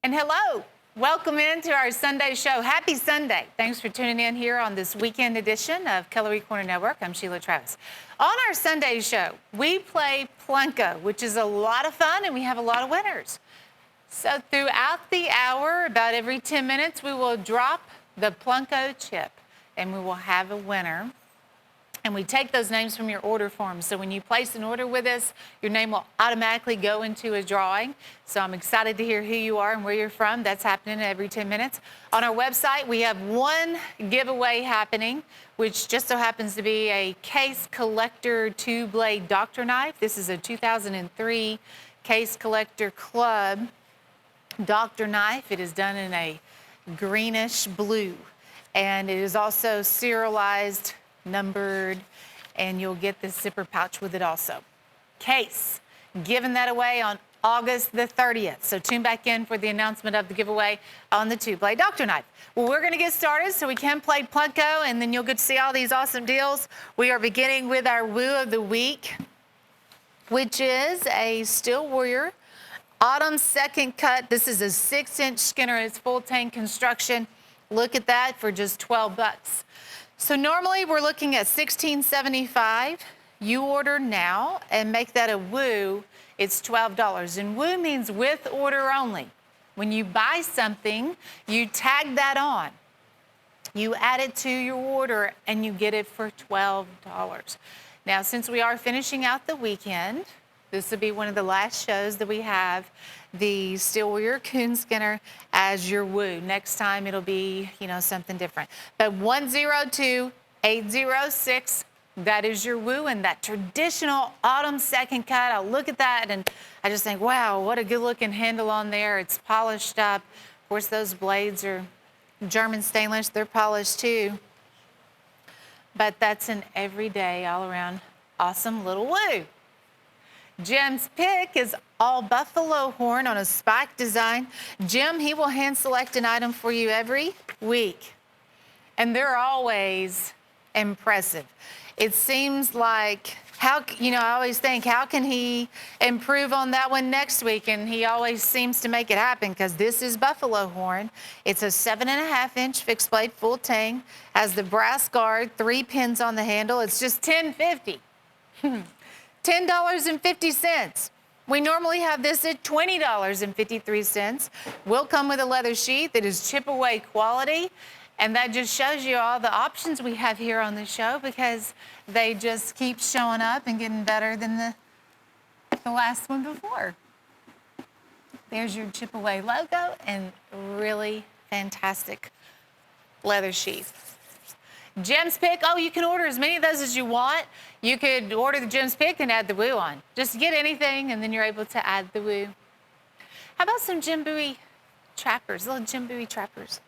And hello, welcome into our Sunday show. Happy Sunday. Thanks for tuning in here on this weekend edition of Cutlery Corner Network. I'm Sheila Travis. On our Sunday show, we play Plunko, which is a lot of fun, and we have a lot of winners. So throughout the hour, about every 10 minutes, we will drop the Plunko chip, and we will have a winner. And we take those names from your order form. So when you place an order with us, your name will automatically go into a drawing. So I'm excited to hear who you are and where you're from. That's happening every 10 minutes. On our website, we have one giveaway happening, which just so happens to be a Case Collector 2-blade doctor knife. This is a 2003 Case Collector Club doctor knife. It is done in a greenish blue. And it is also serialized, numbered, and you'll get this zipper pouch with it also. Case, giving that away on August the 30th. So tune back in for the announcement of the giveaway on the 2-blade doctor knife. Well, we're going to get started so we can play Plunko, and then you'll get to see all these awesome deals. We are beginning with our Woo of the Week, which is a Steel Warrior Autumn Second Cut. This is a 6-inch Skinner. It's full tank construction. Look at that for just 12 bucks. So normally we're looking at $16.75. You order now and make that a Woo, it's $12. And Woo means with order only. When you buy something, you tag that on. You add it to your order and you get it for $12. Now, since we are finishing out the weekend, this will be one of the last shows that we have the Steel Warrior Coon Skinner as your Woo. Next time it'll be, something different. But 102806, that is your Woo, and that traditional autumn second cut. I look at that and I just think, wow, what a good looking handle on there. It's polished up. Of course, those blades are German stainless. They're polished too. But that's an everyday, all around awesome little Woo. Jim's pick is all buffalo horn on a spike design. Jim, he will hand select an item for you every week. And they're always impressive. It seems like, I always think, how can he improve on that one next week? And he always seems to make it happen because this is buffalo horn. It's a 7.5-inch fixed blade full tang, has the brass guard, 3 pins on the handle. It's just $10.50. $10.50. We normally have this at $20.53. Will come with a leather sheath that is chip away quality. And that just shows you all the options we have here on the show because they just keep showing up and getting better than the last one before. There's your chip away logo and really fantastic leather sheath. Jim's Pick, you can order as many of those as you want. You could order the Jim's Pick and add the Woo on. Just get anything, and then you're able to add the Woo. How about some Jim Bowie trappers, little Jim Bowie trappers?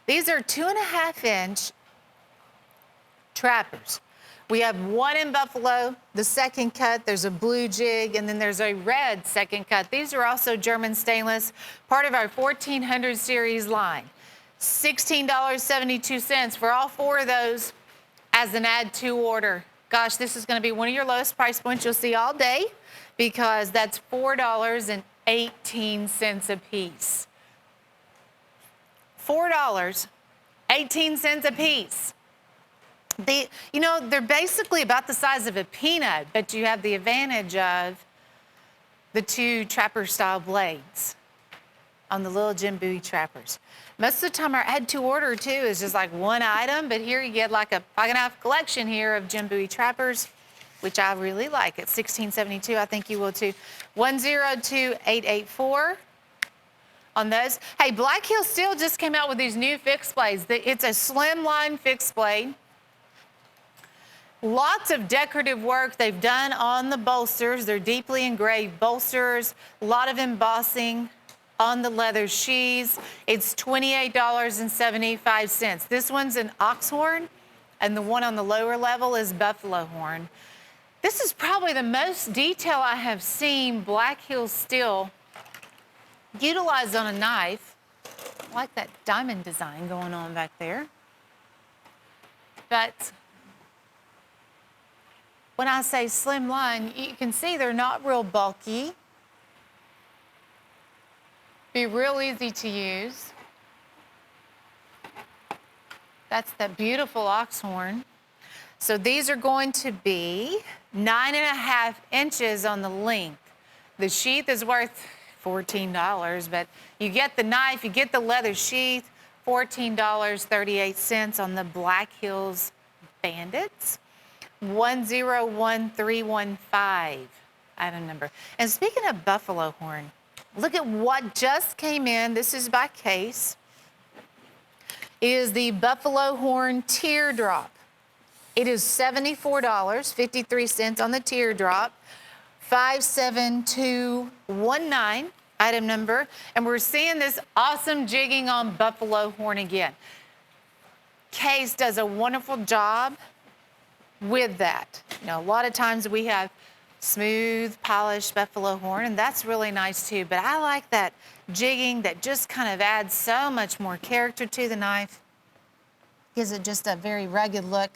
These are 2.5-inch trappers. We have one in buffalo, the second cut. There's a blue jig, and then there's a red second cut. These are also German stainless, part of our 1400 series line. $16.72 for all 4 of those as an add to order. Gosh, this is going to be one of your lowest price points you'll see all day because that's $4.18 a piece. $4.18 a piece. They're basically about the size of a peanut, but you have the advantage of the 2 trapper style blades on the little Jim Bowie trappers. Most of the time our add to order too is just like one item, but here you get like a pocket-knife collection here of Jim Bowie trappers, which I really like at $16.72. I think you will too. 102884 on those. Hey, Black Hill Steel just came out with these new fixed blades. It's a slim line fixed blade. Lots of decorative work they've done on the bolsters. They're deeply engraved bolsters, a lot of embossing on the leather sheaths. It's $28.75. This one's an ox horn, and the one on the lower level is buffalo horn. This is probably the most detail I have seen Black Hill Steel utilized on a knife. I like that diamond design going on back there. But when I say slim line, you can see they're not real bulky. Be real easy to use. That's that beautiful ox horn. So these are going to be 9.5 inches on the length. The sheath is worth $14, but you get the knife, you get the leather sheath, $14.38 on the Black Hills Bandits. 101315, item number. And speaking of buffalo horn, look at what just came in. This is by case. It is the buffalo horn teardrop. It is $74.53 on the teardrop. 57219, item number. And we're seeing this awesome jigging on buffalo horn again. Case does a wonderful job with that. You know, a lot of times we have smooth, polished buffalo horn, and that's really nice too. But I like that jigging that just kind of adds so much more character to the knife. Gives it just a very rugged look.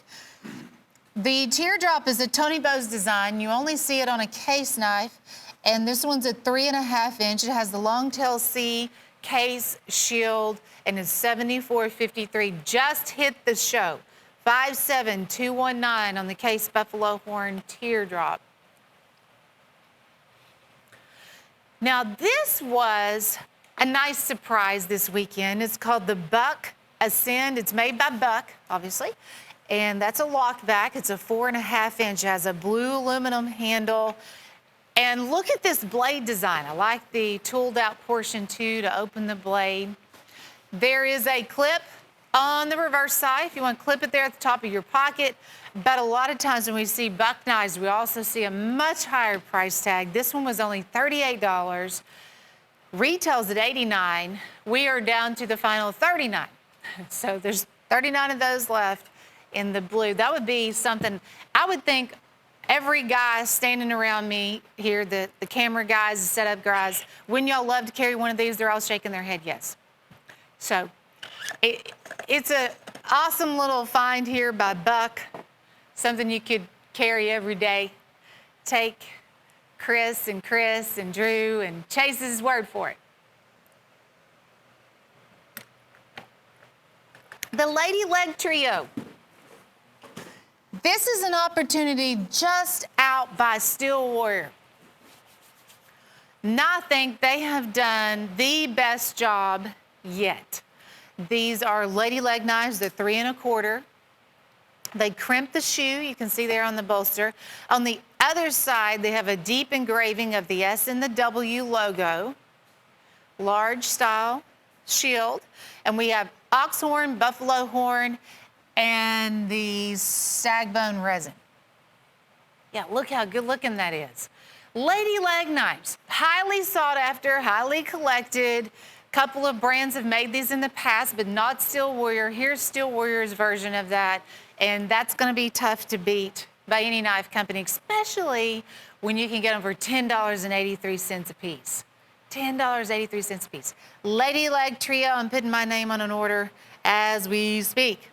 The teardrop is a Tony Bowes design. You only see it on a case knife, and this one's a 3.5 inch. It has the long tail C case shield, and it's $74.53. Just hit the show. 57219 on the case buffalo horn teardrop. Now this was a nice surprise this weekend. It's called the Buck Ascend. It's made by Buck, obviously, and that's a lockback. It's a 4.5 inch. It has a blue aluminum handle. And look at this blade design. I like the tooled out portion too to open the blade. There is a clip on the reverse side if you want to clip it there at the top of your pocket. But a lot of times when we see Buck knives, we also see a much higher price tag. This one was only $38. Retails at $89. We are down to the final $39. So there's 39 of those left in the blue. That would be something I would think every guy standing around me here, the camera guys, the setup guys, wouldn't y'all love to carry one of these? They're all shaking their head yes. So it's an awesome little find here by Buck, something you could carry every day. Take Chris and Drew and Chase's word for it. The Lady Leg Trio. This is an opportunity just out by Steel Warrior. And I think they have done the best job yet. These are lady leg knives. They're 3 1/4. They crimp the shoe. You can see there on the bolster. On the other side, they have a deep engraving of the S and the W logo. Large style shield. And we have ox horn, buffalo horn, and the stag bone resin. Yeah, look how good looking that is. Lady leg knives, highly sought after, highly collected. Couple of brands have made these in the past, but not Steel Warrior. Here's Steel Warrior's version of that, and that's going to be tough to beat by any knife company, especially when you can get them for $10.83 a piece. $10.83 a piece. Lady Leg Trio, I'm putting my name on an order as we speak.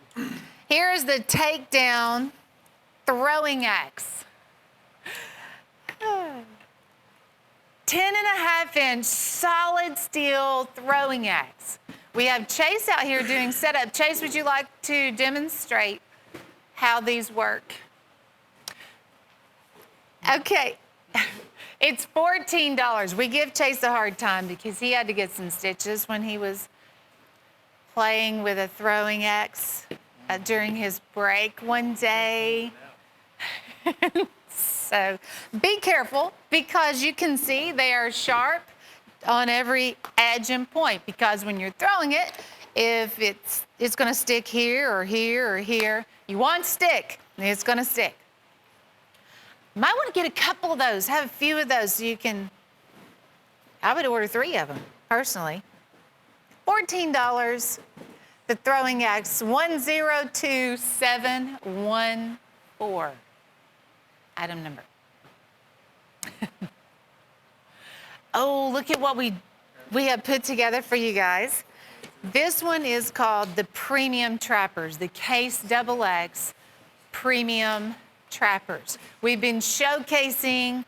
Here's the takedown throwing axe. 10.5 inch solid steel throwing axe. We have Chase out here doing setup. Chase, would you like to demonstrate how these work? Okay. It's $14. We give Chase a hard time because he had to get some stitches when he was playing with a throwing axe during his break one day. So be careful because you can see they are sharp on every edge and point, because when you're throwing it, if it's going to stick here or here or here, you want to stick, it's going to stick. Might want to get a couple of those, have a few of those so you can, I would order 3 of them, personally. $14, the throwing axe, 102714, item number. Oh, look at what we have put together for you guys. This one is called the Premium Trappers, the Case XX Premium Trappers. We've been showcasing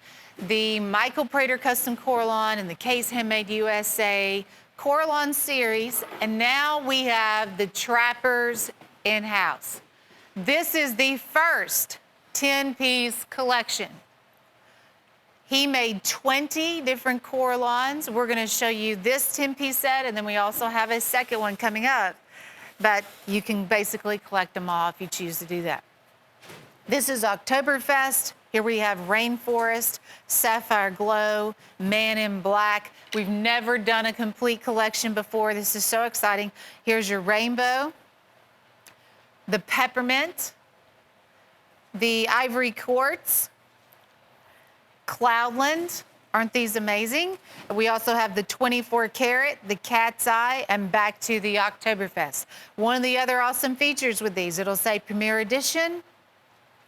the Michael Prater Custom Core Line and the Case Handmade USA Coralon series, and now we have the Trappers in-house. This is the first 10-piece collection. He made 20 different Coralons. We're going to show you this 10-piece set, and then we also have a second one coming up. But you can basically collect them all if you choose to do that. This is Oktoberfest. Here we have Rainforest, Sapphire Glow, Man in Black. We've never done a complete collection before. This is so exciting. Here's your Rainbow, the Peppermint, the Ivory Quartz, Cloudland. Aren't these amazing? We also have the 24 karat, the Cat's Eye, and back to the Oktoberfest. One of the other awesome features with these, it'll say Premier Edition.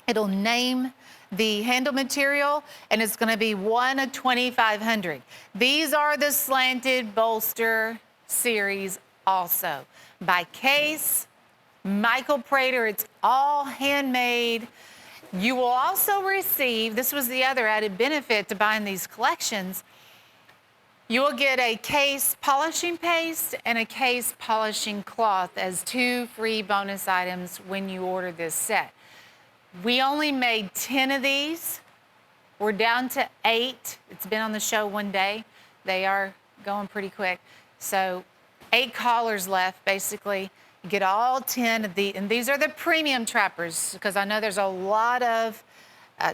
It'll name the handle material, and it's going to be 1 of 2,500. These are the slanted bolster series also. By Case, Michael Prater, it's all handmade. You will also receive, this was the other added benefit to buying these collections, you will get a Case polishing paste and a Case polishing cloth as 2 free bonus items when you order this set. We only made 10 of these. We're down to 8. It's been on the show 1 day. They are going pretty quick. So 8 callers left, basically. You get all 10 of these, and these are the premium trappers, because I know there's a lot of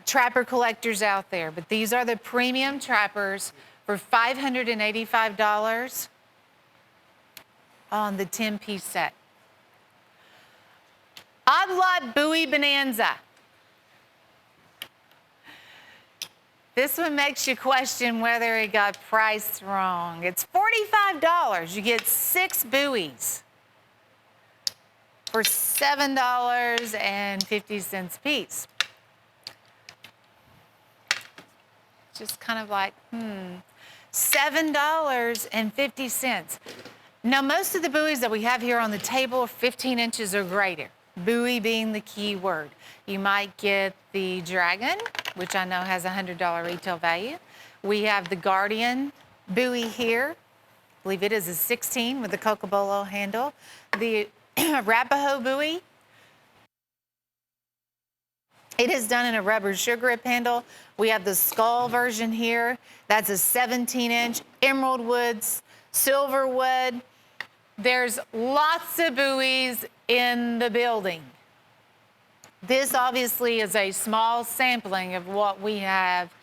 trapper collectors out there, but these are the premium trappers for $585 on the 10-piece set. Odd Lot Bowie Bonanza. This one makes you question whether it got priced wrong. It's $45. You get 6 buoys for $7.50 a piece. Just kind of like, $7.50. Now, most of the buoys that we have here on the table are 15 inches or greater. Buoy being the key word. You might get the Dragon, which I know has a $100 retail value. We have the Guardian buoy here. I believe it is a 16 with the Cocobolo handle. The Arapaho buoy. It is done in a rubber sugar grip handle. We have the Skull version here. That's a 17-inch emerald woods, silver wood. There's lots of buoys in the building. This obviously is a small sampling of what we have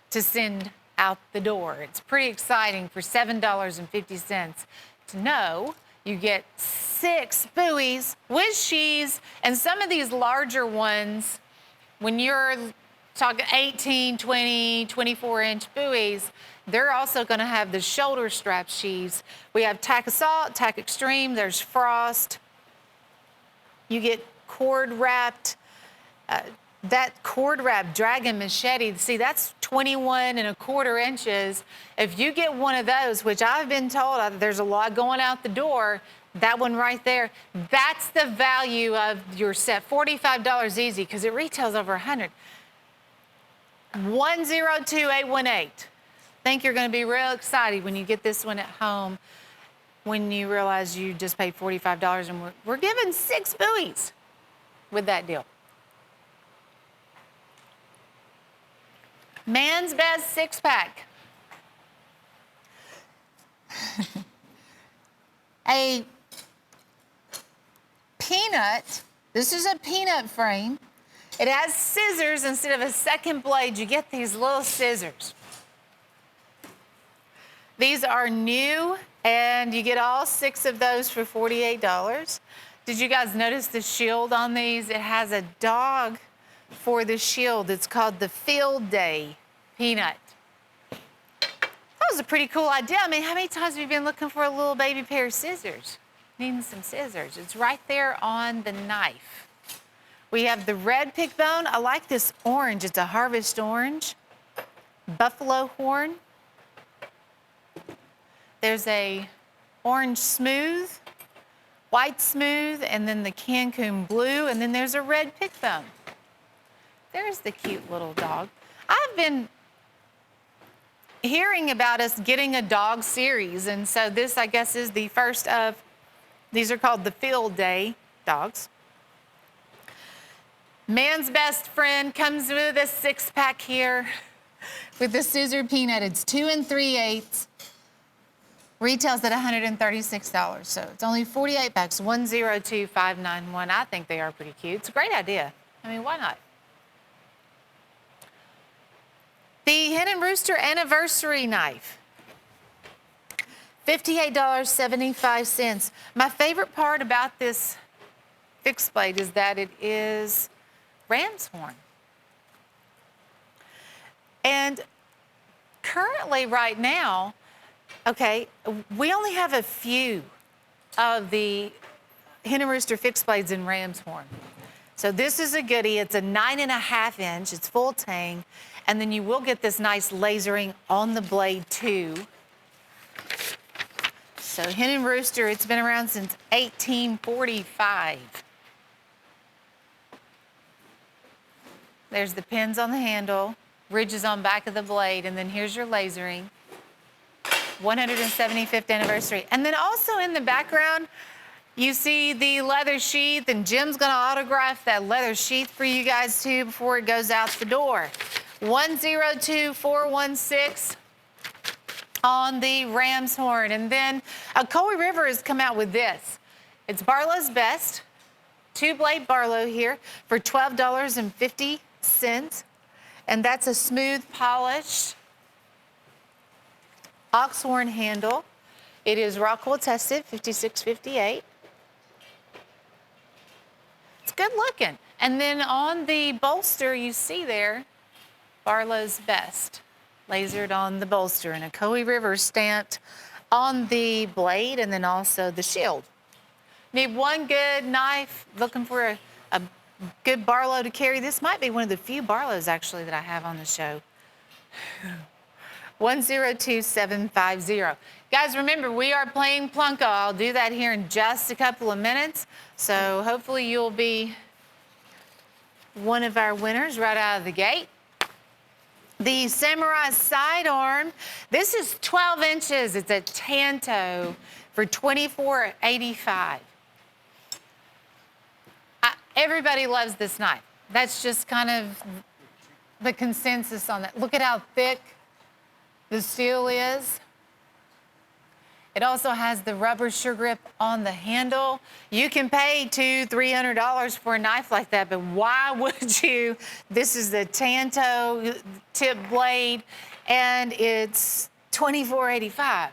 to send out the door. It's pretty exciting for $7.50 to know you get 6 buoys with sheaths, and some of these larger ones, when you're talking 18, 20, 24-inch buoys, they're also going to have the shoulder strap sheaths. We have Tack Assault, Tack Extreme, there's Frost. You get cord wrapped. That cord wrapped Dragon machete, see, that's 21¼ inches. If you get one of those, which I've been told there's a lot going out the door, that one right there, that's the value of your set. $45 easy, because it retails over $100. 102818. I think you're going to be real excited when you get this one at home, when you realize you just paid $45, and we're giving 6 buoys with that deal. Man's Best 6-pack. A peanut, this is a peanut frame. It has scissors instead of a second blade. You get these little scissors. These are new, and you get all 6 of those for $48. Did you guys notice the shield on these? It has a dog for the shield. It's called the Field Day peanut. That was a pretty cool idea. I mean, how many times have you been looking for a little baby pair of scissors? Needing some scissors. It's right there on the knife. We have the red pick bone. I like this orange. It's a harvest orange. Buffalo horn. There's a orange smooth, white smooth, and then the Cancun blue, and then there's a red pick bone. There's the cute little dog. I've been hearing about us getting a dog series. And so this, I guess, is the first of, these are called the Field Day dogs. Man's Best Friend comes with a 6-pack here with the Scissor Peanut. It's 2 3/8. Retails at $136. So it's only 48 packs, 102591. I think they are pretty cute. It's a great idea. I mean, why not? The Hen and Rooster Anniversary Knife, $58.75. My favorite part about this fixed blade is that it is ram's horn. And currently, right now, okay, we only have a few of the Hen and Rooster fixed blades in ram's horn. So this is a goodie. It's a 9.5 inch. It's full tang. And then you will get this nice lasering on the blade too. So Hen and Rooster, it's been around since 1845. There's the pins on the handle, ridges on back of the blade, and then here's your lasering. 175th anniversary. And then also in the background, you see the leather sheath, and Jim's gonna autograph that leather sheath for you guys too before it goes out the door. 102416 on the ram's horn. And then Cutlery River has come out with this. It's Barlow's Best, 2-blade Barlow here for $12.50. And that's a smooth polished oxhorn handle. It is Rockwell tested, 5658. It's good looking. And then on the bolster, you see there, Barlow's Best, lasered on the bolster, and a Cutlery River stamped on the blade, and then also the shield. Need one good knife, looking for a good Barlow to carry. This might be one of the few Barlows, actually, that I have on the show. 102750. Guys, remember, we are playing Plunko. I'll do that here in just a couple of minutes. So hopefully you'll be one of our winners right out of the gate. The Samurai Sidearm, this is 12 inches. It's a Tanto for $24.85. Everybody loves this knife. That's just kind of the consensus on that. Look at how thick the steel is. It also has the rubber sure grip on the handle. You can pay $200-300 for a knife like that, but why would you? This is the Tanto tip blade, and it's $24.85.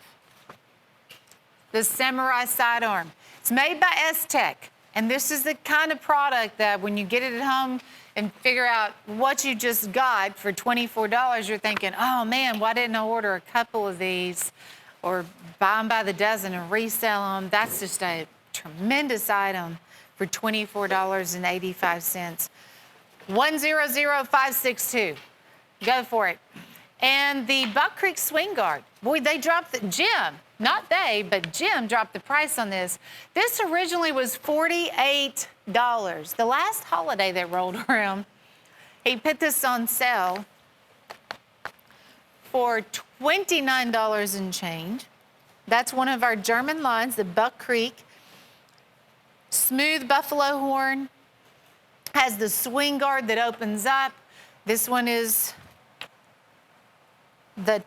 The Samurai Sidearm. It's made by S-Tech, and this is the kind of product that when you get it at home and figure out what you just got for $24, you're thinking, oh man, why didn't I order a couple of these or buy them by the dozen and resell them? That's just a tremendous item for $24.85. 100562. Go for it. And the Buck Creek Swing Guard. Boy, they dropped the, Jim, not they, but Jim dropped the price on this. This originally was $48. The last holiday that rolled around, he put this on sale for $29 and change. That's one of our German lines, the Buck Creek. Smooth buffalo horn, has the swing guard that opens up. This one is the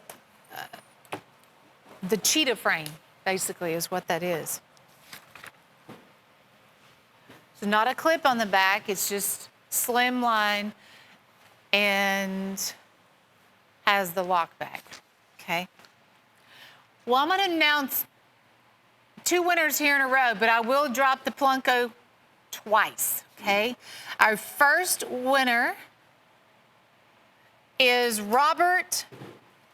cheetah frame, basically, is what that is. So not a clip on the back, it's just slim line and has the lock back, okay? Well, I'm gonna announce 2 winners here in a row, but I will drop the Plunko twice, okay? Our first winner is Robert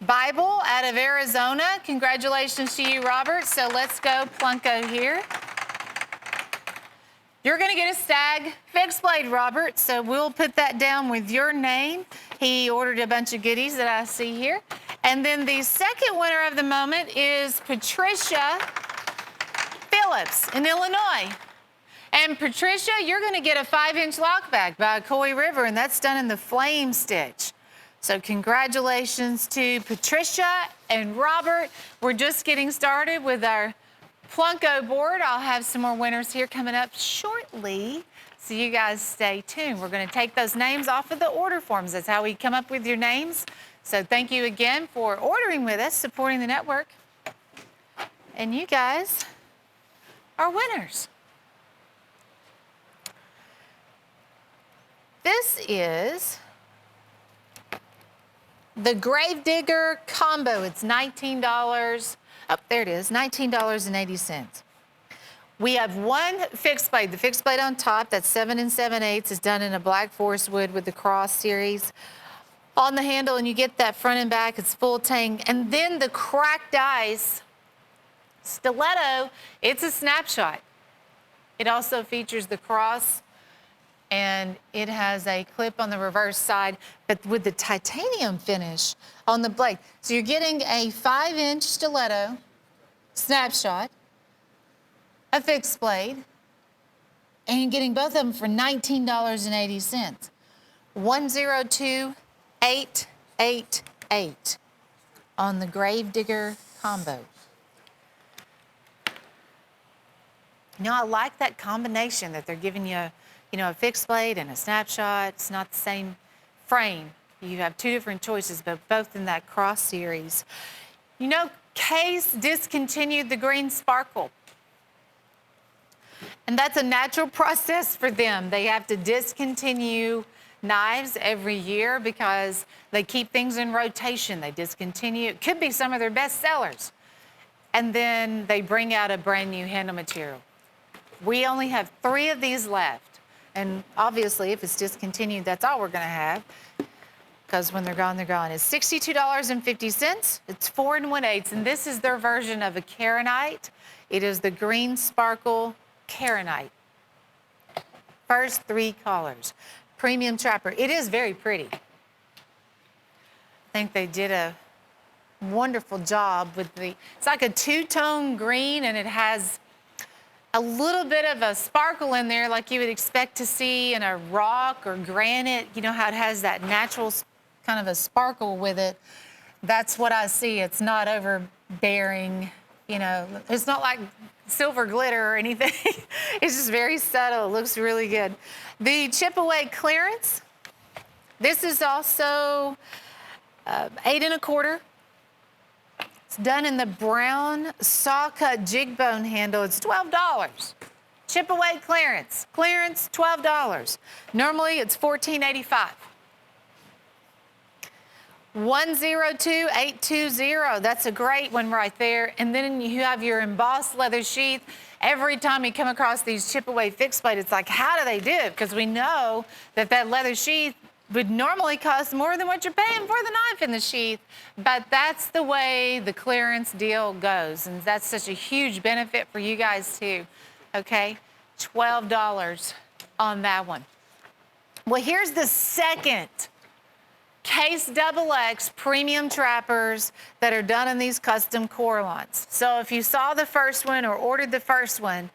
Bible out of Arizona. Congratulations to you, Robert. So let's go Plunko here. You're gonna get a Stag fixed blade, Robert, so we'll put that down with your name. He ordered a bunch of goodies that I see here. And then the second winner of the moment is Patricia Phillips in Illinois. And Patricia, you're gonna get a 5-inch lock back by Cutlery River, and that's done in the flame stitch. So congratulations to Patricia and Robert. We're just getting started with our Plunko board. I'll have some more winners here coming up shortly, so you guys stay tuned. We're going to take those names off of the order forms. That's how we come up with your names. So thank you again for ordering with us, supporting the network. And you guys are winners. This is the Gravedigger Combo. It's $19. Oh, there it is, $19.80. We have one fixed blade. The fixed blade on top, that's 7 7/8, is done in a black forest wood with the Cross series. On the handle, and you get that front and back, it's full tang. And then the cracked ice stiletto, it's a snapshot. It also features the Cross, and it has a clip on the reverse side, but with the titanium finish on the blade. So you're getting a 5-inch stiletto snapshot, a fixed blade, and you're getting both of them for $19.80. 102888 on the Gravedigger Combo. You know, I like that combination that they're giving you, a fixed blade and a snapshot. It's not the same frame. You have two different choices, but both in that Cross series. You know, Case discontinued the green sparkle. And that's a natural process for them. They have to discontinue knives every year because they keep things in rotation. They discontinue. It could be some of their best sellers. And then they bring out a brand new handle material. We only have 3 of these left. And obviously, if it's discontinued, that's all we're going to have, because when they're gone, they're gone. It's $62.50. It's 4 1/8, and this is their version of a Karenite. It is the green sparkle Karenite. First 3 colors. Premium trapper. It is very pretty. I think they did a wonderful job with it's like a 2-tone green, and it has a little bit of a sparkle in there like you would expect to see in a rock or granite. You know how it has that natural kind of a sparkle with it. That's what I see. It's not overbearing, It's not like silver glitter or anything. It's just very subtle. It looks really good. The chip away clearance. This is also 8 1/4. It's done in the brown saw cut jig bone handle. It's $12. Chip away clearance. Clearance, $12. Normally it's $14.85. 102820. That's a great one right there. And then you have your embossed leather sheath. Every time you come across these chip away fixed blade, it's like, how do they do it? Because we know that leather sheath would normally cost more than what you're paying for the knife in the sheath, but that's the way the clearance deal goes, and that's such a huge benefit for you guys too, okay? $12 on that one. Well, here's the second Case XX premium trappers that are done in these custom Coralons. So if you saw the first one or ordered the first one,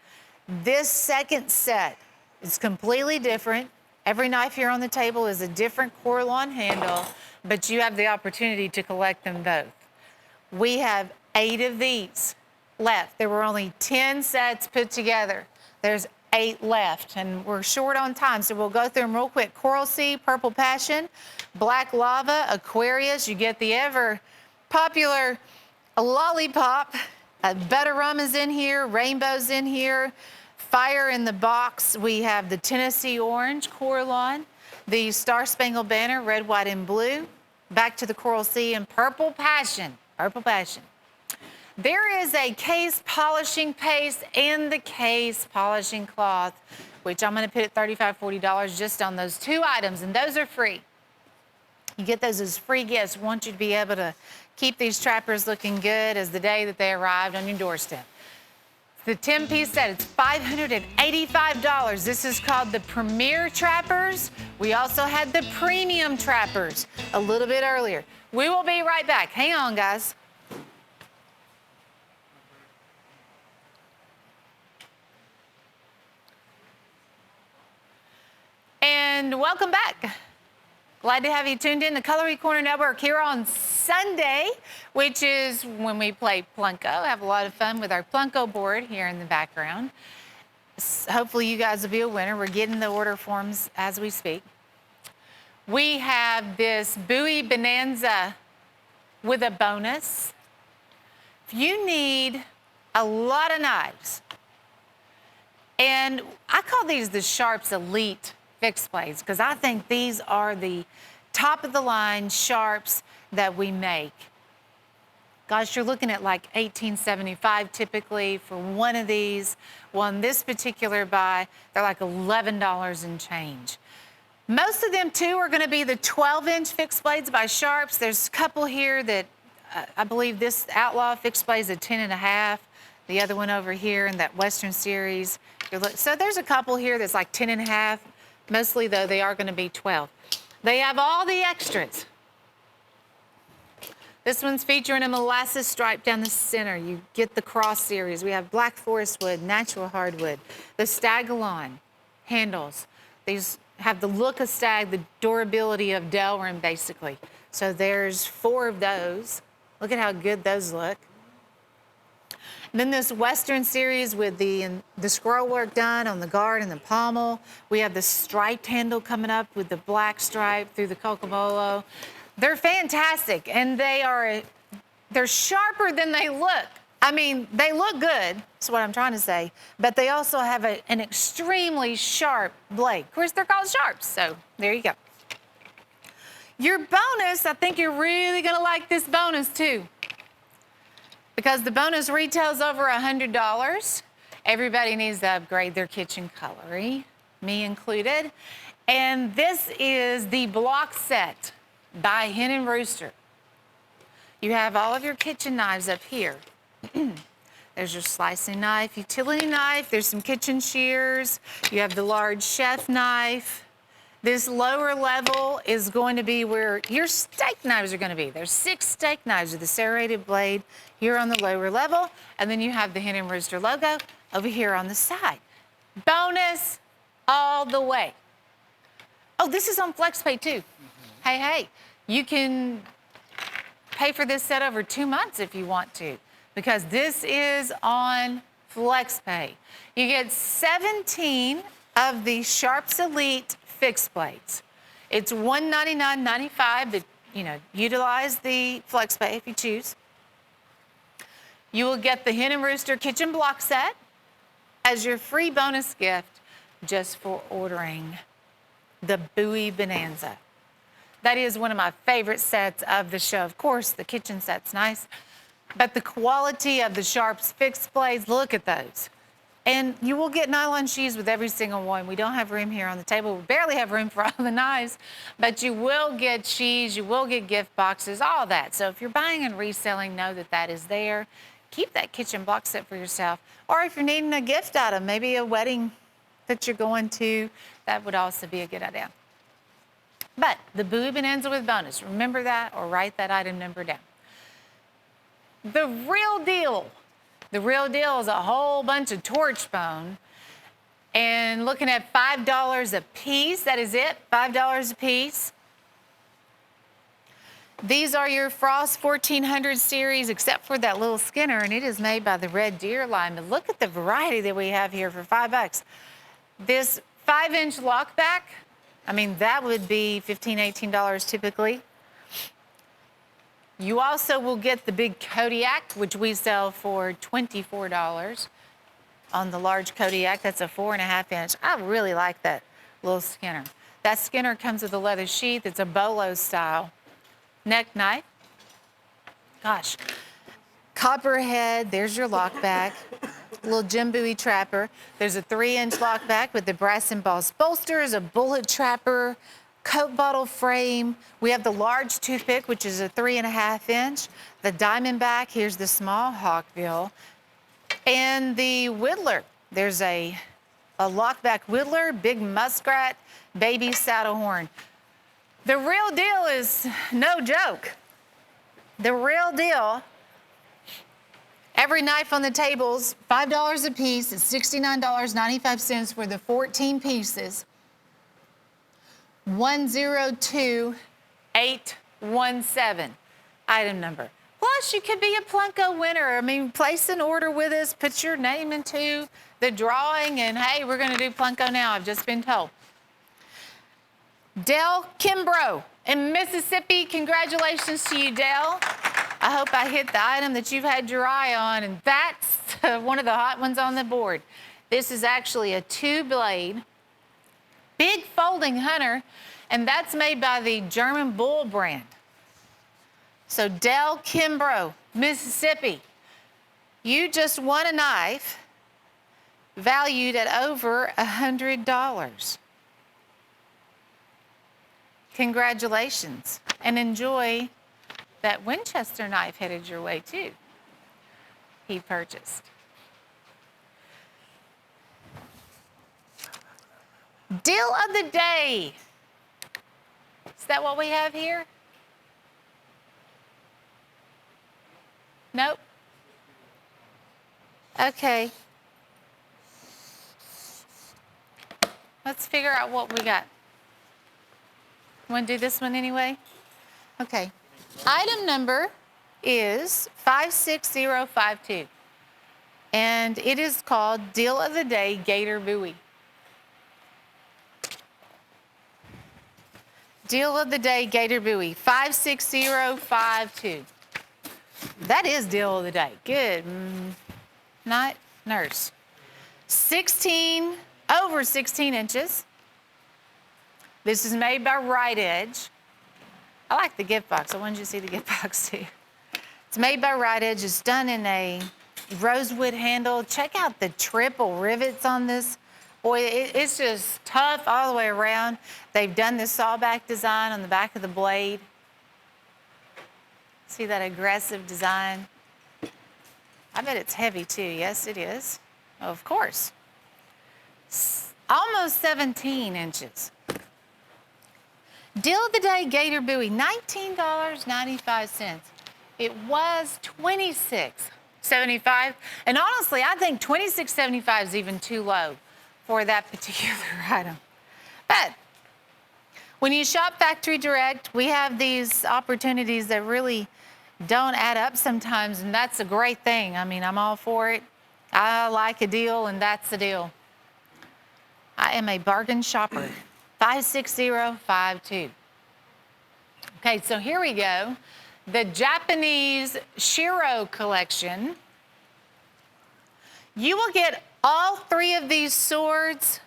this second set is completely different. Every knife here on the table is a different Coralon handle, but you have the opportunity to collect them both. We have 8 of these left. There were only 10 sets put together. There's 8 left, and we're short on time, so we'll go through them real quick. Coral Sea, Purple Passion, Black Lava, Aquarius. You get the ever popular Lollipop. Better Rum is in here, Rainbow's in here. Fire in the box, we have the Tennessee Orange Coralon, the Star Spangled Banner, red, white, and blue. Back to the Coral Sea and Purple Passion. Purple Passion. There is a case polishing paste and the case polishing cloth, which I'm going to put at $35, $40 just on those 2 items, and those are free. You get those as free gifts. We want you to be able to keep these trappers looking good as the day that they arrived on your doorstep. The 10-piece set, it's $585. This is called the Premier Trappers. We also had the Premium Trappers a little bit earlier. We will be right back. Hang on, guys. And welcome back. Glad to have you tuned in to Cutlery Corner Network here on Sunday, which is when we play Plunko. Have a lot of fun with our Plunko board here in the background. Hopefully you guys will be a winner. We're getting the order forms as we speak. We have this Bowie Bonanza with a bonus. If you need a lot of knives, and I call these the Sharps Elite fixed blades because I think these are the top of the line Sharps that we make. Gosh, you're looking at like $18.75 typically for one of these. Well, in this particular buy, they're like $11 and change. Most of them too are going to be the 12-inch fixed blades by Sharps. There's a couple here that I believe this Outlaw fixed blade is a 10.5. The other one over here in that Western series. So there's a couple here that's like 10.5. Mostly, though, they are going to be 12. They have all the extras. This one's featuring a molasses stripe down the center. You get the Cross series. We have black forest wood, natural hardwood, the Stag-Alon handles. These have the look of stag, the durability of Delrin, basically. So there's 4 of those. Look at how good those look. Then this Western series with the scroll work done on the guard and the pommel. We have the striped handle coming up with the black stripe through the Cocobolo. They're fantastic, and they're sharper than they look. I mean, they look good, that's what I'm trying to say, but they also have an extremely sharp blade. Of course, they're called Sharps, so there you go. Your bonus, I think you're really gonna like this bonus too, because the bonus retails over $100. Everybody needs to upgrade their kitchen cutlery, me included. And this is the block set by Hen and Rooster. You have all of your kitchen knives up here. There's your slicing knife, utility knife, there's some kitchen shears, you have the large chef knife. This lower level is going to be where your steak knives are going to be. There's 6 steak knives with a serrated blade here on the lower level, and then you have the Hen and Rooster logo over here on the side. Bonus all the way. Oh, this is on FlexPay too. Hey, you can pay for this set over 2 months if you want to, because this is on FlexPay. You get 17 of the Sharps Elite fixed blades. It's $199.95, but utilize the FlexPay if you choose. You will get the Hen and Rooster kitchen block set as your free bonus gift just for ordering the Bowie Bonanza. That is one of my favorite sets of the show. Of course, the kitchen set's nice, but the quality of the Sharps fixed blades, look at those. And you will get nylon sheaths with every single one. We don't have room here on the table. We barely have room for all the knives, but you will get sheaths, you will get gift boxes, all that. So if you're buying and reselling, know that that is there. Keep that kitchen block set for yourself. Or if you're needing a gift item, maybe a wedding that you're going to, that would also be a good idea. But the Bowie Bonanza with bonus, remember that or write that item number down. The real deal is a whole bunch of torch bone, and looking at $5 a piece. That is it, $5 a piece. These are your Frost 1400 series, except for that little Skinner, and it is made by the Red Deer line. But look at the variety that we have here for $5. This 5-inch lockback, I mean, that would be $15, $18 typically. You also will get the big Kodiak, which we sell for $24 on the large Kodiak. That's a 4.5-inch. I really like that little Skinner. That Skinner comes with a leather sheath. It's a bolo style neck knife. Gosh. Copperhead, there's your lockback. Little Jim Bowie trapper. There's a 3-inch lockback with the brass embossed bolsters, a bullet trapper, Coke bottle frame. We have the large toothpick, which is a 3.5-inch. The Diamondback, here's the small Hawkbill. And the Whittler. There's a lockback Whittler, big muskrat, baby saddle horn. The real deal is no joke. The real deal, every knife on the table's $5 a piece. It's $69.95 for the 14 pieces. 102817. Item number. Plus, you could be a Plunko winner. I mean, place an order with us, put your name into the drawing, and hey, we're going to do Plunko now, I've just been told. Dell Kimbrough in Mississippi, congratulations to you, Dell. I hope I hit the item that you've had your eye on, and that's one of the hot ones on the board. This is actually a 2-blade, big folding hunter, and that's made by the German Bull brand. So Dell Kimbrough, Mississippi, you just won a knife valued at over $100. Congratulations, and enjoy that Winchester knife headed your way too. He purchased. Deal of the day. Is that what we have here? Nope. Okay. Let's figure out what we got. Want to do this one anyway? Okay. Item number is 56052. And it is called Deal of the Day Gator Buoy. Deal of the Day Gator Buoy, 56052. That is Deal of the Day. Good night, nurse. Over 16 inches. This is made by Right Edge. I like the gift box. I wanted you to see the gift box too. It's made by Right Edge. It's done in a rosewood handle. Check out the triple rivets on this. Boy, it's just tough all the way around. They've done this sawback design on the back of the blade. See that aggressive design? I bet it's heavy too. Yes, it is. Of course. Almost 17 inches. Deal of the Day Gator Buoy, $19.95. It was $26.75. And honestly, I think $26.75 is even too low for that particular item. But when you shop Factory Direct, we have these opportunities that really don't add up sometimes, and that's a great thing. I mean, I'm all for it. I like a deal, and that's the deal. I am a bargain shopper. 56052. Okay, so here we go. The Japanese Shiro collection. You will get all 3 of these swords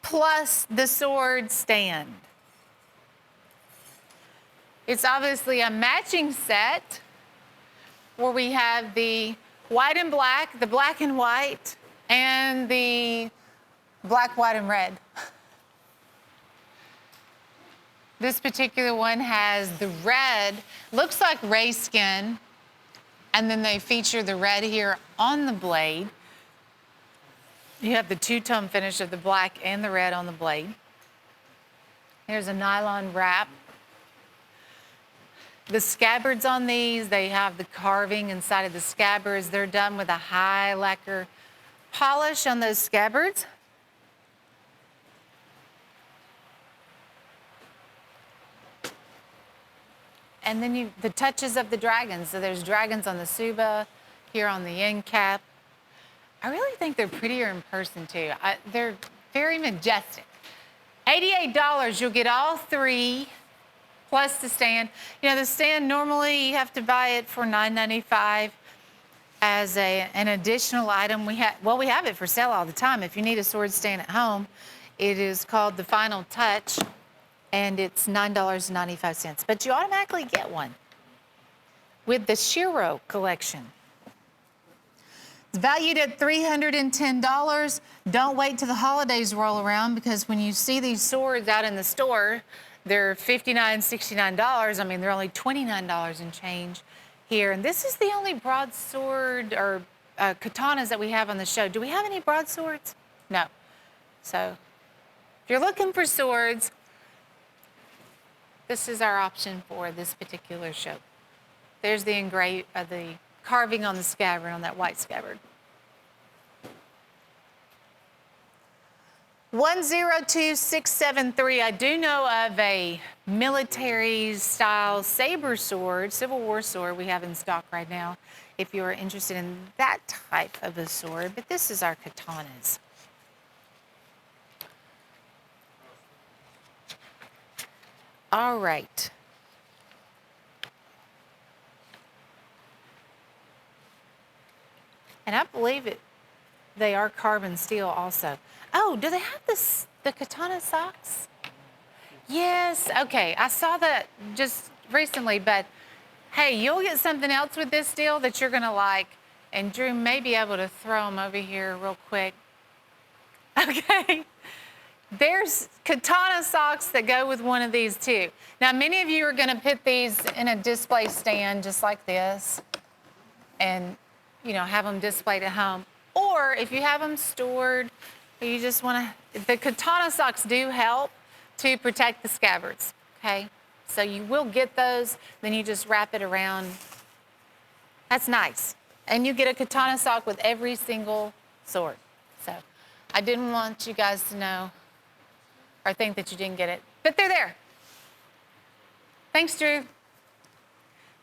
plus the sword stand. It's obviously a matching set where we have the white and black, the black and white, and the black, white, and red. This particular one has the red, looks like ray skin, and then they feature the red here on the blade. You have the two-tone finish of the black and the red on the blade. Here's a nylon wrap. The scabbards on these, they have the carving inside of the scabbards. They're done with a high lacquer polish on those scabbards. And then the touches of the dragons. So there's dragons on the Suba, here on the end cap. I really think they're prettier in person too. They're very majestic. $88, you'll get all 3 plus the stand. You know, the stand normally you have to buy it for $9.95 as an additional item. We have it for sale all the time. If you need a sword stand at home, it is called the Final Touch, and it's $9.95. But you automatically get one with the Shiro collection. It's valued at $310. Don't wait till the holidays roll around, because when you see these swords out in the store, they're $59, $69. I mean, they're only $29 and change here. And this is the only broadsword or katanas that we have on the show. Do we have any broadswords? No. So if you're looking for swords, this is our option for this particular show. There's the carving on the scabbard, on that white scabbard. 102673. I do know of a military-style saber sword, Civil War sword we have in stock right now, if you are interested in that type of a sword. But this is our katanas. All right. And I believe they are carbon steel also. Oh, do they have the katana socks? Yes, okay. I saw that just recently, but hey, you'll get something else with this deal that you're gonna like, and Drew may be able to throw them over here real quick. Okay. There's katana socks that go with one of these too. Now, many of you are gonna put these in a display stand just like this and, have them displayed at home. Or if you have them stored, you just wanna, the katana socks do help to protect the scabbards, okay? So you will get those, then you just wrap it around. That's nice. And you get a katana sock with every single sword. So I didn't want you guys to know or think that you didn't get it, but they're there. Thanks, Drew.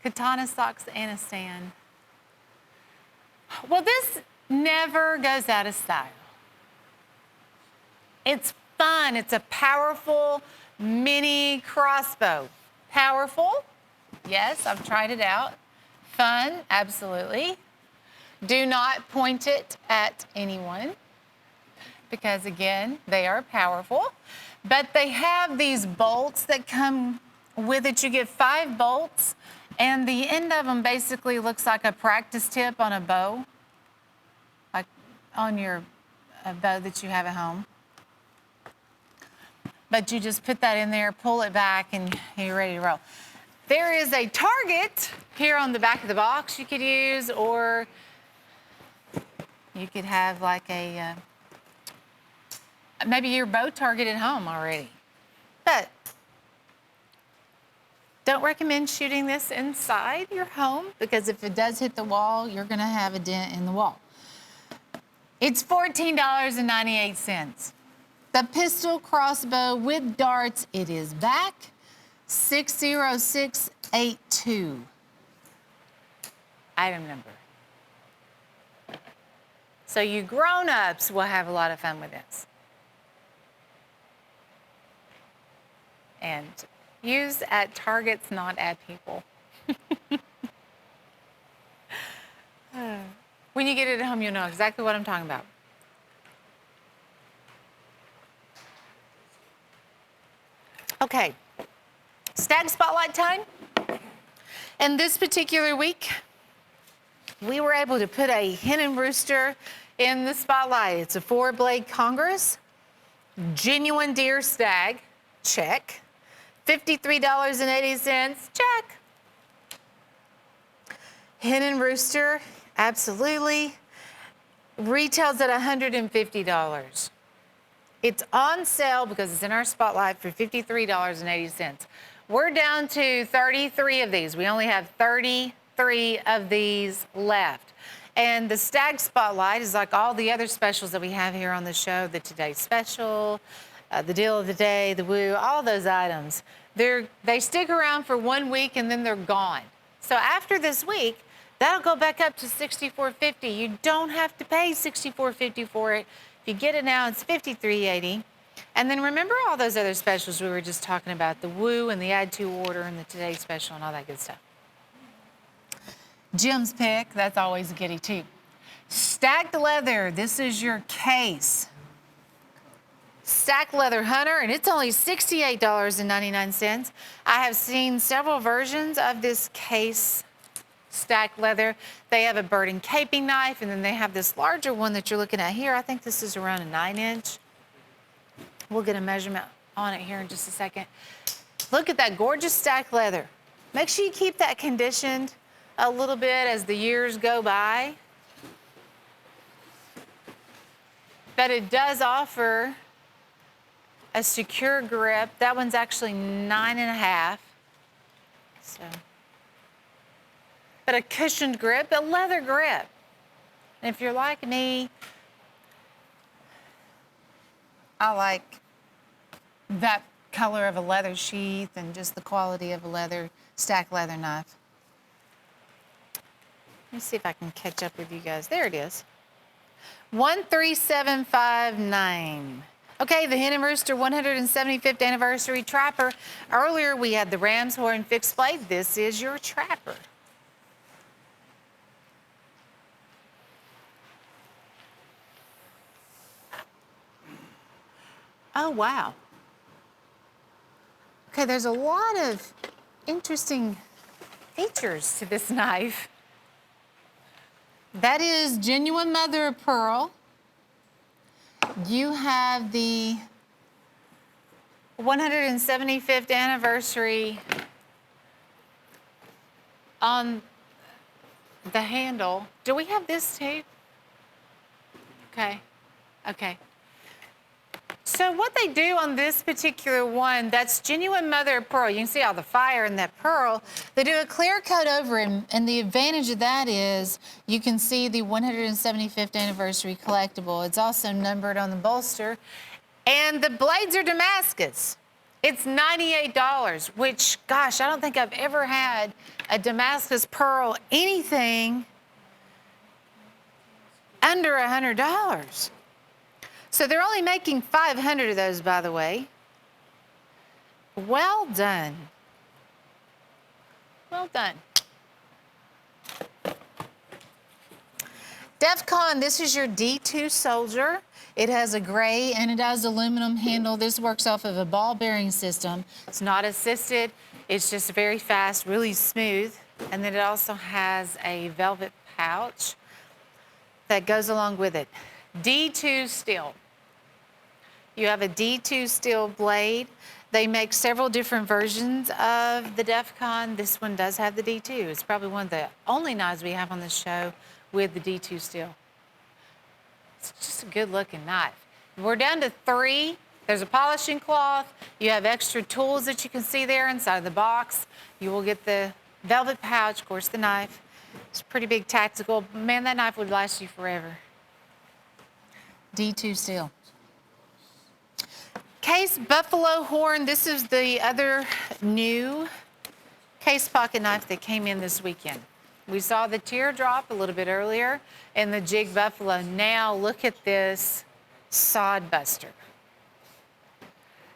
Katana socks and a stand. Well, this never goes out of style. It's fun. It's a powerful mini crossbow. Powerful? Yes, I've tried it out. Fun? Absolutely. Do not point it at anyone because, again, they are powerful. But they have these bolts that come with it. You get 5 bolts, and the end of them basically looks like a practice tip on a bow, like on your bow that you have at home. But you just put that in there, pull it back, and you're ready to roll. There is a target here on the back of the box you could use, or you could have like a, maybe your bow target at home already. But don't recommend shooting this inside your home because if it does hit the wall, you're gonna have a dent in the wall. It's $14.98. The pistol crossbow with darts, it is back, 60682. Item number. So you grown-ups will have a lot of fun with this. And use at targets, not at people. When you get it at home, you'll know exactly what I'm talking about. Okay, Stag Spotlight time. And this particular week, we were able to put a hen and rooster in the spotlight. It's a 4-blade Congress, genuine deer stag, check. $53.80, check. Hen and rooster, absolutely. Retails at $150. It's on sale because it's in our spotlight for $53.80. We're down to 33 of these. We only have 33 of these left. And the Stag Spotlight is like all the other specials that we have here on the show, the Today Special, the Deal of the Day, the Woo, all those items. They stick around for 1 week and then they're gone. So after this week, that'll go back up to $64.50. You don't have to pay $64.50 for it. If you get it now, it's $53.80. And then remember all those other specials we were just talking about, the Woo and the Add to Order and the Today Special and all that good stuff. Jim's pick, that's always a goodie too. Stacked leather, this is your case. Stacked leather hunter, and it's only $68.99. I have seen several versions of this case stacked leather. They have a bird and caping knife, and then they have this larger one that you're looking at here. I think this is around a 9-inch. We'll get a measurement on it here in just a second. Look at that gorgeous stacked leather. Make sure you keep that conditioned a little bit as the years go by. But it does offer a secure grip. That one's actually 9.5. So, but a cushioned grip, a leather grip. And if you're like me, I like that color of a leather sheath and just the quality of a stacked leather knife. Let me see if I can catch up with you guys. There it is. 13759. Okay, the Hen and Rooster 175th anniversary trapper. Earlier we had the Ram's Horn fixed blade. This is your trapper. Oh, wow. Okay, there's a lot of interesting features to this knife. That is genuine mother of pearl. You have the 175th anniversary on the handle. Do we have this too? Okay, okay. So what they do on this particular one, that's genuine mother of pearl. You can see all the fire in that pearl. They do a clear coat over it, and the advantage of that is you can see the 175th anniversary collectible. It's also numbered on the bolster. And the blades are Damascus. It's $98, which, gosh, I don't think I've ever had a Damascus pearl anything under $100. So they're only making 500 of those, by the way. Well done. Well done. DEFCON, this is your D2 Soldier. It has a gray and it has aluminum handle. This works off of a ball bearing system. It's not assisted. It's just very fast, really smooth. And then it also has a velvet pouch that goes along with it. D2 steel. You have a D2 steel blade. They make several different versions of the DEFCON. This one does have the D2. It's probably one of the only knives we have on the show with the D2 steel. It's just a good looking knife. We're down to 3. There's a polishing cloth. You have extra tools that you can see there inside the box. You will get the velvet pouch, of course, the knife. It's pretty big tactical. Man, that knife would last you forever. D2 steel. Case buffalo horn. This is the other new case pocket knife that came in this weekend. We saw the teardrop a little bit earlier and the jig buffalo. Now look at this sod buster.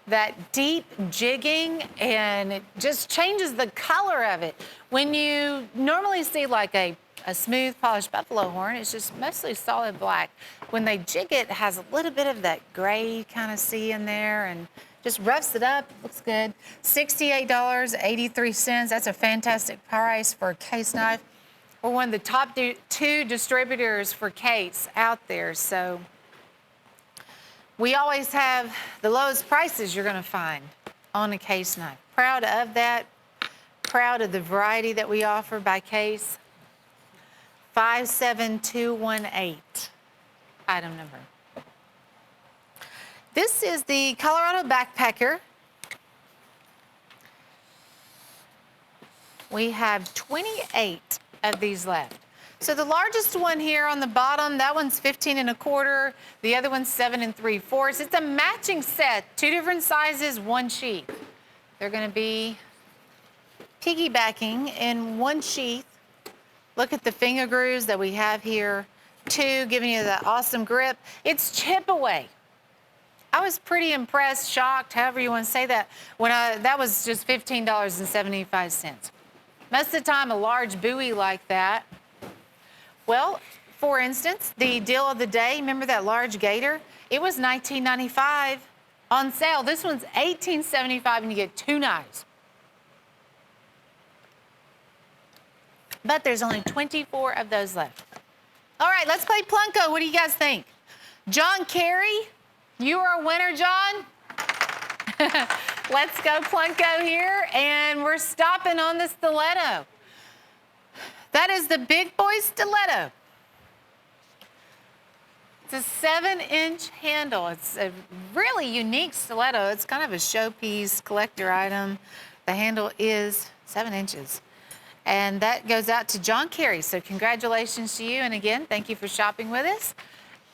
That deep jigging, and it just changes the color of it. When you normally see like a smooth polished buffalo horn, it's just mostly solid black. When they jig it, it has a little bit of that gray you kind of see in there and just roughs it up. Looks good. $68.83. That's a fantastic price for a case knife. We're one of the top 2 distributors for case out there, so we always have the lowest prices you're going to find on a case knife. Proud of that. Proud of the variety that we offer by case. 57218, item number. This is the Colorado Backpacker. We have 28 of these left. So the largest one here on the bottom, that one's 15 1/4. The other one's 7 3/4. It's a matching set, 2 different sizes, 1 sheath. They're going to be piggybacking in 1 sheath. Look at the finger grooves that we have here. 2, giving you that awesome grip. It's chip away. I was pretty impressed, shocked, however you want to say that, when that was just $15.75. Most of the time, a large buoy like that. Well, for instance, the deal of the day, remember that large gator? It was $19.95 on sale. This one's $18.75 and you get 2 knives. But there's only 24 of those left. All right, let's play Plunko. What do you guys think? John Kerry, you are a winner, John. Let's go Plunko here, and we're stopping on the stiletto. That is the big boy stiletto. It's a 7-inch handle. It's a really unique stiletto. It's kind of a showpiece collector item. The handle is 7 inches. And that goes out to John Kerry. So congratulations to you. And again, thank you for shopping with us.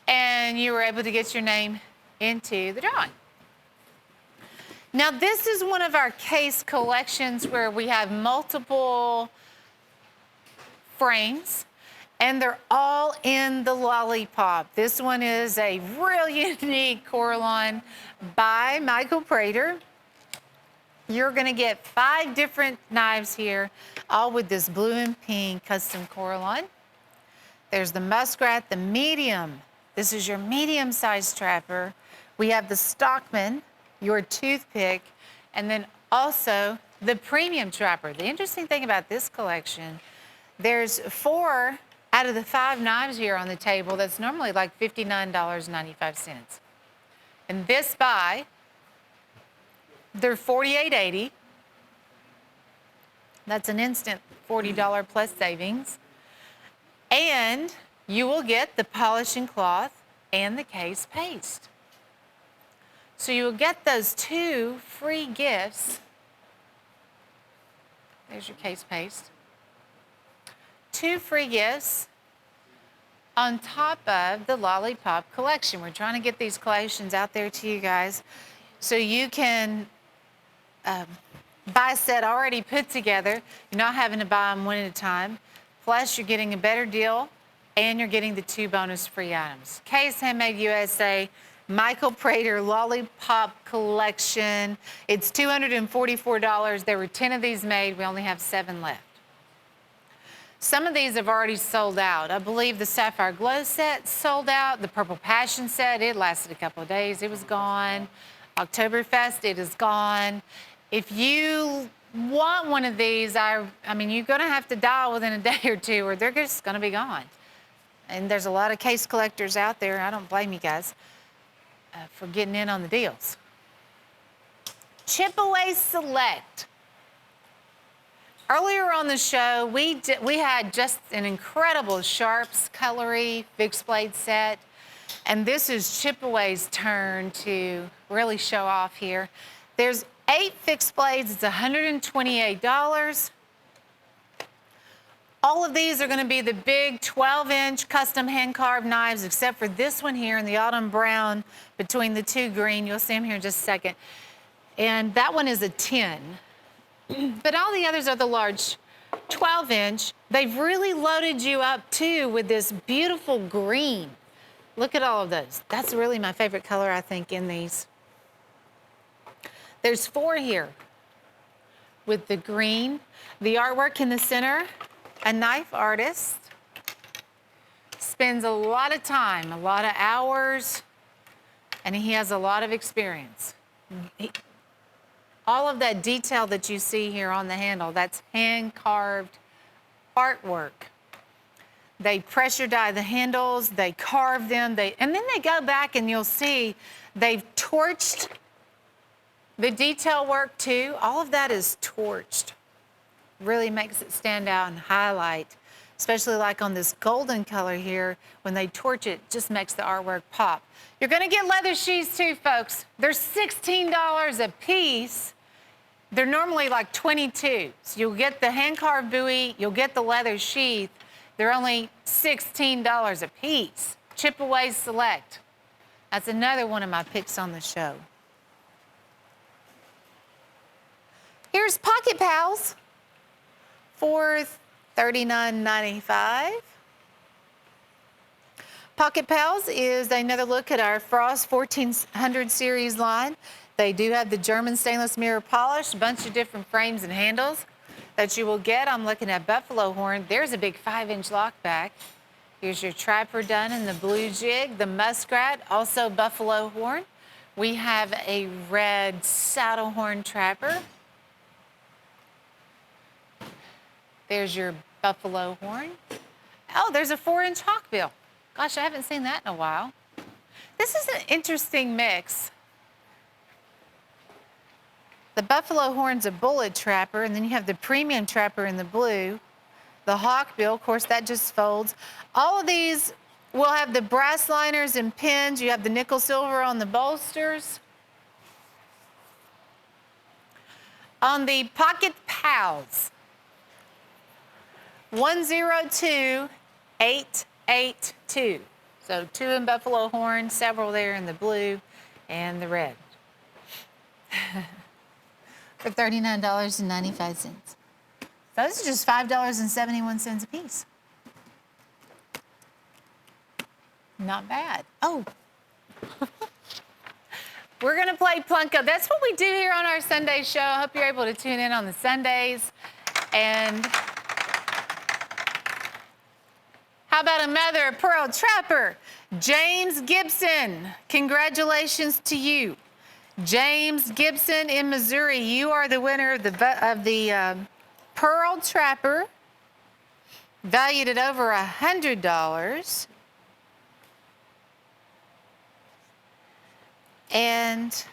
And you were able to get your name into the drawing. Now, this is one of our case collections where we have multiple frames, and they're all in the lollipop. This one is a real unique Coraline by Michael Prater. You're going to get 5 different knives here, all with this blue and pink custom Coraline. There's the muskrat, the medium. This is your medium-sized trapper. We have the Stockman, your toothpick, and then also the premium trapper. The interesting thing about this collection, there's 4 out of the 5 knives here on the table that's normally like $59.95. And this buy, they're $48.80. That's an instant $40 plus savings. And you will get the polishing cloth and the case paste. So you will get those 2 free gifts. There's your case paste. 2 free gifts on top of the lollipop collection. We're trying to get these collections out there to you guys so you can buy a set already put together. You're not having to buy them one at a time. Plus, you're getting a better deal, and you're getting the 2 bonus free items. Case Handmade USA, Michael Prater Lollipop Collection. It's $244. There were 10 of these made. We only have 7 left. Some of these have already sold out. I believe the Sapphire Glow set sold out. The Purple Passion set, it lasted a couple of days. It was gone. Oktoberfest, it is gone. If you want one of these, I mean, you're going to have to dial within a day or 2 or they're just going to be gone. And there's a lot of case collectors out there. I don't blame you guys for getting in on the deals. Chip Away Select. Earlier on the show, we had just an incredible Sharps Cutlery fixed blade set. And this is Chip Away's turn to really show off here. There's 8 fixed blades. It's $128. All of these are going to be the big 12-inch custom hand-carved knives, except for this one here in the autumn brown between the 2 green. You'll see them here in just a second. And that one is a 10. But all the others are the large 12-inch. They've really loaded you up, too, with this beautiful green. Look at all of those. That's really my favorite color, I think, in these. There's 4 here with the green. The artwork in the center, a knife artist. Spends a lot of time, a lot of hours, and he has a lot of experience. All of that detail that you see here on the handle, that's hand-carved artwork. They pressure die the handles, they carve them, and then they go back and you'll see they've torched the detail work too. All of that is torched. Really makes it stand out and highlight, especially like on this golden color here. When they torch it, just makes the artwork pop. You're gonna get leather sheaths too, folks. They're $16 a piece. They're normally like $22. So you'll get the hand-carved buoy, you'll get the leather sheath. They're only $16 a piece. Chip Away Select. That's another one of my picks on the show. Here's Pocket Pals for $39.95. Pocket Pals is another look at our Frost 1400 series line. They do have the German stainless mirror polish, a bunch of different frames and handles that you will get. I'm looking at buffalo horn. There's a big 5-inch lock back. Here's your trapper done in the blue jig, the muskrat, also buffalo horn. We have a red saddle horn trapper. There's your buffalo horn. Oh, there's a 4-inch hawkbill. Gosh, I haven't seen that in a while. This is an interesting mix. The buffalo horn's a bullet trapper, and then you have the premium trapper in the blue. The hawkbill, of course, that just folds. All of these will have the brass liners and pins. You have the nickel silver on the bolsters. On the Pocket Pals, 102882. So 2 in buffalo horn, several there in the blue and the red. For $39.95. Those are just $5.71 a piece. Not bad. Oh, we're going to play Plunko. That's what we do here on our Sunday show. I hope you're able to tune in on the Sundays. And how about another pearl trapper? James Gibson. Congratulations to you. James Gibson in Missouri, you are the winner of the pearl trapper, valued at over $100. And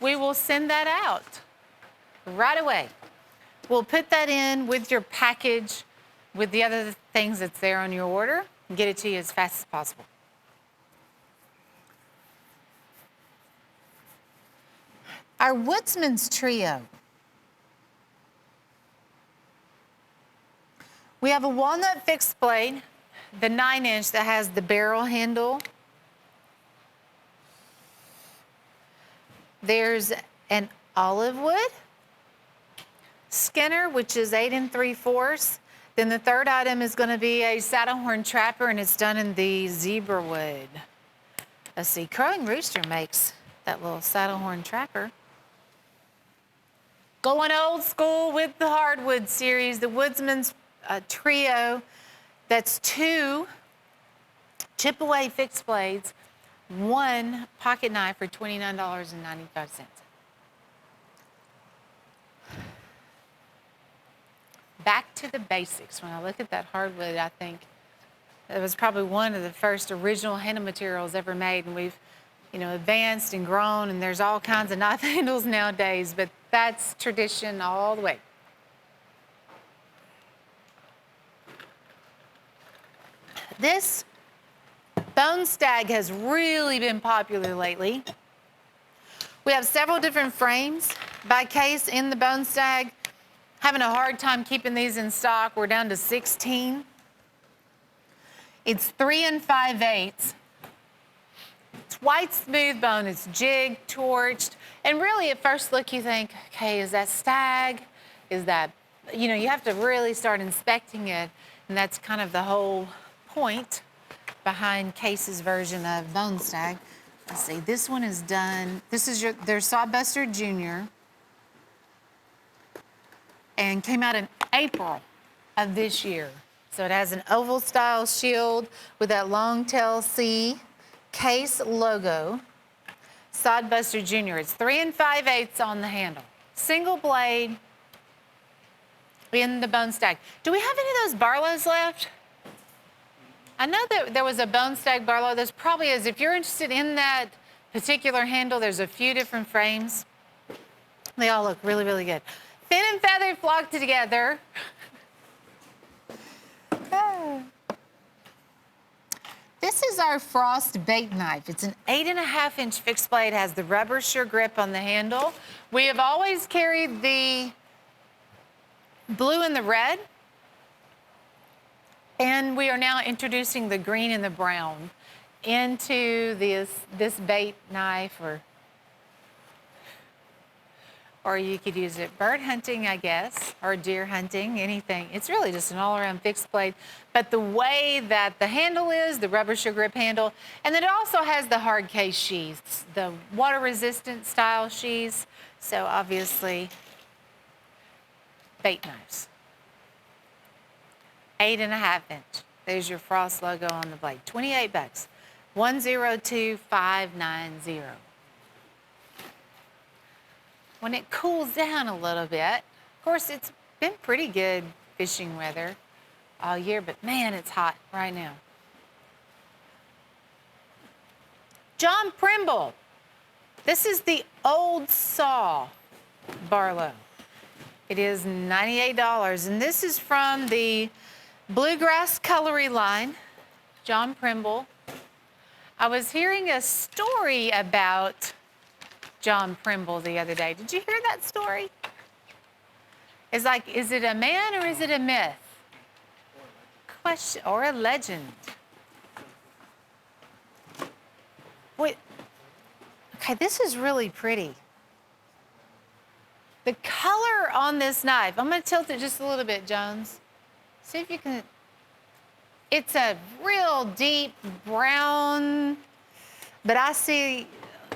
we will send that out right away. We'll put that in with your package with the other things that's there on your order and get it to you as fast as possible. Our Woodsman's Trio. We have a walnut fixed blade, the 9-inch that has the barrel handle. There's an olive wood skinner, which is 8 3/4. Then the third item is going to be a saddle horn trapper, and it's done in the zebra wood. Let's see, Crowing Rooster makes that little saddle horn trapper. Going old school with the hardwood series, the Woodsman's Trio. That's 2 chip-away fixed blades, 1 pocket knife for $29.95. Back to the basics. When I look at that hardwood, I think it was probably one of the first original handle materials ever made, and we've, advanced and grown, and there's all kinds of knife handles nowadays, but that's tradition all the way. This bone stag has really been popular lately. We have several different frames by case in the bone stag. Having a hard time keeping these in stock. We're down to 16. It's 3 5/8. It's white smooth bone. It's jigged, torched. And really at first look you think, okay, is that stag? Is that, you have to really start inspecting it. And that's kind of the whole point behind Case's version of bone stag. Let's see, this one is done. This is their Sawbuster Junior. And came out in April of this year. So it has an oval style shield with that long tail C Case logo. Sawbuster Junior. It's 3 5/8 on the handle. Single blade in the bone stag. Do we have any of those Barlows left? I know that there was a bone stag Barlow. There's probably is. If you're interested in that particular handle, there's a few different frames. They all look really, really good. Fin and feather flocked together. This is our Frost bait knife. It's an 8 1/2-inch fixed blade, has the rubber sure grip on the handle. We have always carried the blue and the red, and we are now introducing the green and the brown into this bait knife, or you could use it bird hunting, I guess, or deer hunting, anything. It's really just an all-around fixed blade. But the way that the handle is, the rubber sure grip handle, and then it also has the hard case sheaths, the water-resistant style sheaths. So obviously, bait knives. 8 1/2-inch. There's your Frost logo on the blade. $28. 102590. When it cools down a little bit, of course, it's been pretty good fishing weather all year, but man, it's hot right now. John Primble. This is the old saw Barlow. It is $98, and this is from the Bluegrass Cutlery line, John Primble. I was hearing a story about John Primble the other day. Did you hear that story? It's like, is it a man or is it a myth? Question, or a legend? Okay, this is really pretty. The color on this knife, I'm going to tilt it just a little bit, Jones. See if you can. It's a real deep brown, but I see,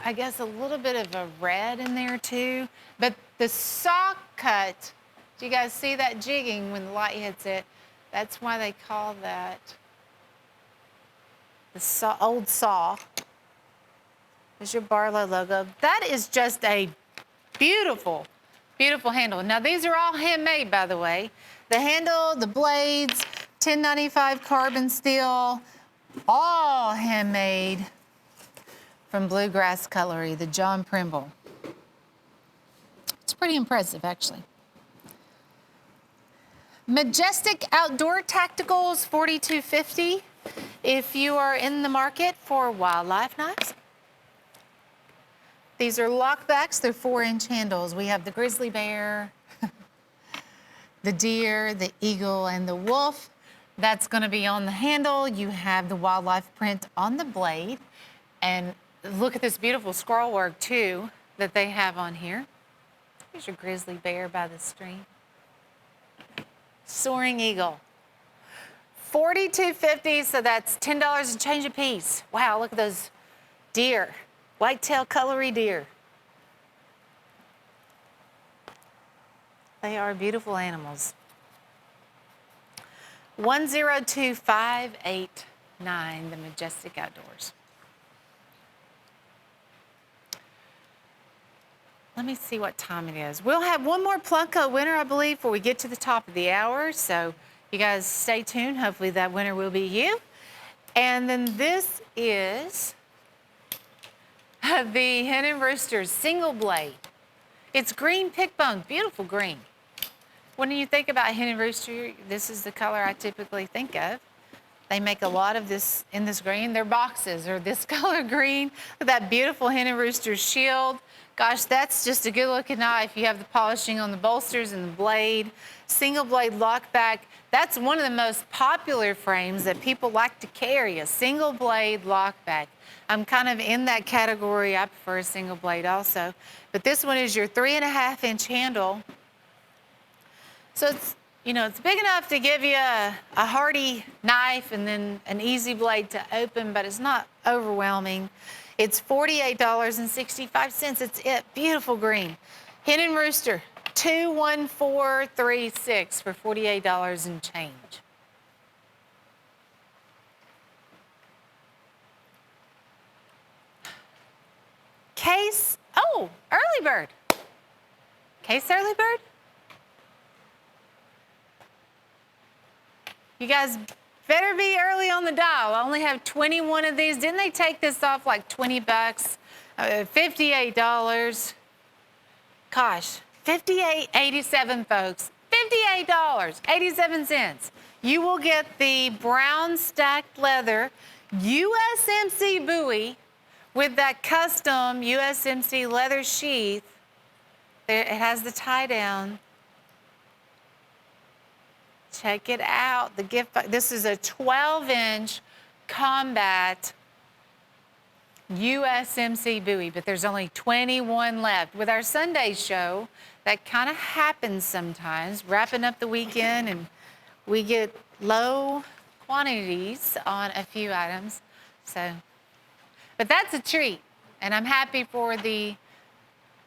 I guess, a little bit of a red in there too. But the saw cut, do you guys see that jigging when the light hits it? That's why they call that the saw, old saw. There's your Barlow logo. That is just a beautiful, beautiful handle. Now, these are all handmade, by the way. The handle, the blades, 1095 carbon steel, all handmade from Bluegrass Cutlery, the John Primble. It's pretty impressive, actually. Majestic Outdoor Tacticals 4250 if you are in the market for wildlife knives. These are lockbacks, they're 4-inch handles. We have the grizzly bear, the deer, the eagle, and the wolf. That's gonna be on the handle. You have the wildlife print on the blade. And look at this beautiful scroll work too that they have on here. Here's your grizzly bear by the stream. Soaring eagle. $42.50, so that's $10 and change a piece. Wow, look at those deer. Whitetail cutlery deer. They are beautiful animals. 102589, the Majestic Outdoors. Let me see what time it is. We'll have one more Plunko winner, I believe, before we get to the top of the hour. So you guys stay tuned. Hopefully that winner will be you. And then this is the Hen & Rooster's single blade. It's green pick bone, beautiful green. When you think about Hen & Rooster, this is the color I typically think of. They make a lot of this in this green. Their boxes are this color green with that beautiful Hen & Rooster shield. Gosh, that's just a good looking knife. You have the polishing on the bolsters and the blade. Single blade lockback. That's one of the most popular frames that people like to carry, a single blade lockback. I'm kind of in that category. I prefer a single blade also. But this one is your 3.5-inch handle. So it's, you know, it's big enough to give you a hardy knife and then an easy blade to open, but it's not overwhelming. It's $48.65. It's it. Beautiful green. Hen & Rooster, 21436 for $48 and change. Case, oh, early bird. Case early bird? You guys better be early on the dial. I only have 21 of these. Didn't they take this off like 20 bucks? $58. Gosh, $58.87, folks. $58.87. You will get the brown stacked leather USMC buoy with that custom USMC leather sheath. It has the tie down. Check it out. The gift box. This is a 12-inch combat USMC buoy, but there's only 21 left. With our Sunday show, that kind of happens sometimes, wrapping up the weekend, and we get low quantities on a few items. So, but that's a treat, and I'm happy for the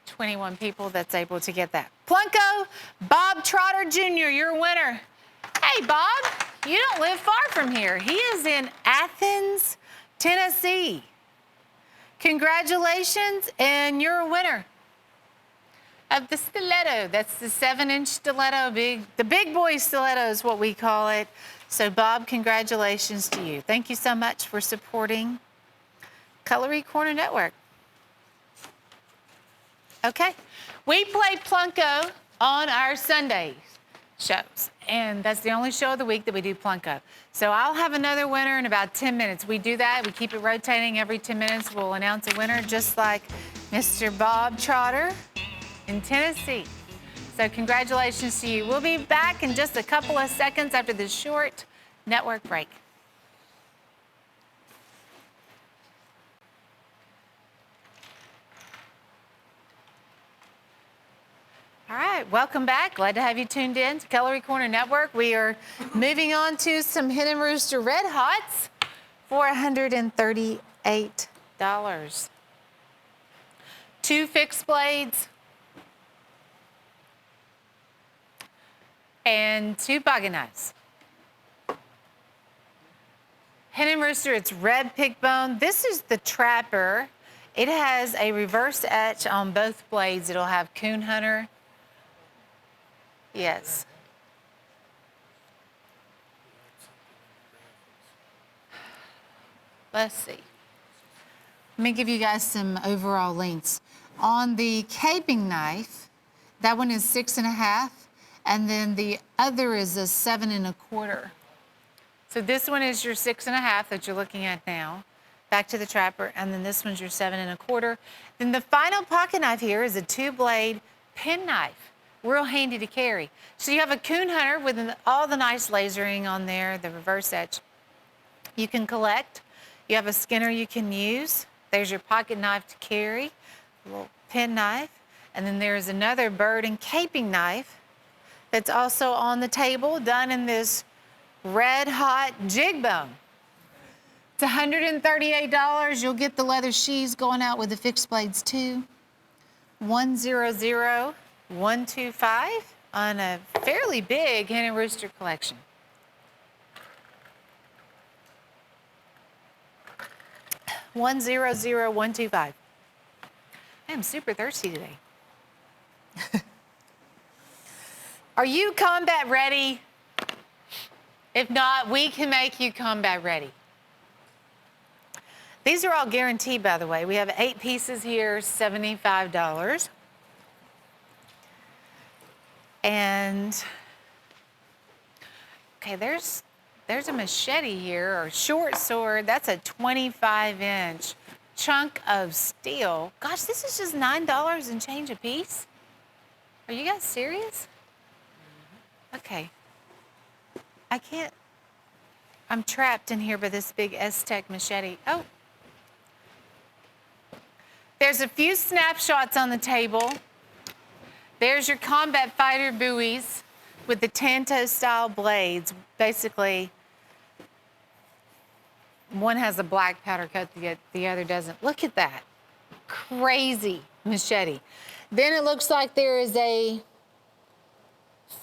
21 people that's able to get that. Plunko, Bob Trotter Jr., your winner. Hey, Bob, you don't live far from here. He is in Athens, Tennessee. Congratulations, and you're a winner of the stiletto. That's the 7-inch stiletto, the big boy stiletto is what we call it. So, Bob, congratulations to you. Thank you so much for supporting Cutlery Corner Network. Okay, we play Plunko on our Sunday shows, and that's the only show of the week that we do Plunko. So I'll have another winner in about 10 minutes. We do that. We keep it rotating every 10 minutes. We'll announce a winner just like Mr. Bob Trotter in Tennessee. So congratulations to you. We'll be back in just a couple of seconds after this short network break. right, welcome back. Glad to have you tuned in to Cutlery Corner Network. We are moving on to some Hen and Rooster Red Hots, $438. 2 fixed blades and 2 pocket knives. Hen and Rooster, it's red pig bone. This is the Trapper. It has a reverse etch on both blades. It'll have Coon Hunter. Yes. Let's see. Let me give you guys some overall lengths. On the caping knife, that one is 6.5, and then the other is a 7.25. So this one is your 6.5 that you're looking at now. Back to the Trapper, and then this one's your 7.25. Then the final pocket knife here is a 2-blade penknife. Real handy to carry. So you have a Coon Hunter with all the nice lasering on there, the reverse etch. You can collect. You have a skinner you can use. There's your pocket knife to carry, a little pen knife. And then there's another bird and caping knife that's also on the table, done in this red hot jig bone. It's $138. You'll get the leather sheaths going out with the fixed blades too. 100125 on a fairly big Hen and Rooster collection. $10125. I am super thirsty today. Are you combat ready? If not, we can make you combat ready. These are all guaranteed, by the way. We have 8 pieces here, $75. And, okay, there's a machete here, or short sword. That's a 25-inch chunk of steel. Gosh, this is just $9 and change a piece? Are you guys serious? Okay. I can't, I'm trapped in here by this big S-Tech machete. Oh. There's a few snapshots on the table. There's your combat fighter buoys with the Tanto-style blades. Basically, one has a black powder coat, the other doesn't. Look at that. Crazy machete. Then it looks like there is a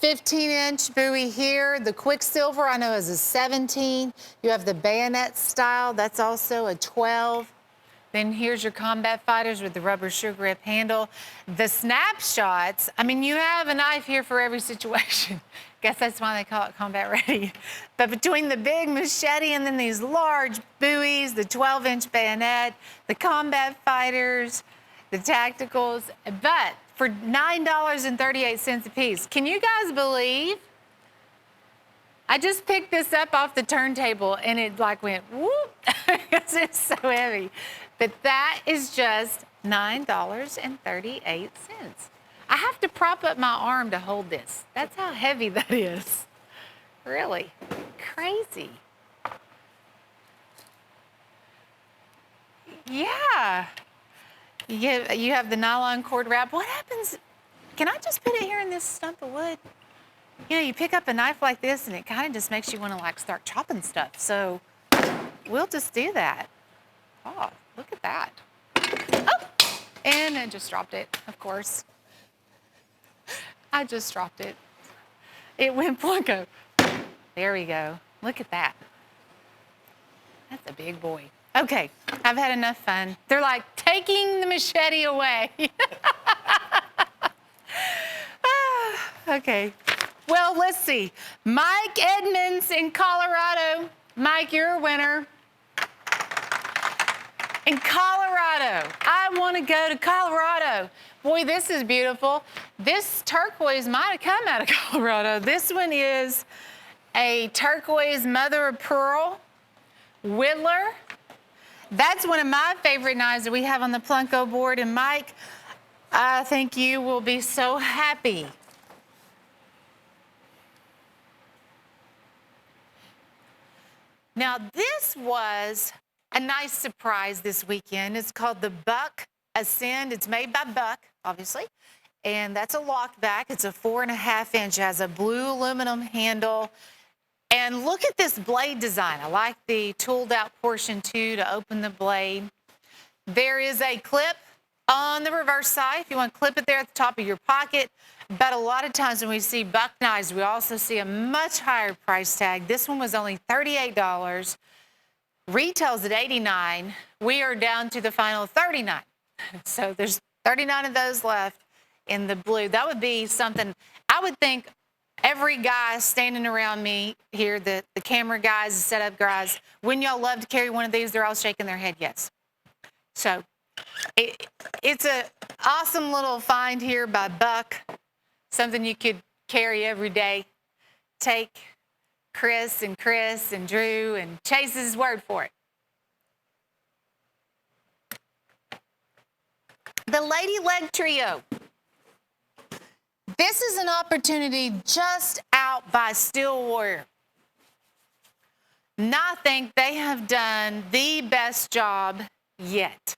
15-inch buoy here. The Quicksilver, I know, is a 17. You have the bayonet style. That's also a 12. Then here's your combat fighters with the rubber sugar grip handle. The snapshots, I mean, you have a knife here for every situation. Guess that's why they call it combat ready. But between the big machete and then these large buoys, the 12-inch bayonet, the combat fighters, the tacticals, but for $9.38 a piece. Can you guys believe? I just picked this up off the turntable and it like went whoop, because it's so heavy. But that is just $9.38. I have to prop up my arm to hold this. That's how heavy that is. Really crazy. Yeah. You have the nylon cord wrap. What happens? Can I just put it here in this stump of wood? You know, you pick up a knife like this and it kind of just makes you want to like start chopping stuff. So we'll just do that. Oh, look at that. Oh, and I just dropped it, of course. I just dropped it. It went plunko. There we go. Look at that. That's a big boy. Okay, I've had enough fun. They're like taking the machete away. Okay. Well, let's see. Mike Edmonds in Colorado. Mike, you're a winner. In Colorado. I want to go to Colorado. Boy, this is beautiful. This turquoise might have come out of Colorado. This one is a turquoise mother of pearl whittler. That's one of my favorite knives that we have on the Plunko board. And Mike, I think you will be so happy. Now, this was a nice surprise this weekend. It's called the Buck Ascend. It's made by Buck, obviously. and that's a lock back. It's a 4.5 inch, has a blue aluminum handle. And look at this blade design. I like the tooled out portion too to open the blade. There is a clip on the reverse side if you want to clip it there at the top of your pocket. But a lot of times when we see buck knives, we also see a much higher price tag. This one was only $38. Retails at $89. We are down to the final $39. So there's 39 of those left in the blue. That would be something I would think every guy standing around me here, the camera guys, the setup guys, wouldn't y'all love to carry one of these? They're all shaking their head yes. So it's an awesome little find here by Buck, something you could carry every day. Take Chris and Drew and Chase's word for it. The Lady Leg Trio. This is an opportunity just out by Steel Warrior. And I think they have done the best job yet.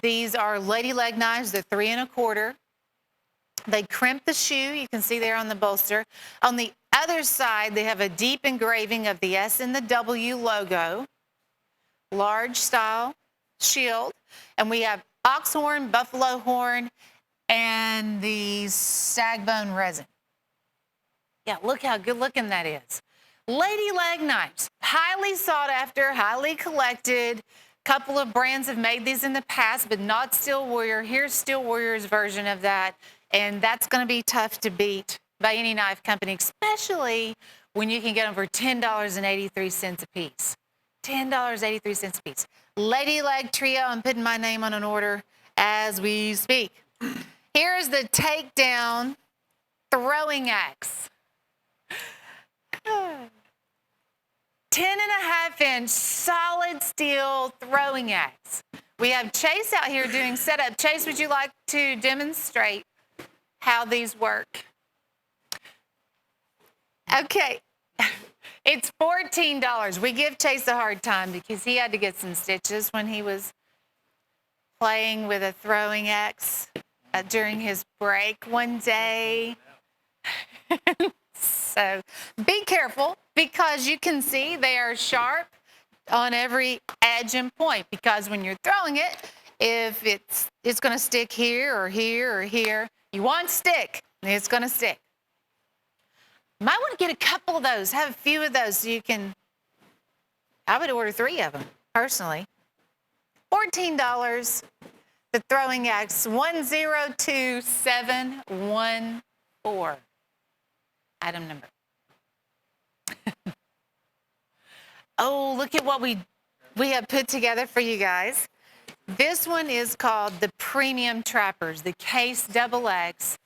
These are lady leg knives. They're 3 1/4. They crimp the shoe. You can see there on the bolster. On the other side, they have a deep engraving of the S and the W logo. Large style shield. And we have ox horn, buffalo horn, and the sag bone resin. Yeah, look how good looking that is. Lady leg knives, highly sought after, highly collected. Couple of brands have made these in the past, but not Steel Warrior. Here's Steel Warrior's version of that, and that's going to be tough to beat by any knife company, especially when you can get them for $10.83 a piece. $10.83 a piece. Lady Leg Trio, I'm putting my name on an order as we speak. Here's the takedown throwing axe. 10.5-inch solid steel throwing axe. We have Chase out here doing setup. Chase, would you like to demonstrate how these work? Okay. It's $14. We give Chase a hard time because he had to get some stitches when he was playing with a throwing axe during his break one day. So be careful because you can see they are sharp on every edge and point, because when you're throwing it, if it's going to stick here or here or here, you want stick, it's going to stick. Might want to get a couple of those, have a few of those so you can, I would order 3 of them personally. $14, the throwing axe, 102714. Item number. Oh, look at what we have put together for you guys. This one is called the Premium Trappers, the Case XX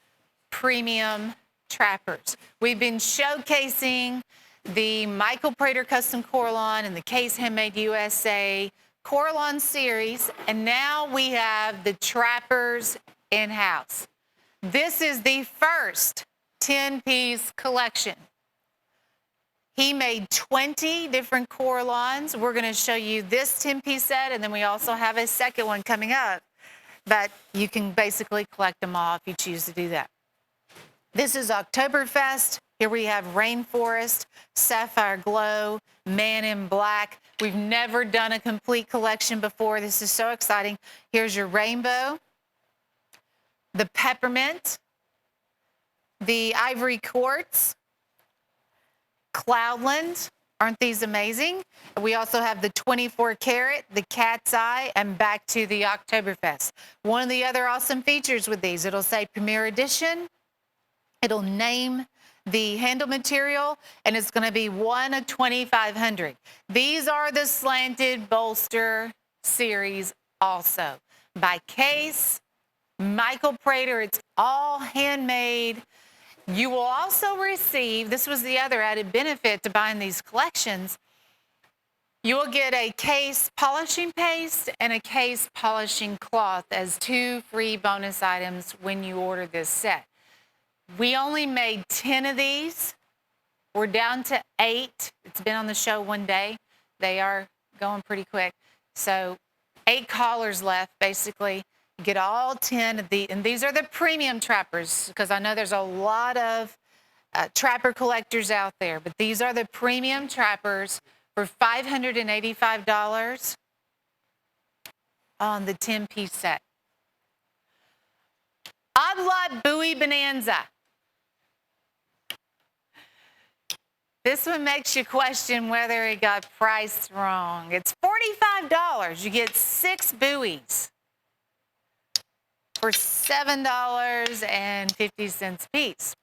Premium Trappers. We've been showcasing the Michael Prater Custom Coralon and the Case Handmade USA Coralon series, and now we have the Trappers in-house. This is the first 10-piece collection. He made 20 different Coralons. We're going to show you this 10-piece set, and then we also have a second one coming up. But you can basically collect them all if you choose to do that. This is Oktoberfest. Here we have Rainforest, Sapphire Glow, Man in Black. We've never done a complete collection before. This is so exciting. Here's your Rainbow, the Peppermint, the Ivory Quartz, Cloudland. Aren't these amazing? We also have the 24 karat, the Cat's Eye, and back to the Oktoberfest. One of the other awesome features with these, it'll say Premier Edition. It'll name the handle material, and it's going to be 1 of 2,500. These are the slanted bolster series also. By Case, Michael Prater, it's all handmade. You will also receive, this was the other added benefit to buying these collections, you will get a Case polishing paste and a Case polishing cloth as 2 free bonus items when you order this set. We only made 10 of these. We're down to 8. It's been on the show one day. They are going pretty quick. So 8 collars left, basically. You get all 10 of and these are the premium trappers, because I know there's a lot of trapper collectors out there, but these are the premium trappers for $585 on the 10-piece set. Odd Lot Buoy Bonanza. This one makes you question whether it got priced wrong. It's $45. You get 6 buoys for $7.50 a piece.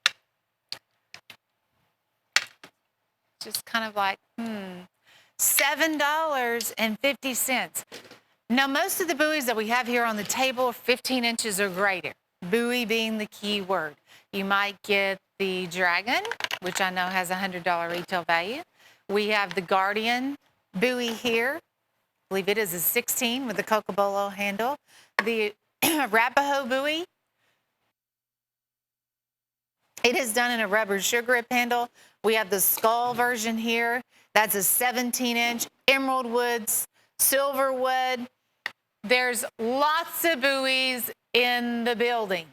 Just kind of like, $7.50. Now, most of the buoys that we have here on the table are 15 inches or greater, buoy being the key word. You might get the Dragon, which I know has a $100 retail value. We have the Guardian buoy here. I believe it is a 16 with the Cocobolo handle. The Arapaho buoy. It is done in a rubber sugar grip handle. We have the skull version here. That's a 17-inch emerald woods, silver wood. There's lots of buoys in the building.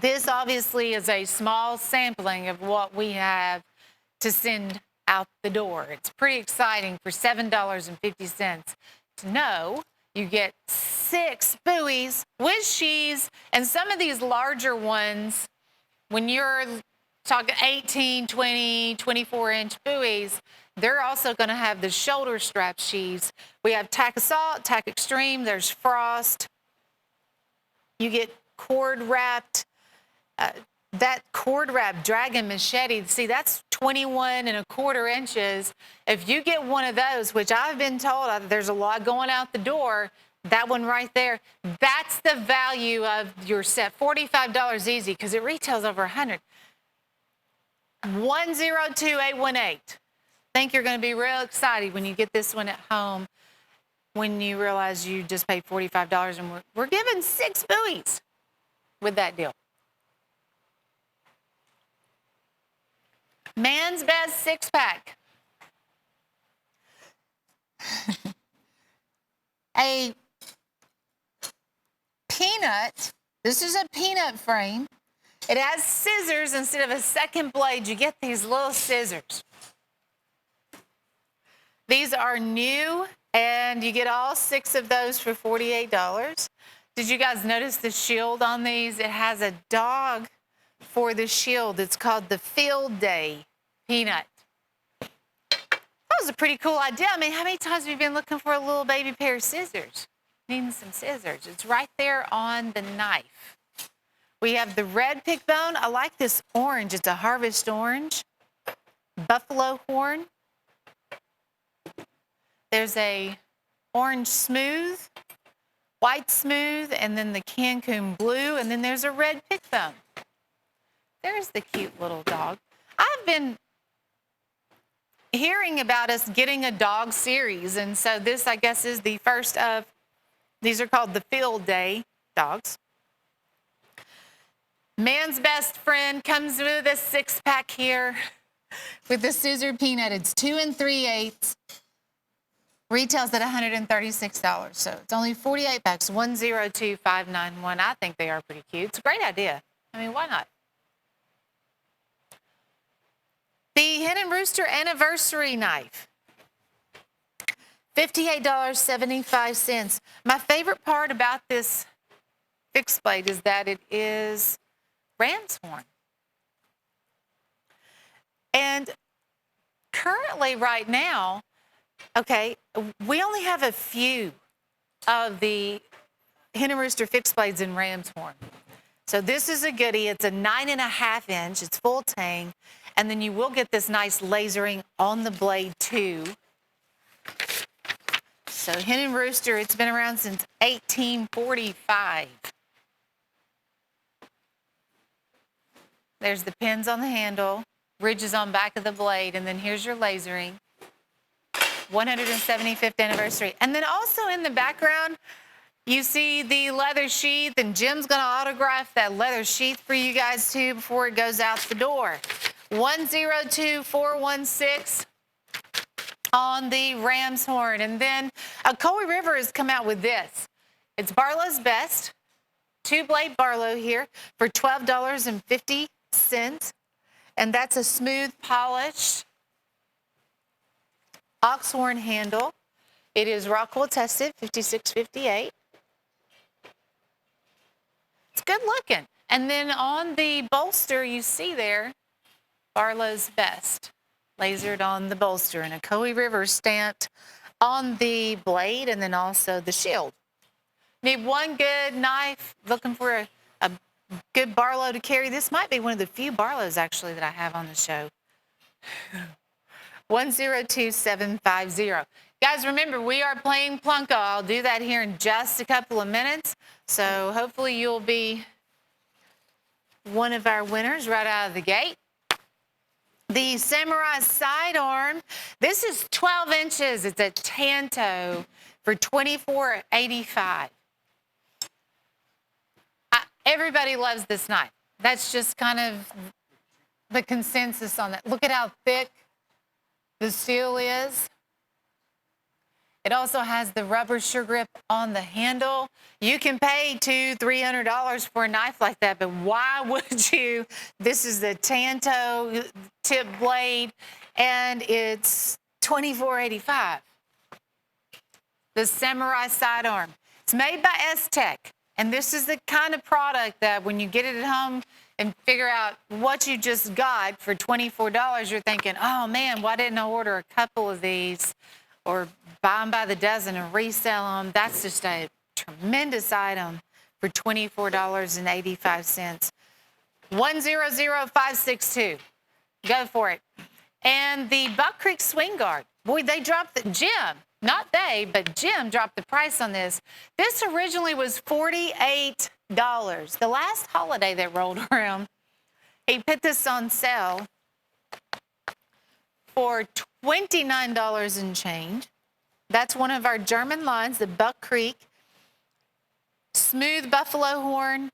This obviously is a small sampling of what we have to send out the door. It's pretty exciting for $7.50 to know you get 6 buoys with sheaths, and some of these larger ones, when you're talking 18, 20, 24-inch buoys, they're also going to have the shoulder strap sheaths. We have Tack Assault, Tack Extreme, there's Frost. You get cord-wrapped. That cord-wrapped Dragon machete, see, that's 21¼ inches. If you get one of those, which I've been told there's a lot going out the door, that one right there, that's the value of your set. $45 easy, because it retails over $100. 102818. Think you're going to be real excited when you get this one at home, when you realize you just paid $45, and we're giving 6 buoys with that deal. Man's Best 6-pack. A peanut. This is a peanut frame. It has scissors instead of a second blade. You get these little scissors. These are new, and you get all 6 of those for $48. Did you guys notice the shield on these? It has a dog for the shield. It's called the Field Day peanut. That was a pretty cool idea. I mean, how many times have you been looking for a little baby pair of scissors? Needing some scissors. It's right there on the knife. We have the red pick bone. I like this orange. It's a harvest orange. Buffalo horn. There's a orange smooth, white smooth, and then the Cancun blue, and then there's a red pick bone. There's the cute little dog. I've been hearing about us getting a dog series, and so this, I guess, is the first of, these are called the Field Day dogs. Man's Best Friend comes with a 6-pack here with the scissor peanut. It's 2 3/8. Retails at $136, so it's only 48 bucks. 102591. I think they are pretty cute. It's a great idea. I mean, why not? The Hen and Rooster Anniversary Knife. $58.75. My favorite part about this fixed blade is that it is ram's horn. And currently, right now, okay, we only have a few of the Hen and Rooster fixed blades in ram's horn. So this is a goodie. It's a 9.5 inch. It's full tang. And then you will get this nice lasering on the blade too. So Hen and Rooster, it's been around since 1845. There's the pins on the handle, ridges on back of the blade, and then here's your lasering. 175th anniversary. And then also in the background, you see the leather sheath, and Jim's going to autograph that leather sheath for you guys too before it goes out the door. 102416 on the ram's horn. And then Coy River has come out with this. It's Barlow's Best. Two-blade Barlow here for $12.50. And that's a smooth, polished ox-horn handle. It is Rockwell tested, 5658. It's good looking. And then on the bolster, you see there, Barlow's Best, lasered on the bolster, and a Coe River stamped on the blade and then also the shield. Need one good knife, looking for a good Barlow to carry. This might be one of the few Barlows, actually, that I have on the show. 102750. Guys, remember, we are playing Plunko. I'll do that here in just a couple of minutes. So hopefully you'll be one of our winners right out of the gate. The Samurai Sidearm. This is 12 inches. It's a Tanto for $24.85. Everybody loves this knife. That's just kind of the consensus on that. Look at how thick the steel is. It also has the rubber sure grip on the handle. You can pay $200-300 for a knife like that, but why would you? This is the Tanto tip blade, and it's $24.85. The Samurai Sidearm. It's made by S-Tech, and this is the kind of product that when you get it at home and figure out what you just got for $24, you're thinking, oh man, why didn't I order a couple of these or buy them by the dozen and resell them? That's just a tremendous item for $24.85. 100562. Go for it. And the Buck Creek Swing Guard. Boy, they dropped the Jim. Not they, but Jim dropped the price on this. This originally was $48. The last holiday that rolled around, he put this on sale for $29 and change. That's one of our German lines, the Buck Creek. Smooth buffalo horn.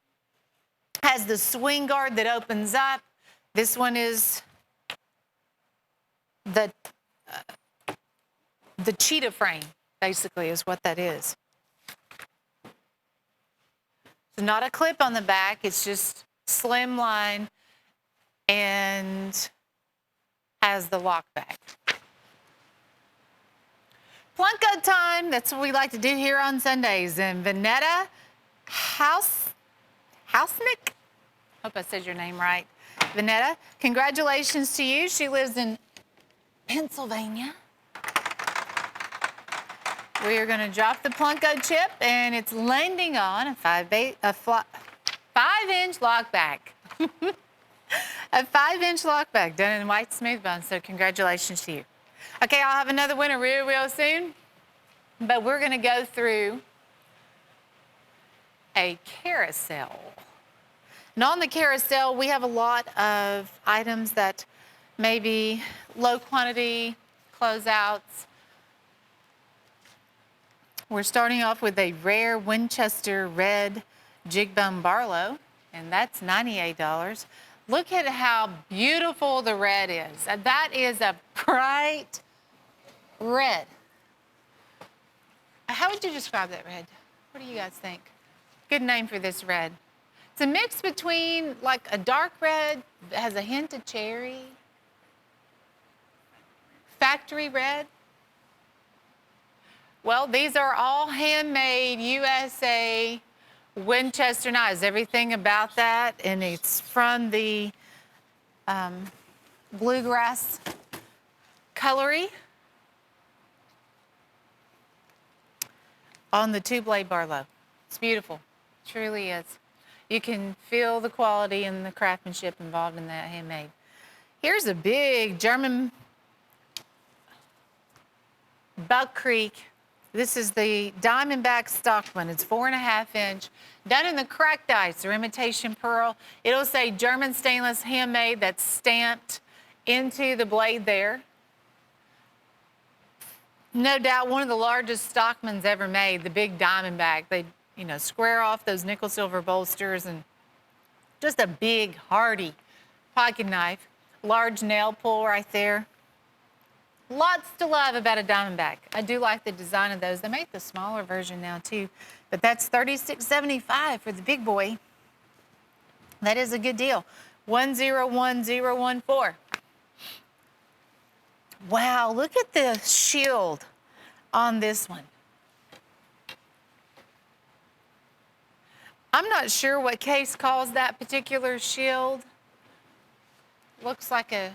Has the swing guard that opens up. This one is the cheetah frame, basically, is what that is. It's not a clip on the back. It's just slim line and has the lock back. Plunko time. That's what we like to do here on Sundays. And Vanetta Hausnick. Hope I said your name right. Vanetta, congratulations to you. She lives in Pennsylvania. We are going to drop the Plunko chip, and it's landing on a 5-inch lockback. A 5-inch lockback done in white smooth bone, so congratulations to you. Okay, I'll have another winner real soon, but we're going to go through a carousel. And on the carousel, we have a lot of items that may be low quantity closeouts. We're starting off with a rare Winchester red jig bone Barlow, and that's $98. Look at how beautiful the red is. That is a bright red. How would you describe that red? What do you guys think? Good name for this red. It's a mix between like a dark red that has a hint of cherry. Factory red. Well, these are all handmade USA Winchester knives, everything about that, and it's from the Bluegrass Cutlery on the two-blade Barlow. It's beautiful, it truly is. You can feel the quality and the craftsmanship involved in that handmade. Here's a big German Buck Creek. This is the Diamondback Stockman. It's 4.5 inch, done in the cracked ice or imitation pearl. It'll say German stainless handmade. That's stamped into the blade there. No doubt one of the largest Stockmans ever made, the big Diamondback. They, square off those nickel silver bolsters, and just a big, hardy pocket knife. Large nail pull right there. Lots to love about a Diamondback. I do like the design of those. They make the smaller version now too, but that's $36.75 for the big boy. That is a good deal. 101014. Wow, look at the shield on this one. I'm not sure what Case calls that particular shield. Looks like a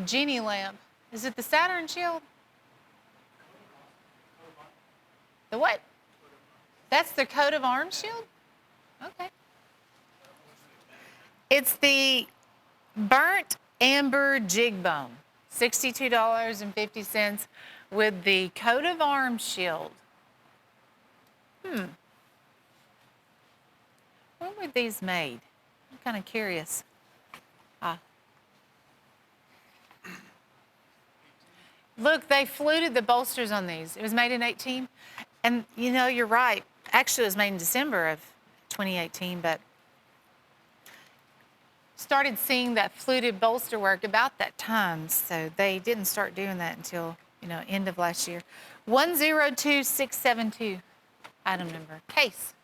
genie lamp. Is it the Saturn shield? The what? That's the coat of arms shield? Okay. It's the burnt amber jig bone, $62.50 with the coat of arms shield. When were these made? I'm kind of curious. Look, they fluted the bolsters on these. It was made in 18. And you know, you're right. Actually, it was made in December of 2018, but started seeing that fluted bolster work about that time. So they didn't start doing that until, end of last year. 102672, item number. Case.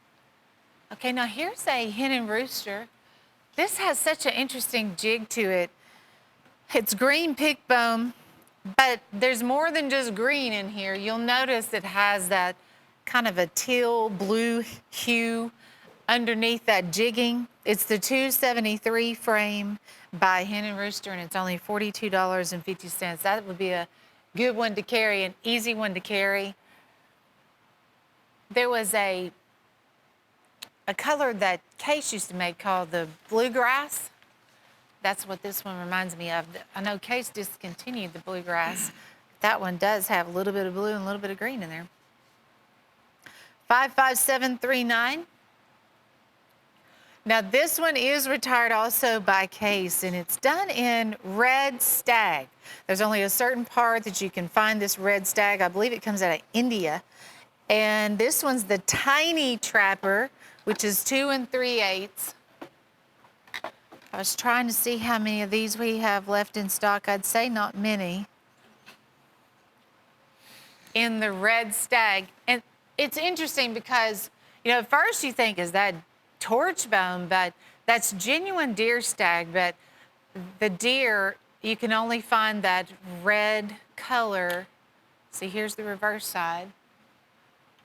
Okay, now here's a hen and rooster. This has such an interesting jig to it. It's green pig bone, but there's more than just green in here. You'll notice it has that kind of a teal blue hue underneath that jigging. It's the 273 frame by Hen and Rooster, and it's only $42.50. That would be a good one to carry, an easy one to carry. There was a color that Case used to make called the bluegrass. That's what this one reminds me of. I know Case discontinued the bluegrass. That one does have a little bit of blue and a little bit of green in there. 55739. Now this one is retired also by Case, and it's done in red stag. There's only a certain part that you can find this red stag. I believe it comes out of India. And this one's the tiny trapper, which is 2 3/8. I was trying to see how many of these we have left in stock. I'd say not many. In the red stag. And it's interesting because, at first you think, is that torch bone? But that's genuine deer stag. But the deer, you can only find that red color. See, here's the reverse side.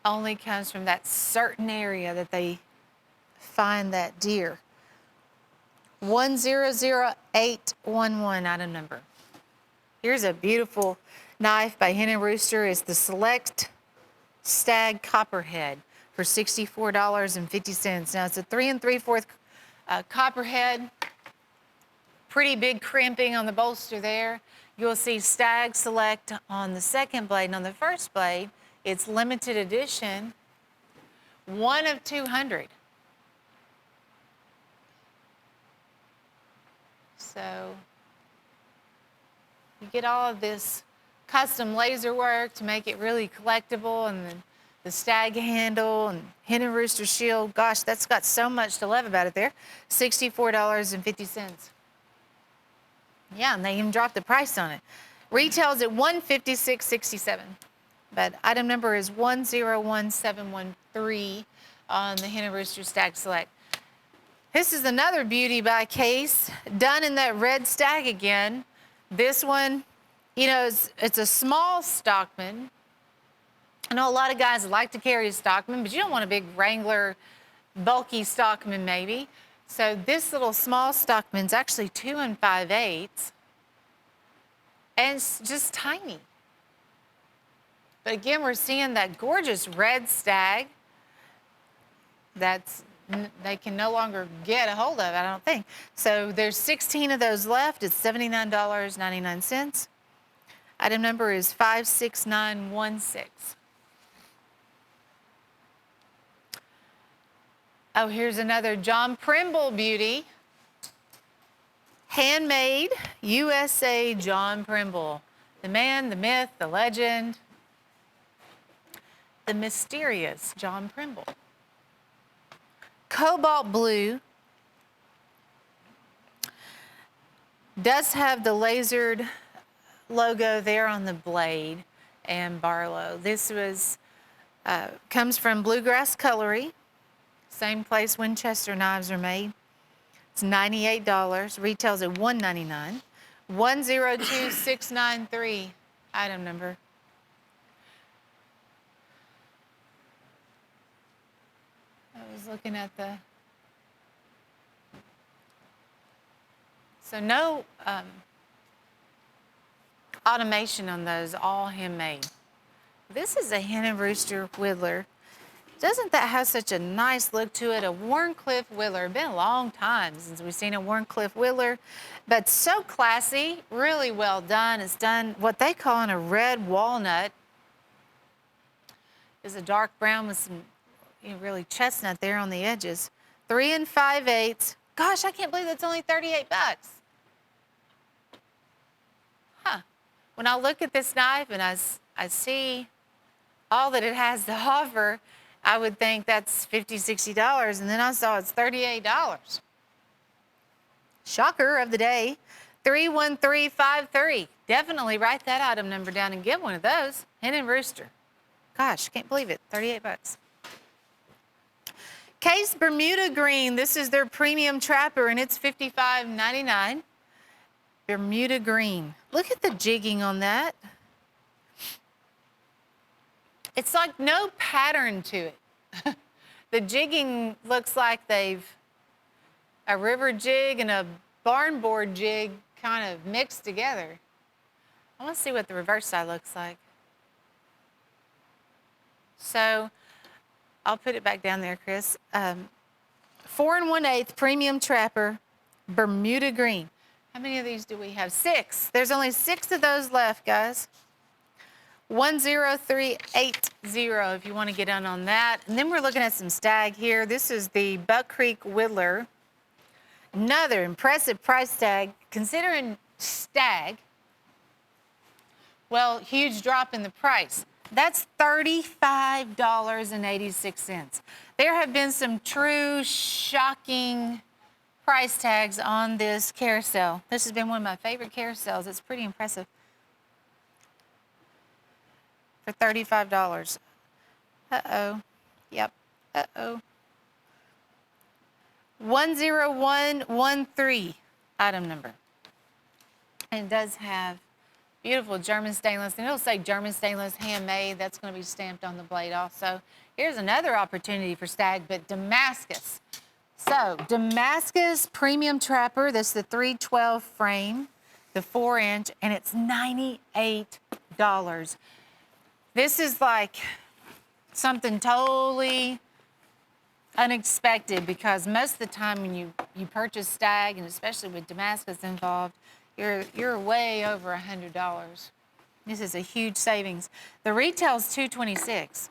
Only comes from that certain area that they find that deer. 100811, item number. Here's a beautiful knife by Hen and Rooster. It's the Select Stag Copperhead for $64.50. Now it's a 3 3/4 Copperhead. Pretty big crimping on the bolster there. You'll see Stag Select on the second blade, and on the first blade, it's limited edition, 1 of 200. So you get all of this custom laser work to make it really collectible, and then the stag handle and Hen and Rooster shield. Gosh, that's got so much to love about it there. $64.50. Yeah, and they even dropped the price on it. Retails at $156.67. But item number is 101713 on the Hen and Rooster Stag Select. This is another beauty by Case, done in that red stag again. This one, it's a small Stockman. I know a lot of guys like to carry a Stockman, but you don't want a big Wrangler, bulky Stockman maybe. So this little small Stockman's actually 2 5/8, and it's just tiny. But again, we're seeing that gorgeous red stag they can no longer get a hold of, I don't think. So there's 16 of those left. It's $79.99. Item number is 56916. Oh, here's another John Primble beauty. Handmade USA John Primble. The man, the myth, the legend, the mysterious John Primble. Cobalt blue. Does have the lasered logo there on the blade and Barlow. This was comes from Bluegrass Cutlery, same place Winchester knives are made. It's $98, retails at $199. 102693, item number. I was looking at the, so no automation on those, all handmade. This is a Hen and Rooster Whittler. Doesn't that have such a nice look to it? A Warncliffe Whittler. Been a long time since we've seen a Warncliffe Whittler, but so classy, really well done. It's done what they call in a red walnut. It's a dark brown with some really chestnut there on the edges. 3 5/8. Gosh, I can't believe that's only 38 bucks. Huh. When I look at this knife and I see all that it has to offer, I would think that's $50, $60, and then I saw it's $38. Shocker of the day, 31353. Definitely write that item number down and get one of those. Hen and Rooster. Gosh, can't believe it, 38 bucks. Case Bermuda Green, this is their premium trapper, and it's $55.99. Bermuda Green. Look at the jigging on that. It's like no pattern to it. The jigging looks like they've a river jig and a barn board jig kind of mixed together. I want to see what the reverse side looks like. So I'll put it back down there, Chris. 4 1/8 premium trapper, Bermuda Green. How many of these do we have? 6. There's only 6 of those left, guys. 10380 if you want to get in on that. And then we're looking at some stag here. This is the Buck Creek Whittler. Another impressive price tag considering stag. Well, huge drop in the price. That's $35.86. There have been some true shocking price tags on this carousel. This has been one of my favorite carousels. It's pretty impressive. For $35. Uh-oh. Yep. Uh-oh. 10113, item number. And it does have beautiful German stainless. And it'll say German stainless, handmade. That's going to be stamped on the blade also. Here's another opportunity for stag, but Damascus. So, Damascus Premium Trapper. This is the 312 frame, the 4-inch, and it's $98. This is like something totally unexpected because most of the time when you purchase stag, and especially with Damascus involved, you're way over $100. This is a huge savings. The retail's $226,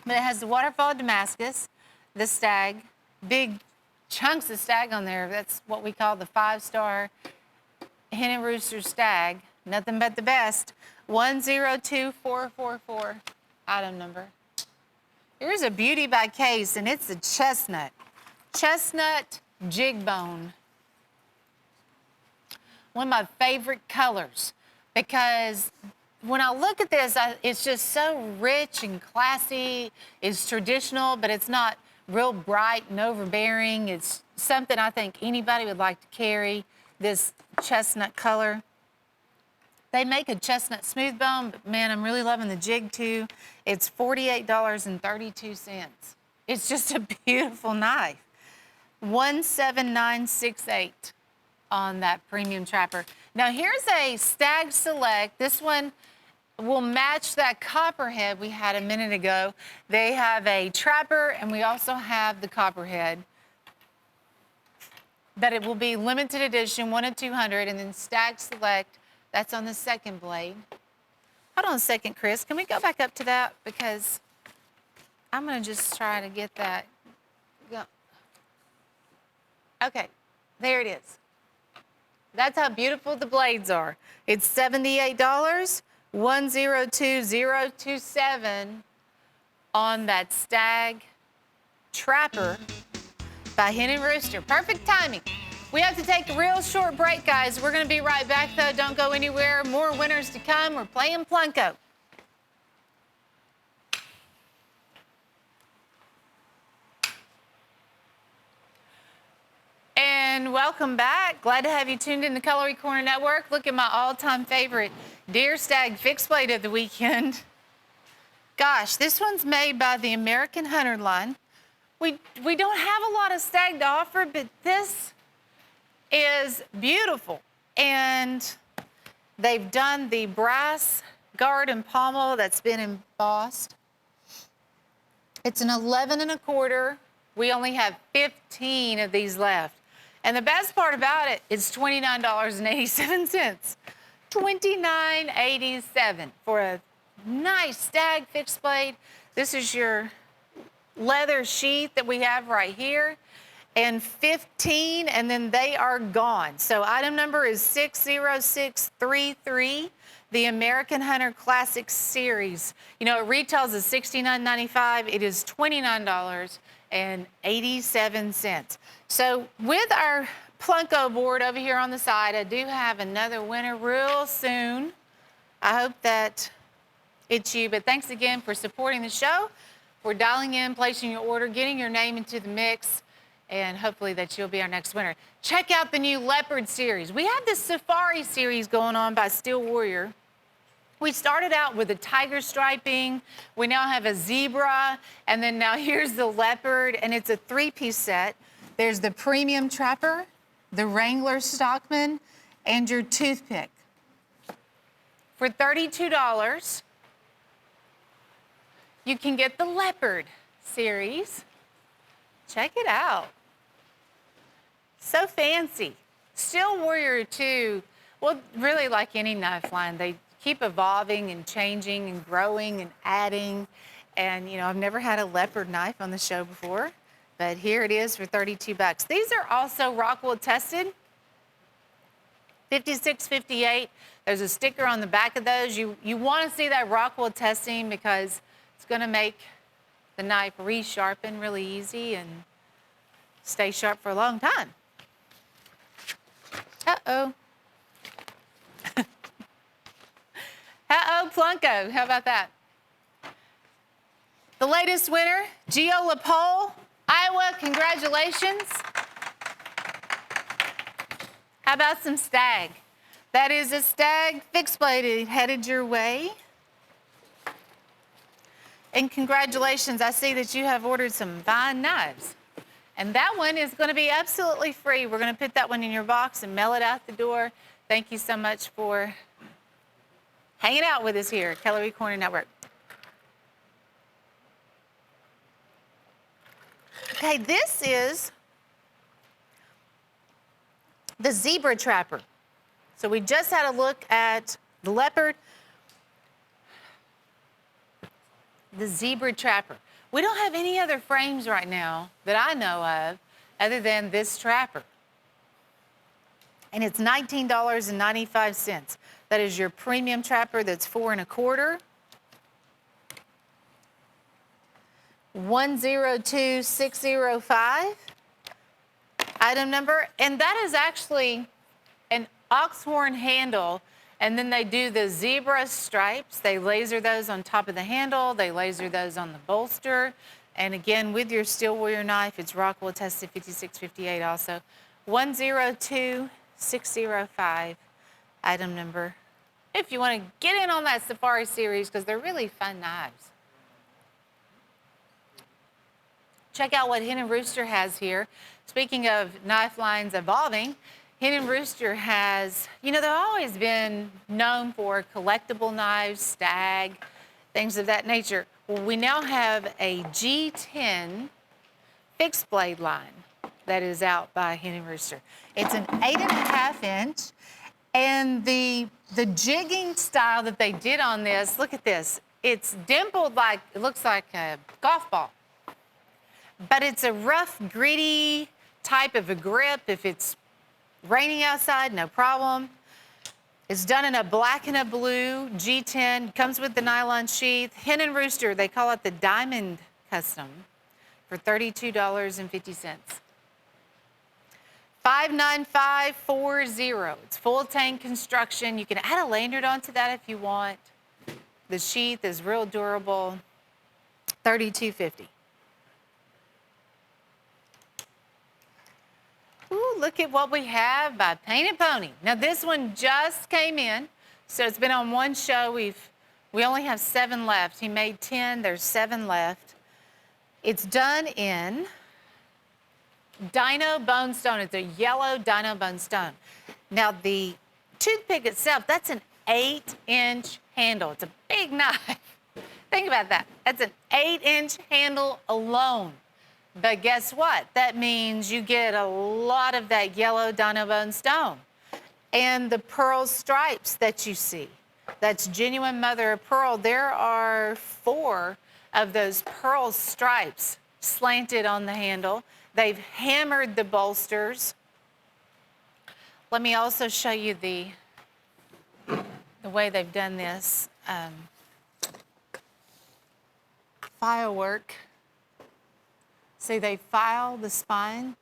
but it has the waterfall Damascus, the stag, big chunks of stag on there. That's what we call the 5-star Hen and Rooster stag. Nothing but the best. 102444, item number. Here's a beauty by Case, and it's a chestnut. Chestnut jig bone. One of my favorite colors because when I look at this, it's just so rich and classy. It's traditional, but it's not real bright and overbearing. It's something I think anybody would like to carry, this chestnut color. They make a chestnut smooth bone, but man, I'm really loving the jig too. It's $48.32. It's just a beautiful knife. 17968 on that premium trapper. Now here's a Stag Select. This one will match that copperhead we had a minute ago. They have a trapper and we also have the copperhead. But it will be limited edition, 1 of 200, and then Stag Select. That's on the second blade. Hold on a second, Chris. Can we go back up to that? Because I'm going to just try to get that. Go. Okay, there it is. That's how beautiful the blades are. It's $78, 102027 on that Stag Trapper by Hen and Rooster. Perfect timing. We have to take a real short break, guys. We're going to be right back, though. Don't go anywhere. More winners to come. We're playing Plunko. And welcome back. Glad to have you tuned in to Cutlery Corner Network. Look at my all-time favorite deer stag fixed blade of the weekend. Gosh, this one's made by the American Hunter line. We don't have a lot of stag to offer, but this is beautiful. And they've done the brass guard and pommel that's been embossed. It's an 11 1/4. We only have 15 of these left. And the best part about it is $29.87. $29.87 for a nice stag fixed blade. This is your leather sheath that we have right here. And 15, and then they are gone. So item number is 60633, the American Hunter Classic Series. You know, it retails at $69.95. It is $29.87. So with our Plunko board over here on the side, I do have another winner real soon. I hope that it's you, but thanks again for supporting the show, for dialing in, placing your order, getting your name into the mix, and hopefully that you'll be our next winner. Check out the new Leopard series. We have this Safari series going on by Steel Warrior. We started out with a tiger striping. We now have a zebra, and then now here's the leopard, and it's a 3-piece set. There's the premium trapper, the Wrangler Stockman, and your toothpick. For $32, you can get the Leopard series. Check it out. So fancy. Steel Warrior 2, well, really like any knife line, they keep evolving and changing and growing and adding. And, you know, I've never had a leopard knife on the show before, but here it is for $32. These are also Rockwool tested. 5658. There's a sticker on the back of those. You want to see that Rockwool testing because it's going to make the knife re-sharpen really easy and stay sharp for a long time. Uh-oh. Uh-oh, Plunko. How about that? The latest winner, Geo LaPole, Iowa. Congratulations. How about some stag? That is a stag fixed blade headed your way. And congratulations, I see that you have ordered some fine knives. And that one is going to be absolutely free. We're going to put that one in your box and mail it out the door. Thank you so much for hanging out with us here at Cutlery Corner Network. Okay, this is the zebra trapper. So we just had a look at the leopard, the zebra trapper. We don't have any other frames right now that I know of other than this trapper. And it's $19.95. That is your premium trapper that's 4 1/4. 102605. Item number, and that is actually an oxhorn handle, and then they do the zebra stripes. They laser those on top of the handle. They laser those on the bolster. And again, with your Steel Warrior knife, it's Rockwool tested 5658 also. 102605, item number. If you want to get in on that Safari series, because they're really fun knives. Check out what Hen and Rooster has here. Speaking of knife lines evolving, Hen and Rooster has, you know, they've always been known for collectible knives, stag, things of that nature. Well, we now have a G10 fixed blade line that is out by Hen and Rooster. It's an 8 1/2 inch, and the jigging style that they did on this, look at this. It's dimpled like, it looks like a golf ball. But it's a rough, gritty type of a grip. If it's raining outside, no problem. It's done in a black and a blue G10. Comes with the nylon sheath. Hen and Rooster, they call it the Diamond Custom for $32.50. 59540. It's full tank construction. You can add a lanyard onto that if you want. The sheath is real durable. $32.50. Ooh, look at what we have by Painted Pony. Now this one just came in, so it's been on one show. We only have 7 left. He made 10. There's 7 left. It's done in Dino Bone Stone. It's a yellow Dino Bone Stone. Now the toothpick itself, that's an 8-inch handle. It's a big knife. Think about that. That's an 8-inch handle alone. But guess what? That means you get a lot of that yellow Dino Bone Stone. And the pearl stripes that you see. That's genuine mother of pearl. There are 4 of those pearl stripes slanted on the handle. They've hammered the bolsters. Let me also show you the way they've done this. File work. See, they file the spine.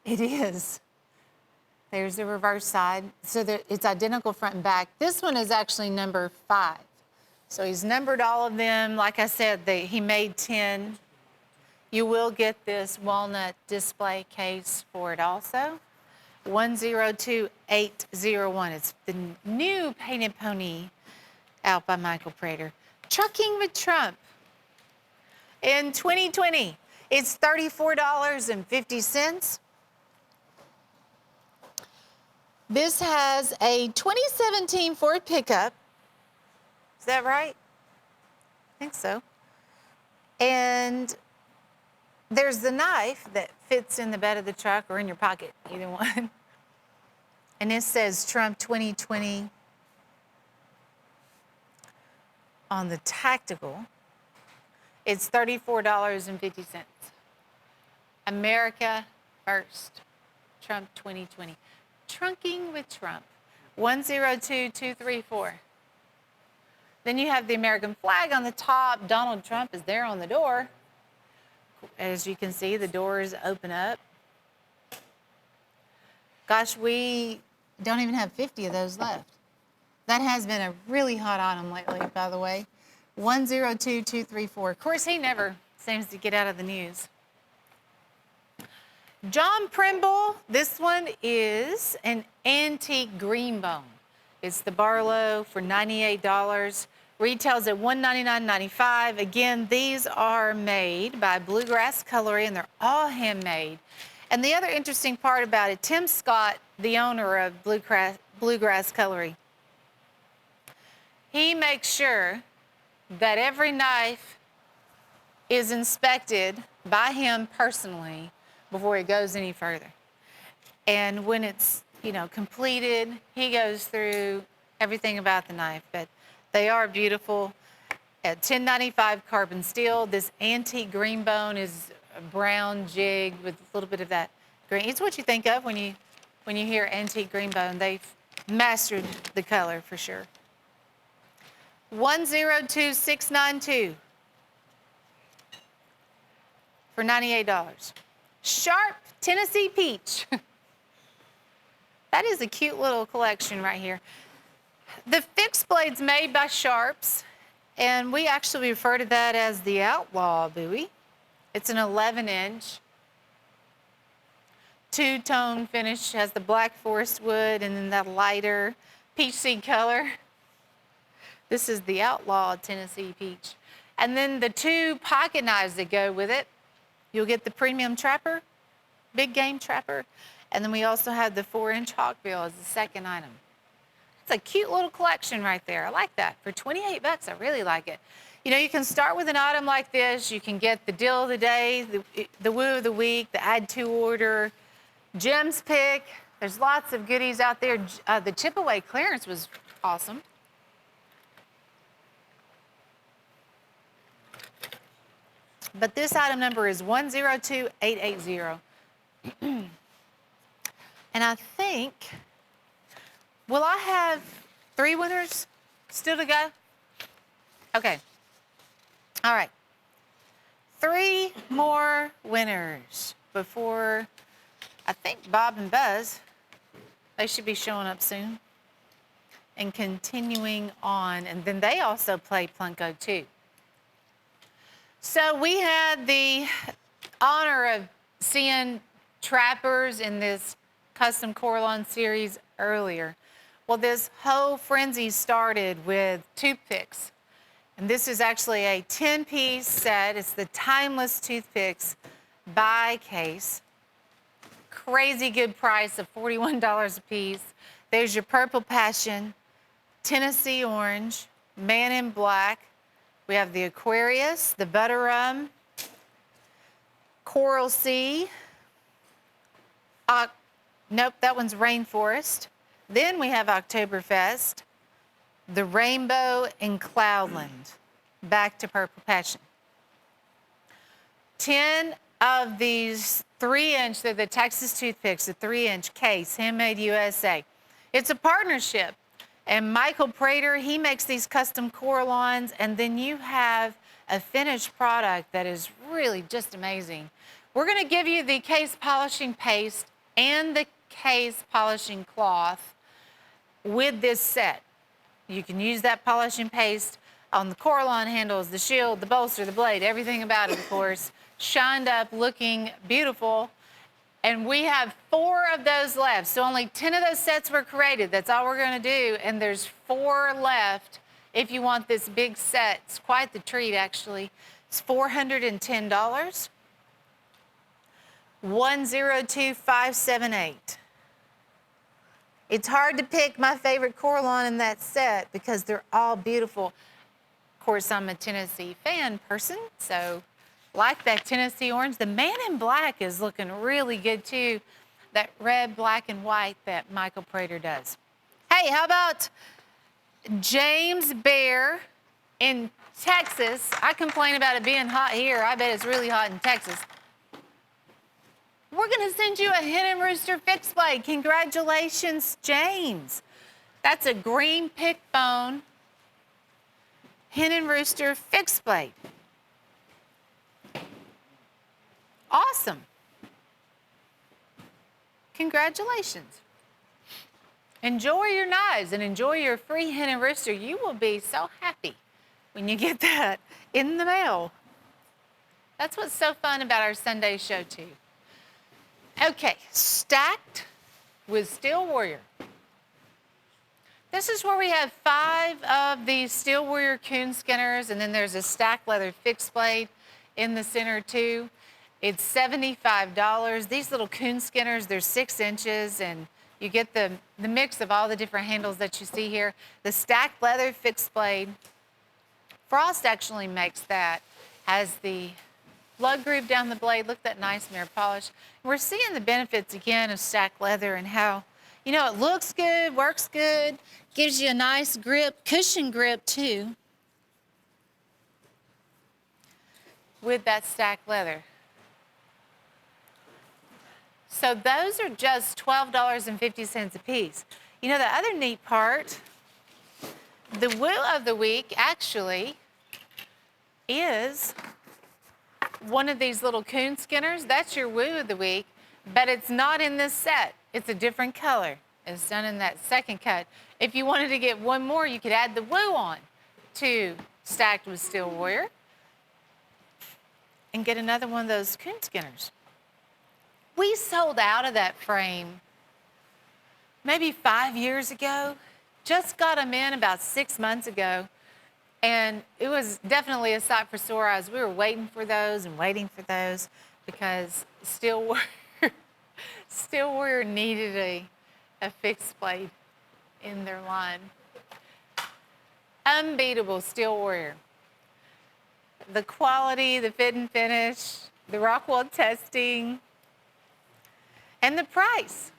It is. There's the reverse side. So it's identical front and back. This one is actually number 5. So he's numbered all of them. Like I said, he made 10. You will get this walnut display case for it also. 102801. It's the new Painted Pony out by Michael Prater. Trucking with Trump. In 2020, it's $34.50. This has a 2017 Ford pickup. Is that right? I think so. And there's the knife that fits in the bed of the truck or in your pocket, either one. And it says Trump 2020 on the tactical. It's $34.50. America first. Trump 2020. Trunking with Trump. 102234. Then you have the American flag on the top. Donald Trump is there on the door. As you can see, the doors open up. Gosh, we don't even have 50 of those left. That has been a really hot item lately, by the way. 102234. Of course, he never seems to get out of the news. John Primble, this one is an antique green bone. It's the Barlow for $98. Retails at $199.95. Again, these are made by Bluegrass Cutlery, and they're all handmade. And the other interesting part about it, Tim Scott, the owner of Bluegrass Cutlery, he makes sure that every knife is inspected by him personally before it goes any further. And when it's, completed, he goes through everything about the knife. But they are beautiful. At $10.95 carbon steel. This antique green bone is a brown jig with a little bit of that green. It's what you think of when you hear antique green bone. They've mastered the color for sure. 102692 for $98. Sharp Tennessee Peach. That is a cute little collection right here. The fixed blade's made by Sharps, and we actually refer to that as the Outlaw Bowie. It's an 11-inch, two-tone finish, has the black forest wood and then that lighter peach seed color. This is the Outlaw Tennessee Peach. And then the 2 pocket knives that go with it. You'll get the Premium Trapper, Big Game Trapper, and then we also have the 4-inch Hawkbill as the second item. It's a cute little collection right there. I like that. For $28, I really like it. You can start with an item like this. You can get the deal of the day, the woo of the week, the add to order, gems pick. There's lots of goodies out there. The chip away clearance was awesome. But this item number is 102880. And I think, will I have 3 winners still to go? Okay. All right. 3 more winners before, I think, Bob and Buzz. They should be showing up soon and continuing on. And then they also play Plinko too. So we had the honor of seeing trappers in this custom Coralon series earlier. Well, this whole frenzy started with toothpicks. And this is actually a 10-piece set. It's the Timeless Toothpicks by Case. Crazy good price of $41 a piece. There's your Purple Passion, Tennessee Orange, Man in Black. We have the Aquarius, the Butter Rum, Coral Sea. Nope, that one's Rainforest. Then we have Oktoberfest, the Rainbow, and Cloudland. Back to Purple Passion. 10 of these 3-inch, they're the Texas Toothpicks, the 3-inch case, handmade USA. It's a partnership. And Michael Prater, he makes these custom Coralons, and then you have a finished product that is really just amazing. We're going to give you the case polishing paste and the case polishing cloth with this set. You can use that polishing paste on the Coralon handles, the shield, the bolster, the blade, everything about it, of course, shined up, looking beautiful. And we have 4 of those left. So only 10 of those sets were created. That's all we're going to do. And there's 4 left if you want this big set. It's quite the treat, actually. It's $410. 102578. It's hard to pick my favorite Coralon in that set because they're all beautiful. Of course, I'm a Tennessee fan person, so like that Tennessee Orange. The Man in Black is looking really good too. That red, black, and white that Michael Prater does. Hey, how about James Bear in Texas? I complain about it being hot here. I bet it's really hot in Texas. We're going to send you a Hen and Rooster fixed blade. Congratulations, James. That's a green pick bone Hen and Rooster fixed blade. Awesome. Congratulations. Enjoy your knives and enjoy your free Hen and Rooster. You will be so happy when you get that in the mail. That's what's so fun about our Sunday show, too. Okay, stacked with Steel Warrior. This is where we have 5 of these Steel Warrior coon skinners, and then there's a stacked leather fixed blade in the center, too. It's $75. These little coon skinners, they're 6 inches, and you get the mix of all the different handles that you see here. The stacked leather fixed blade, Frost actually makes that, has the lug groove down the blade. Look at that nice mirror polish. We're seeing the benefits again of stacked leather and how, you know, it looks good, works good, gives you a nice grip, cushion grip too, with that stacked leather. So those are just $12.50 a piece. You know, the other neat part, the woo of the week actually is one of these little coon skinners. That's your woo of the week, but it's not in this set. It's a different color. It's done in that second cut. If you wanted to get one more, you could add the woo on to Stacked with Steel Warrior and get another one of those coon skinners. We sold out of that frame maybe 5 years ago. Just got them in about 6 months ago. And it was definitely a sight for sore eyes. We were waiting for those and waiting for those because Steel Warrior needed a fixed blade in their line. Unbeatable Steel Warrior. The quality, the fit and finish, the Rockwell testing, and the price.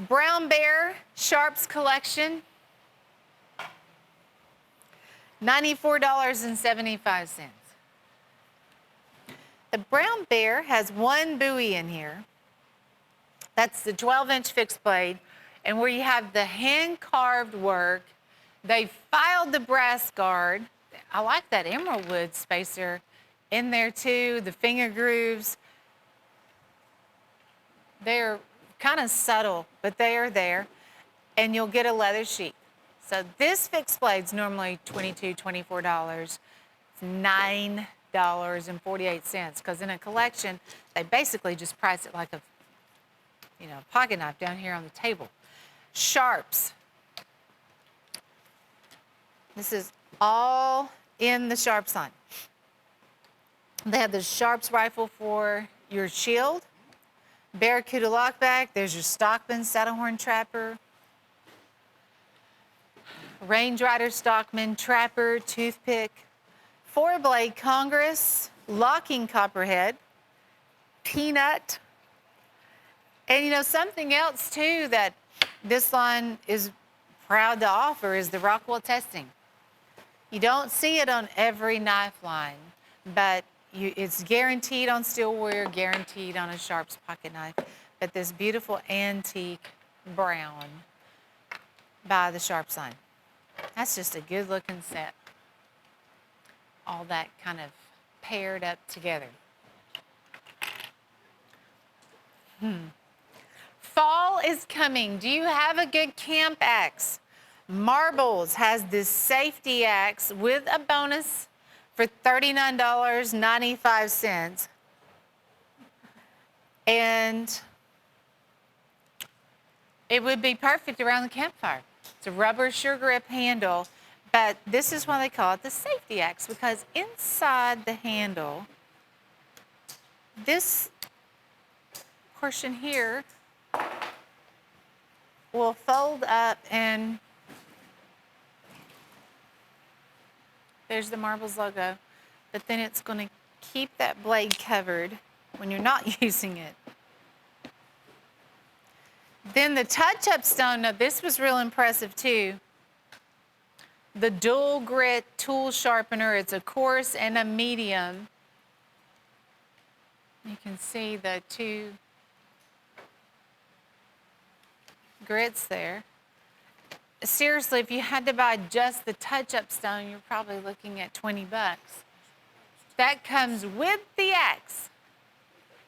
Brown Bear Sharps Collection, $94.75. The Brown Bear has one buoy in here. That's the 12-inch fixed blade. And where you have the hand-carved work, they filed the brass guard. I like that emerald wood spacer in there too. The finger grooves, they're kind of subtle, but they are there. And you'll get a leather sheath. So this fixed blade's normally $22, $24. It's $9.48, because in a collection, they basically just price it like a, pocket knife down here on the table. Sharps. This is all in the Sharps line. They have the Sharps rifle for your shield, Barracuda lockback. There's your Stockman saddlehorn trapper, Range Rider Stockman trapper, toothpick, 4-blade Congress, locking copperhead, peanut, and something else too that this line is proud to offer is the Rockwell testing. You don't see it on every knife line, but it's guaranteed on stillware, guaranteed on a Sharps pocket knife. But this beautiful antique brown by the Sharps line. That's just a good looking set. All that kind of paired up together. Fall is coming. Do you have a good camp axe? Marbles has this safety axe with a bonus for $39.95. And it would be perfect around the campfire. It's a rubber sure grip handle, but this is why they call it the safety axe, because inside the handle, this portion here will fold up, and there's the Marbles logo, but then it's going to keep that blade covered when you're not using it. Then the touch-up stone, now this was real impressive too. The dual grit tool sharpener, it's a coarse and a medium. You can see the two grits there. Seriously, if you had to buy just the touch-up stone, you're probably looking at 20 bucks. That comes with the axe.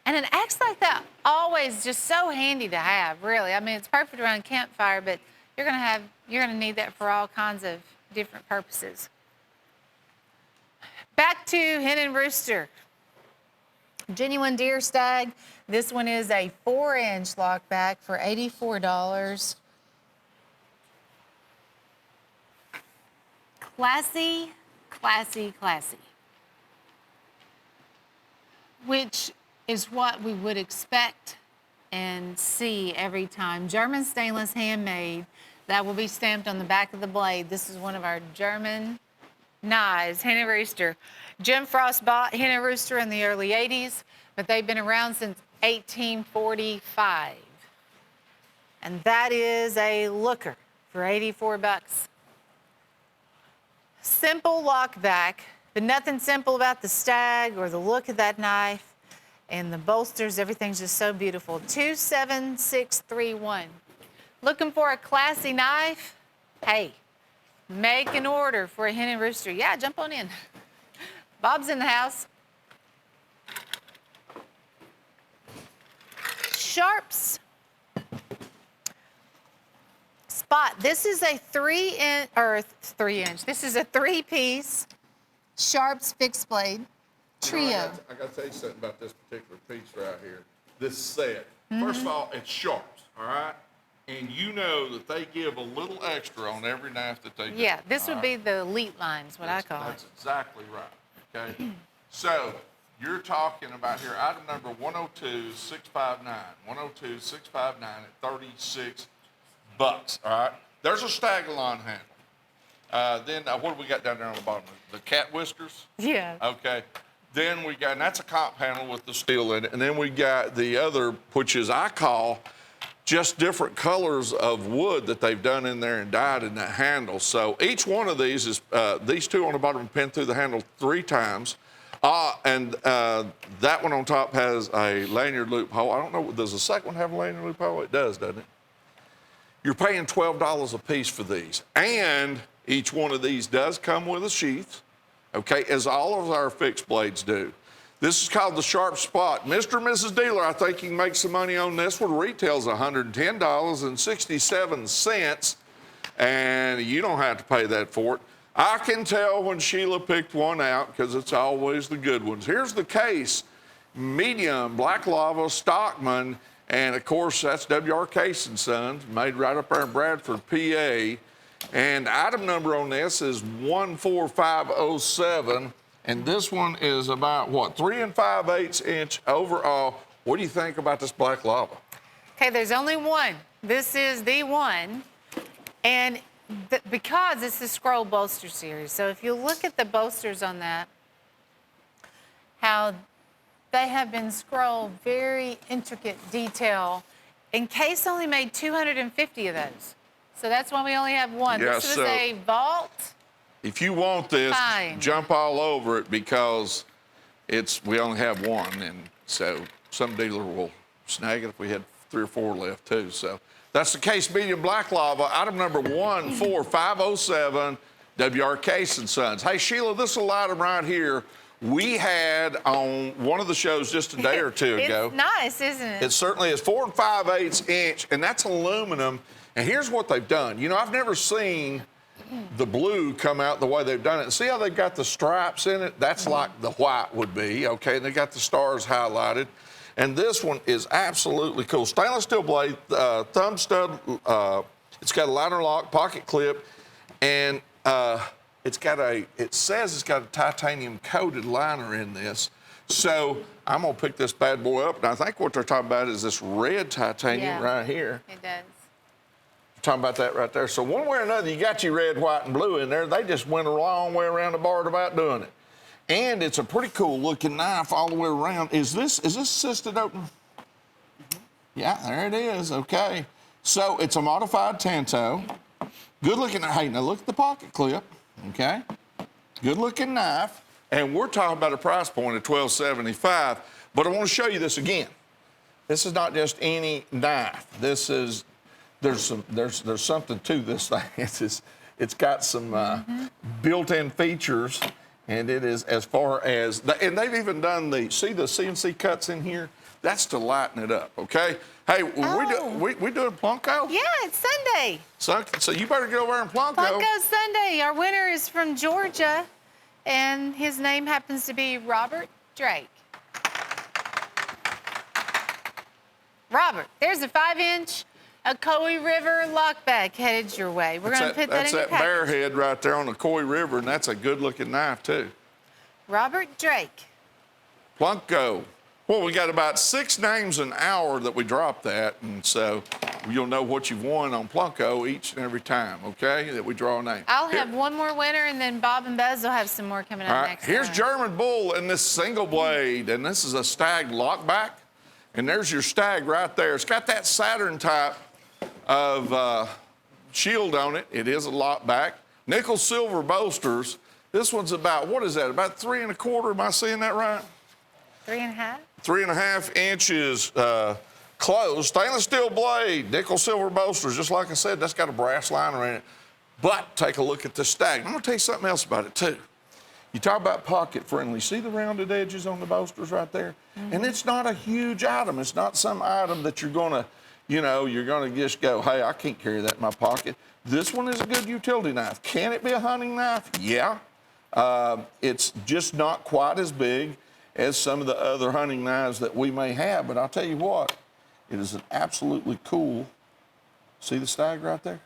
And an axe like that, always just so handy to have, really. I mean, it's perfect around a campfire, but you're gonna need that for all kinds of different purposes. Back to Hen and Rooster. Genuine deer stag. This one is a 4-inch lockback for $84. Classy, classy, classy. Which is what we would expect and see every time. German stainless handmade. That will be stamped on the back of the blade. This is one of our German knives, Hen and Rooster. Jim Frost bought Hen and Rooster in the early 80s, but they've been around since 1845. And that is a looker for 84 bucks. Simple lockback, but nothing simple about the stag or the look of that knife. And the bolsters, everything's just so beautiful. 27631. Looking for a classy knife? Hey, make an order for a Hen and Rooster. Yeah, jump on in. Bob's in the house. Sharps Spot. This is a 3-inch. This is a 3-piece Sharps fixed blade trio. I got to tell you something about this particular piece right here. This set. First of all, it's Sharps, all right? And you know that they give a little extra on every knife that they do. Yeah, this would be the elite line is what I call it. That's exactly right, okay? So you're talking about here, item number 102659. 102659 at 36 bucks, all right? There's a Stag-a-Lon handle. Then what do we got down there on the bottom? The cat whiskers? Yeah. Okay. Then we got, and that's a comp panel with the steel in it. And then we got the other, which is I call just different colors of wood that they've done in there and dyed in that handle. So each one of these is, these two on the bottom pinned through the handle 3 times. And that one on top has a lanyard loophole. I don't know, does the second one have a lanyard loophole? It does, doesn't it? You're paying $12 a piece for these. And each one of these does come with a sheath. okay, as all of our fixed blades do. This is called the sharp spot. Mr. and Mrs. Dealer, I think you can make some money on this one. Retails $110.67, and you don't have to pay that for it. I can tell when Sheila picked one out because it's always the good ones. Here's the case. Medium, Black Lava, Stockman, and of course that's W.R. Case & Sons, made right up there in Bradford, PA. And item number on this is 14507. And this one is about, what, 3 5/8 inch overall. What do you think about this Black Lava? Okay, there's only one. This is the one. And because it's the scroll bolster series, so if you look at the bolsters on that, how they have been scrolled, very intricate detail. And Case only made 250 of those. So that's why we only have one. Yeah, this was so a vault. if you want this, Fine. jump all over it because we only have one. And so some dealer will snag it if we had 3 or 4 left too. So that's the Case Medium Black Lava, item number 14507, W.R. Case & Sons. Hey, Sheila, this little item right here, we had on one of the shows just a day or two ago. It's nice, isn't it? It certainly is 4 5/8 inch, and that's aluminum. And here's what they've done. You know, I've never seen the blue come out the way they've done it. And see how they've got the stripes in it? That's like the white would be, okay? And they got the stars highlighted. And this one is absolutely cool. Stainless steel blade, thumb stud. It's got a liner lock, pocket clip, and it says it's got a titanium coated liner in this. So I'm gonna pick this bad boy up, and I think what they're talking about is this red titanium right here. It does. Talking about that right there. So one way or another, you got your red, white, and blue in there. They just went a long way around the board about doing it. And it's a pretty cool looking knife all the way around. Is this assisted open? Yeah, there it is. Okay. So it's a modified Tanto. Good looking. Hey, now look at the pocket clip. Okay. Good looking knife. And we're talking about a price point of $12.75. But I want to show you this again. This is not just any knife. This is there's something to this thing. It's got some built-in features, and it is as far as and they've even done the CNC cuts in here. That's to lighten it up. Okay. Hey, we doing Plunko? Yeah, it's Sunday. So you better get over there and Plunko. Plunko Sunday. Our winner is from Georgia, and his name happens to be Robert Drake. Robert, there's a 5-inch Ocoee River lockback headed your way. We're going to put that in your package. That's that bear package. head right there on the Ocoee River, and that's a good-looking knife, too. Robert Drake. Plunko. Well, we got about 6 names an hour that we drop that, and so you'll know what you've won on Plunko each and every time, okay, that we draw a name. I'll have one more winner, and then Bob and Buzz will have some more coming up next Here's time. German Bull in this single blade, and this is a stag lockback, and there's your stag right there. It's got that Saturn type of shield on it. It is a lockback. Nickel silver bolsters. This one's about, what is that, about 3 1/4? Am I seeing that right? 3 1/2? 3 1/2 inches closed. Stainless steel blade, nickel silver bolsters. Just like I said, that's got a brass liner in it. But take a look at the stag. I'm going to tell you something else about it, too. You talk about pocket friendly. See the rounded edges on the bolsters right there? And it's not a huge item. It's not some item that you're going to, you're going to just go, hey, I can't carry that in my pocket. This one is a good utility knife. Can it be a hunting knife? Yeah. It's just not quite as big as some of the other hunting knives that we may have. But I'll tell you what, it is an absolutely cool. See the stag right there?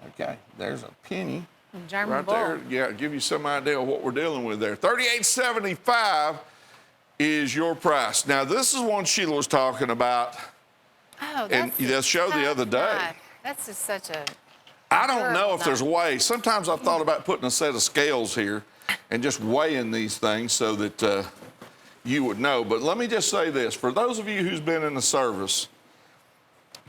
Okay, there's a penny. German right Bull. there. Yeah, give you some idea of what we're dealing with there. $38.75 is your price. Now, this is one Sheila was talking about Oh, in the show the other day. knife. That's just such a... I don't know Terrible if there's a way. Sometimes I've thought about putting a set of scales here and just weighing these things so that you would know. But let me just say this. For those of you who's been in the service,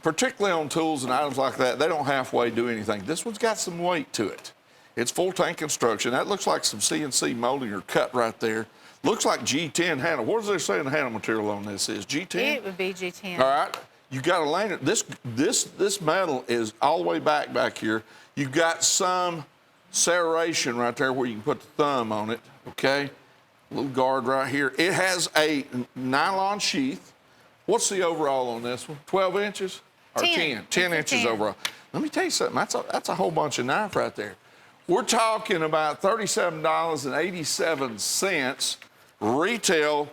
particularly on tools and items like that, they don't halfway do anything. This one's got some weight to it. It's full tank construction. That looks like some CNC molding or cut right there. Looks like G10 handle. What does they say the handle material on this is? G10? It would be G10. All right. You got a lanyard. This metal is all the way back here. You've got some serration right there where you can put the thumb on it, okay? Little guard right here. It has a nylon sheath. What's the overall on this one? 12 inches? Or 10? 10 inches 10. overall. Let me tell you something. That's a whole bunch of knife right there. We're talking about $37.87, retail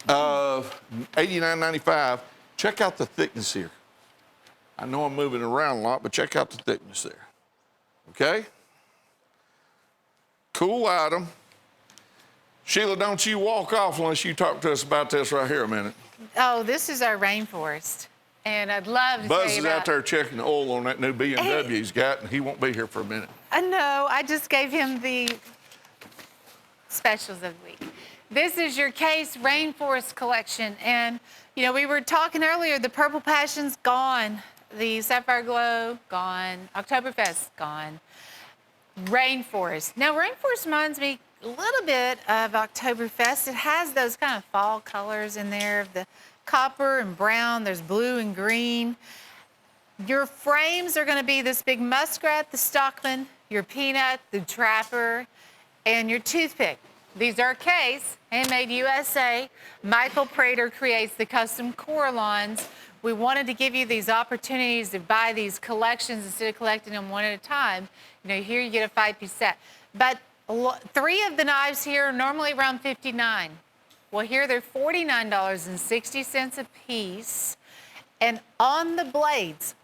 of $89.95. Check out the thickness here. I know I'm moving around a lot, but check out the thickness there. Okay? Cool item. Sheila, don't you walk off unless you talk to us about this right here a minute. Oh, this is our rainforest. And I'd love to Buzz tell you is about... out there checking the oil on that new BMW he's got, and he won't be here for a minute. I know, I just gave him the specials of the week. This is your Case Rainforest collection. And, you know, we were talking earlier, the Purple Passion's gone. The Sapphire Glow, gone. Oktoberfest, gone. Rainforest. Now, Rainforest reminds me a little bit of Oktoberfest. It has those kind of fall colors in there of the copper and brown. There's blue and green. Your frames are going to be this big muskrat, the stockman, your peanut, the trapper, and your toothpick. These are Case, handmade USA. Michael Prater creates the custom Coralons. We wanted to give you these opportunities to buy these collections instead of collecting them one at a time. You know, here you get a 5-piece set. But 3 of the knives here are normally around $59. Well, here they're $49.60 a piece. And on the blades,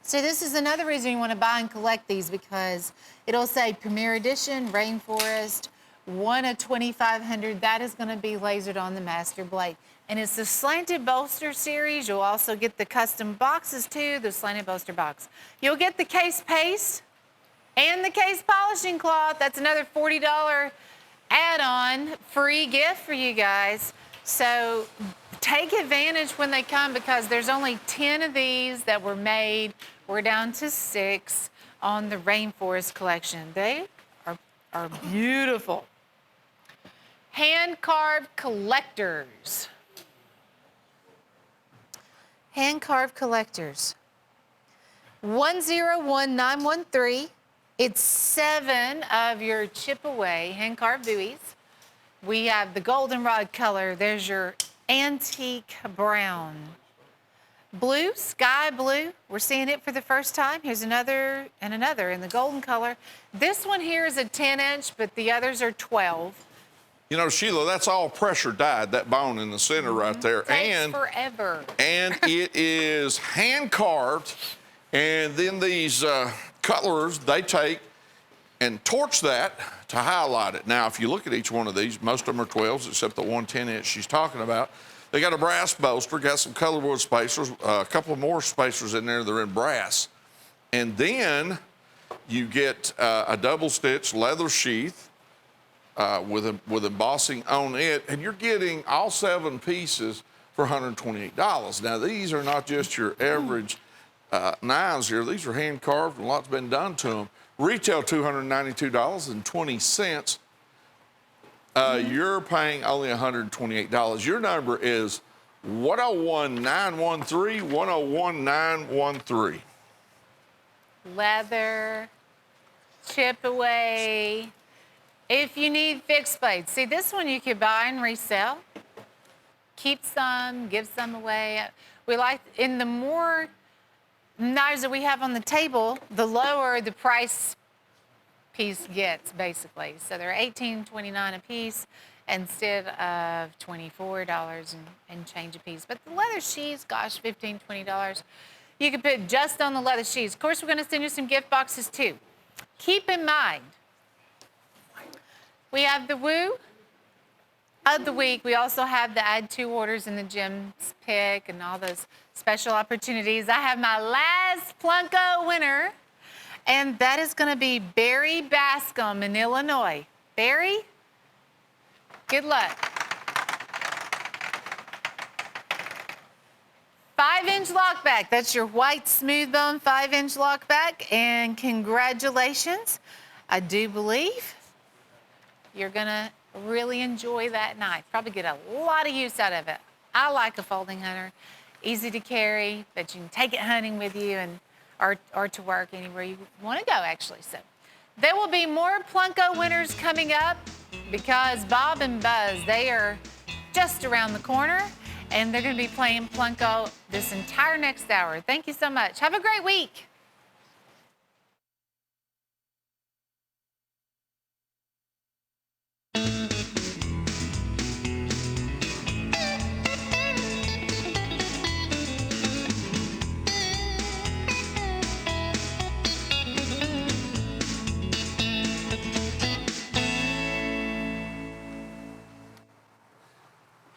so this is another reason you want to buy and collect these, because it'll say Premier Edition, Rainforest, 1 of 2,500. That is going to be lasered on the master blade. And it's the slanted bolster series. You'll also get the custom boxes too, the slanted bolster box. You'll get the case paste and the case polishing cloth. That's another $40 add-on, free gift for you guys. So take advantage when they come, because there's only 10 of these that were made. We're down to 6 on the Rainforest collection. They are beautiful. Hand-carved collectors. Hand-carved collectors. 101913. It's 7 of your chip away hand-carved buoys. We have the goldenrod color. There's your antique brown. Blue, sky blue. We're seeing it for the first time. Here's another and another in the golden color. This one here is a 10-inch, but the others are 12. You know, Sheila, that's all pressure dyed, that bone in the center right there. Takes forever. And it is hand carved. And then these cutlers, they take and torch that to highlight it. Now, if you look at each one of these, most of them are 12s, except the 110-inch she's talking about. They got a brass bolster, got some colorwood spacers, a couple more spacers in there that are in brass. And then you get a double-stitch leather sheath with embossing on it, and you're getting all 7 pieces for $128. Now, these are not just your average knives here. These are hand-carved, and a lot's been done to them. Retail $292.20. You're paying only $128. Your number is 101913, 101913. Leather, chip away. If you need fixed blades, see, this one you could buy and resell. Keep some, give some away. We like, in the more knives that we have on the table, the lower the price piece gets, basically. So they're $18.29 a piece instead of $24 and change a piece. But the leather sheaths, gosh, $15, $20. You can put just on the leather sheaths. Of course, we're going to send you some gift boxes too. Keep in mind, we have the Woo of the week. We also have the add 2 orders in the Jim's pick and all those special opportunities. I have my last Plunko winner, and that is going to be Barry Bascom in Illinois. Barry, good luck. 5-inch lockback. That's your white smooth bone 5-inch lockback, and congratulations. I do believe you're going to really enjoy that knife. Probably get a lot of use out of it. I like a folding hunter. Easy to carry, but you can take it hunting with you and or to work anywhere you want to go, actually. So There will be more Plunko winners coming up because Bob and Buzz, they are just around the corner, and they're going to be playing Plunko this entire next hour. Thank you so much. Have a great week.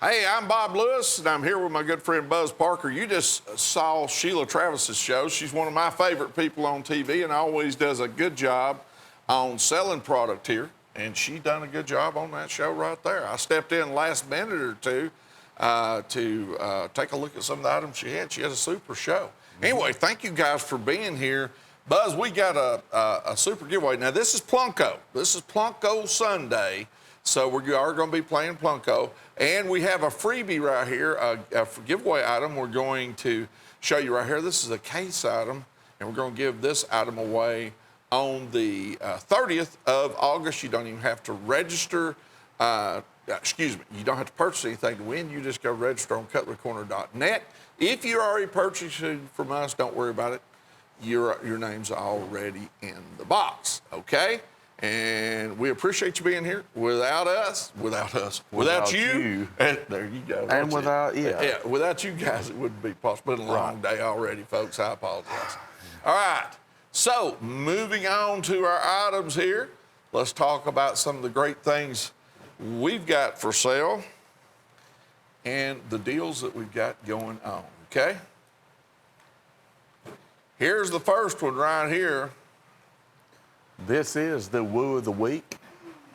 Hey, I'm Bob Lewis, and I'm here with my good friend Buzz Parker. You just saw Sheila Travis's show. She's one of my favorite people on TV and always does a good job on selling product here. And she done a good job on that show right there. I stepped in last minute or two to take a look at some of the items she had. She has a super show. Anyway, thank you guys for being here. Buzz, we got a super giveaway. Now, this is Plunko. This is Plunko Sunday. So we are going to be playing Plunko. And we have a freebie right here, a giveaway item we're going to show you right here. This is a case item, and we're going to give this item away on the 30th of August. You don't even have to register. You don't have to purchase anything to win. You just go register on cutlerycorner.net. If you're already purchasing from us, don't worry about it. Your name's already in the box, okay? And we appreciate you being here. Without you. And there you go. And without you guys, it wouldn't be possible. It's been a long day already, folks. I apologize. All right. So moving on to our items here, let's talk about some of the great things we've got for sale and the deals that we've got going on, okay? Here's the first one right here. This is the Woo of the Week,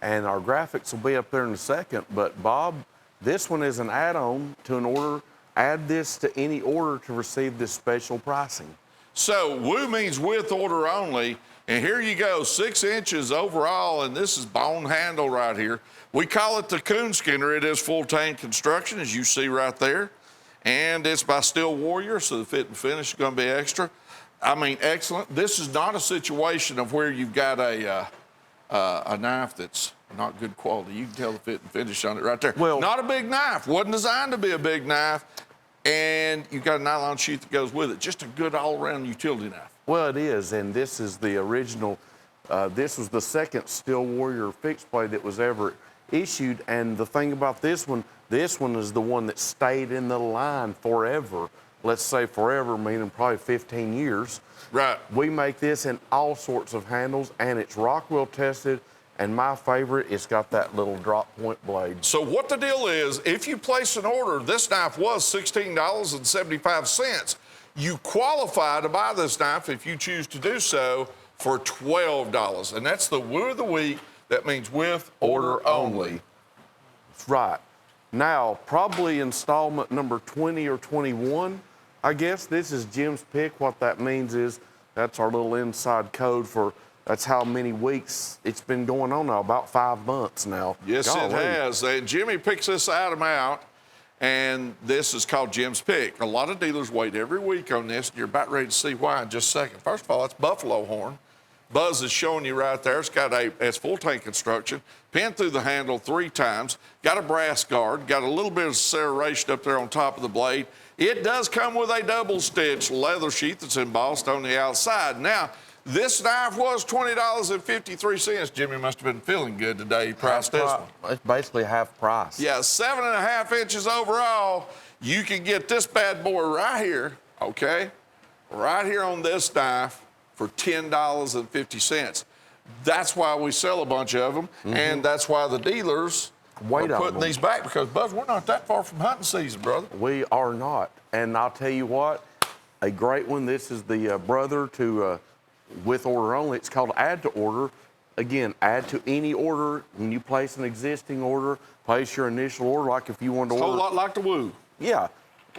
and our graphics will be up there in a second. But, Bob, this one is an add-on to an order. Add this to any order to receive this special pricing. So, Woo means with order only. And here you go, 6 inches overall, and this is bone handle right here. We call it the Coon Skinner. It is full tank construction, as you see right there. And it's by Steel Warrior, so the fit and finish is going to be extra. I mean, excellent. This is not a situation of where you've got a knife that's not good quality. You can tell the fit and finish on it right there. Well, not a big knife. Wasn't designed to be a big knife. And you've got a nylon sheath that goes with it. Just a good all-around utility knife. Well, it is, and this is the original. This was the second Steel Warrior fixed blade that was ever issued. And the thing about this one is the one that stayed in the line forever. Let's say forever, meaning probably 15 years. Right. We make this in all sorts of handles, and it's Rockwell tested. And my favorite, it's got that little drop point blade. So what the deal is, if you place an order, this knife was $16.75. You qualify to buy this knife if you choose to do so for $12. And that's the Woo of the Week. That means with order only. Right. Now, probably installment number 20 or 21, I guess. This is Jim's pick. What that means is that's our little inside code for that's how many weeks it's been going on now, about 5 months now. Yes, it has. And Jimmy picks this item out, and this is called Jim's Pick. A lot of dealers wait every week on this, and you're about ready to see why in just a second. First of all, it's buffalo horn. Buzz is showing you right there. It's full tank construction, pinned through the handle 3 times, got a brass guard, got a little bit of serration up there on top of the blade. It does come with a double stitch leather sheath that's embossed on the outside. Now, this knife was $20.53. Jimmy must have been feeling good today. He priced this one. It's basically half price. Yeah, 7.5 inches overall. You can get this bad boy right here, okay? Right here on this knife for $10.50. That's why we sell a bunch of them, and that's why the dealers are putting these back, because, Buzz, we're not that far from hunting season, brother. We are not. And I'll tell you what, a great one. This is the brother to with order only. It's called add to order. Again, add to any order. When you place an existing order, place your initial order, like if you want to order. A whole lot like the Woo. Yeah.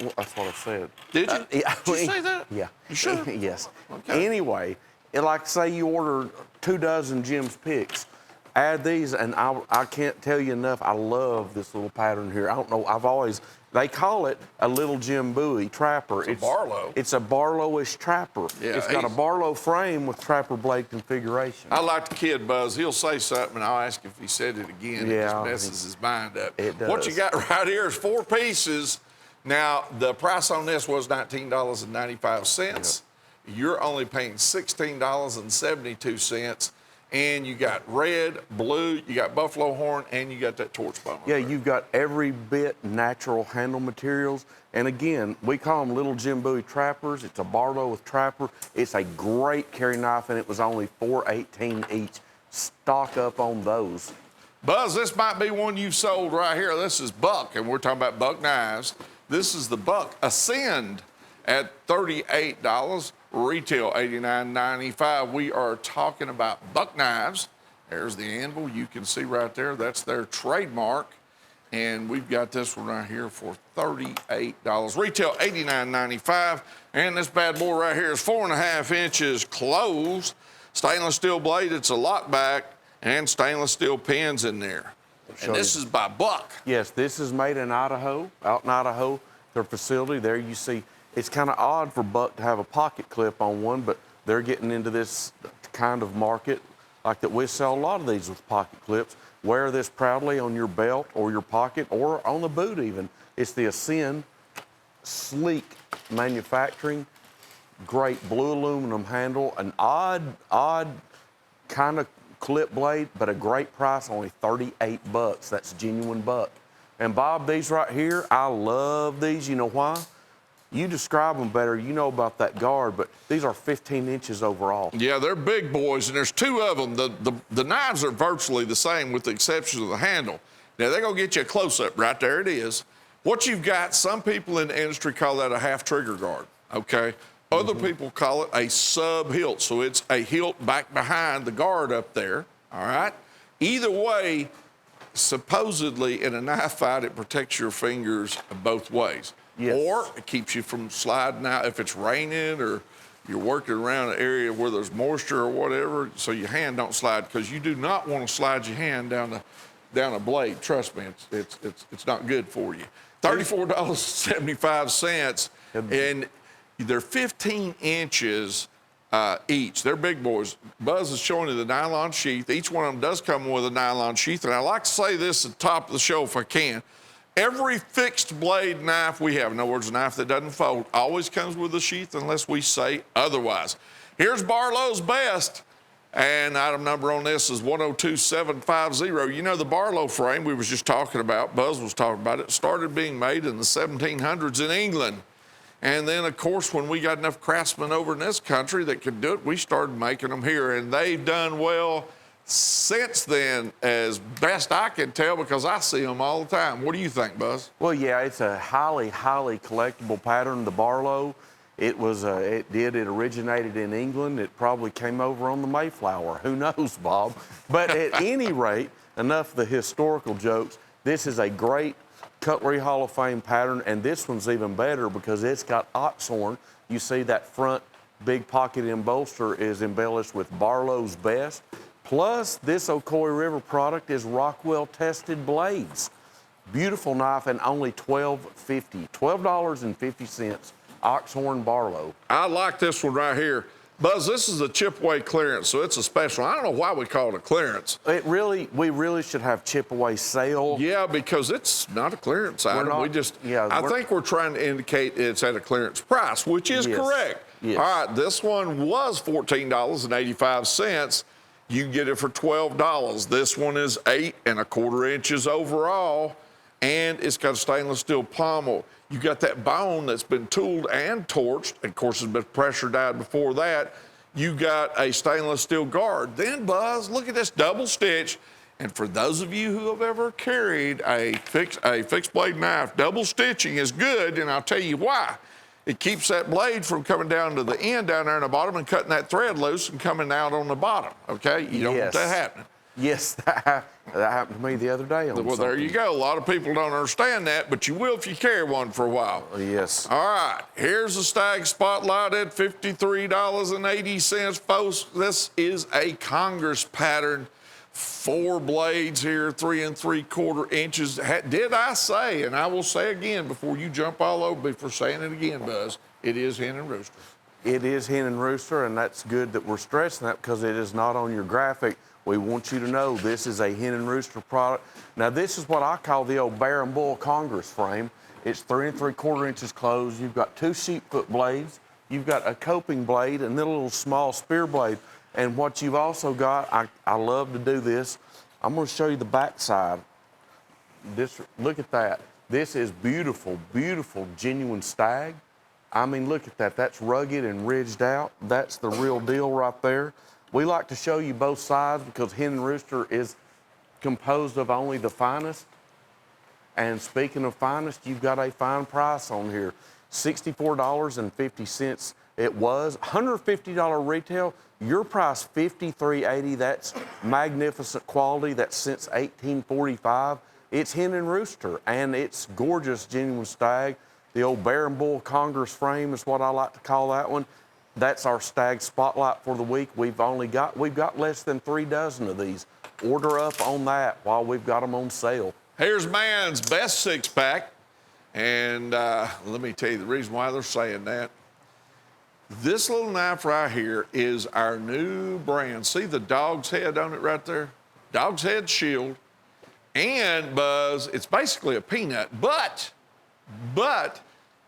Well, that's what I said. Did you? Yeah. Did you say that? Yeah. You sure? Yes. Okay. Anyway, like say you order 2 dozen Jim's Picks, add these, and I can't tell you enough. I love this little pattern here. I don't know. I've always They call it a little Jim Bowie trapper. It's a Barlow. It's a Barlowish trapper. Yeah, it's got a Barlow frame with trapper blade configuration. I like the kid, Buzz. He'll say something, and I'll ask if he said it again. Yeah, It just messes his mind up. It does. What you got right here is 4 pieces. Now, the price on this was $19.95. Yep. You're only paying $16.72. And you got red, blue, you got buffalo horn, and you got that torch bone. Yeah, you've got every bit natural handle materials. And again, we call them little Jim Bowie trappers. It's a Barlow with trapper. It's a great carry knife, and it was only $4.18 each. Stock up on those. Buzz, this might be one you've sold right here. This is Buck, and we're talking about Buck knives. This is the Buck Ascend at $38. Retail $89.95. We are talking about Buck knives. There's the anvil. You can see right there. That's their trademark. And we've got this one right here for $38. Retail $89.95. And this bad boy right here is 4.5 inches closed. Stainless steel blade. It's a lock back and stainless steel pins in there. And this is by Buck. Yes, this is made in Idaho, out in Idaho. Their facility there you see. It's kind of odd for Buck to have a pocket clip on one, but they're getting into this kind of market like that. We sell a lot of these with pocket clips. Wear this proudly on your belt or your pocket or on the boot even. It's the Ascend, sleek manufacturing, great blue aluminum handle, an odd kind of clip blade, but a great price, only $38. That's genuine Buck. And Bob, these right here, I love these. You know why? You describe them better. You know about that guard, but these are 15 inches overall. Yeah, they're big boys, and there's 2 of them. The knives are virtually the same with the exception of the handle. Now, they're going to get you a close-up. Right there it is. What you've got, some people in the industry call that a half trigger guard, okay? Other people call it a sub-hilt, so it's a hilt back behind the guard up there, all right? Either way, supposedly in a knife fight, it protects your fingers both ways. Yes. Or it keeps you from sliding out if it's raining or you're working around an area where there's moisture or whatever, so your hand don't slide, because you do not want to slide your hand down a blade. Trust me, it's not good for you. $34.75, and they're 15 inches each. They're big boys. Buzz is showing you the nylon sheath. Each one of them does come with a nylon sheath, and I like to say this at the top of the show if I can. Every fixed blade knife we have, in other words, a knife that doesn't fold, always comes with a sheath unless we say otherwise. Here's Barlow's best, and item number on this is 102750. You know, the Barlow frame we was just talking about, Buzz was talking about it, started being made in the 1700s in England. And then, of course, when we got enough craftsmen over in this country that could do it, we started making them here, and they've done well since then, as best I can tell, because I see them all the time. What do you think, Buzz? Well, yeah, it's a highly collectible pattern, the Barlow. It originated in England. It probably came over on the Mayflower. Who knows, Bob? But at any rate, enough of the historical jokes. This is a great Cutlery Hall of Fame pattern, and this one's even better because it's got ox horn. You see that front big pocket embolster is embellished with Barlow's best. Plus, this Ocoee River product is Rockwell tested blades. Beautiful knife, and only $12.50. $12.50, Oxhorn Barlow. I like this one right here. Buzz, this is a chip away clearance, so it's a special. I don't know why we call it a clearance. We really should have chip away sale. Yeah, because it's not a clearance item. I think we're trying to indicate it's at a clearance price, which is correct. Yes. All right, this one was $14.85. You can get it for $12. This one is 8 1/4 inches overall, and it's got a stainless steel pommel. You got that bone that's been tooled and torched. Of course, it's been pressure dyed before that. You got a stainless steel guard. Then, Buzz, look at this double stitch. And for those of you who have ever carried a fixed blade knife, double stitching is good, and I'll tell you why. It keeps that blade from coming down to the end down there in the bottom and cutting that thread loose and coming out on the bottom, okay? You don't want that happening. Yes, that happened to me the other day. Well, there you go. A lot of people don't understand that, but you will if you carry one for a while. Yes. All right, here's the Stag Spotlight at $53.80, folks. This is a Congress pattern 4 blades here, 3 3/4 inches. Did I say, and I will say again before you jump all over me for saying it again, Buzz, it is hen and rooster. It is hen and rooster, and that's good that we're stressing that because it is not on your graphic. We want you to know this is a hen and rooster product. Now, this is what I call the old bear and bull Congress frame. It's 3 3/4 inches closed. You've got 2 sheepfoot blades. You've got a coping blade and then a little small spear blade. And what you've also got, I love to do this. I'm going to show you the back side. Look at that. This is beautiful, beautiful, genuine stag. I mean, look at that. That's rugged and ridged out. That's the real deal right there. We like to show you both sides because hen and rooster is composed of only the finest. And speaking of finest, you've got a fine price on here. $64.50 it was. $150 retail. Your price, $53.80. That's magnificent quality. That's since 1845. It's hen and rooster, and it's gorgeous, genuine stag. The old bear and bull Congress frame is what I like to call that one. That's our stag spotlight for the week. We've got less than 3 dozen of these. Order up on that while we've got them on sale. Here's man's best 6-pack. And let me tell you the reason why they're saying that. This little knife right here is our new brand. See the dog's head on it right there? Dog's head shield. And Buzz, it's basically a peanut, but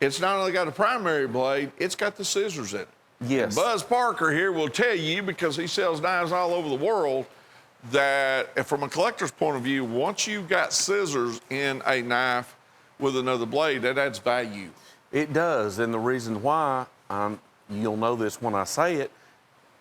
it's not only got a primary blade, it's got the scissors in it. Yes. And Buzz Parker here will tell you, because he sells knives all over the world, that from a collector's point of view, once you've got scissors in a knife with another blade, that adds value. It does, and the reason why, you'll know this when I say it,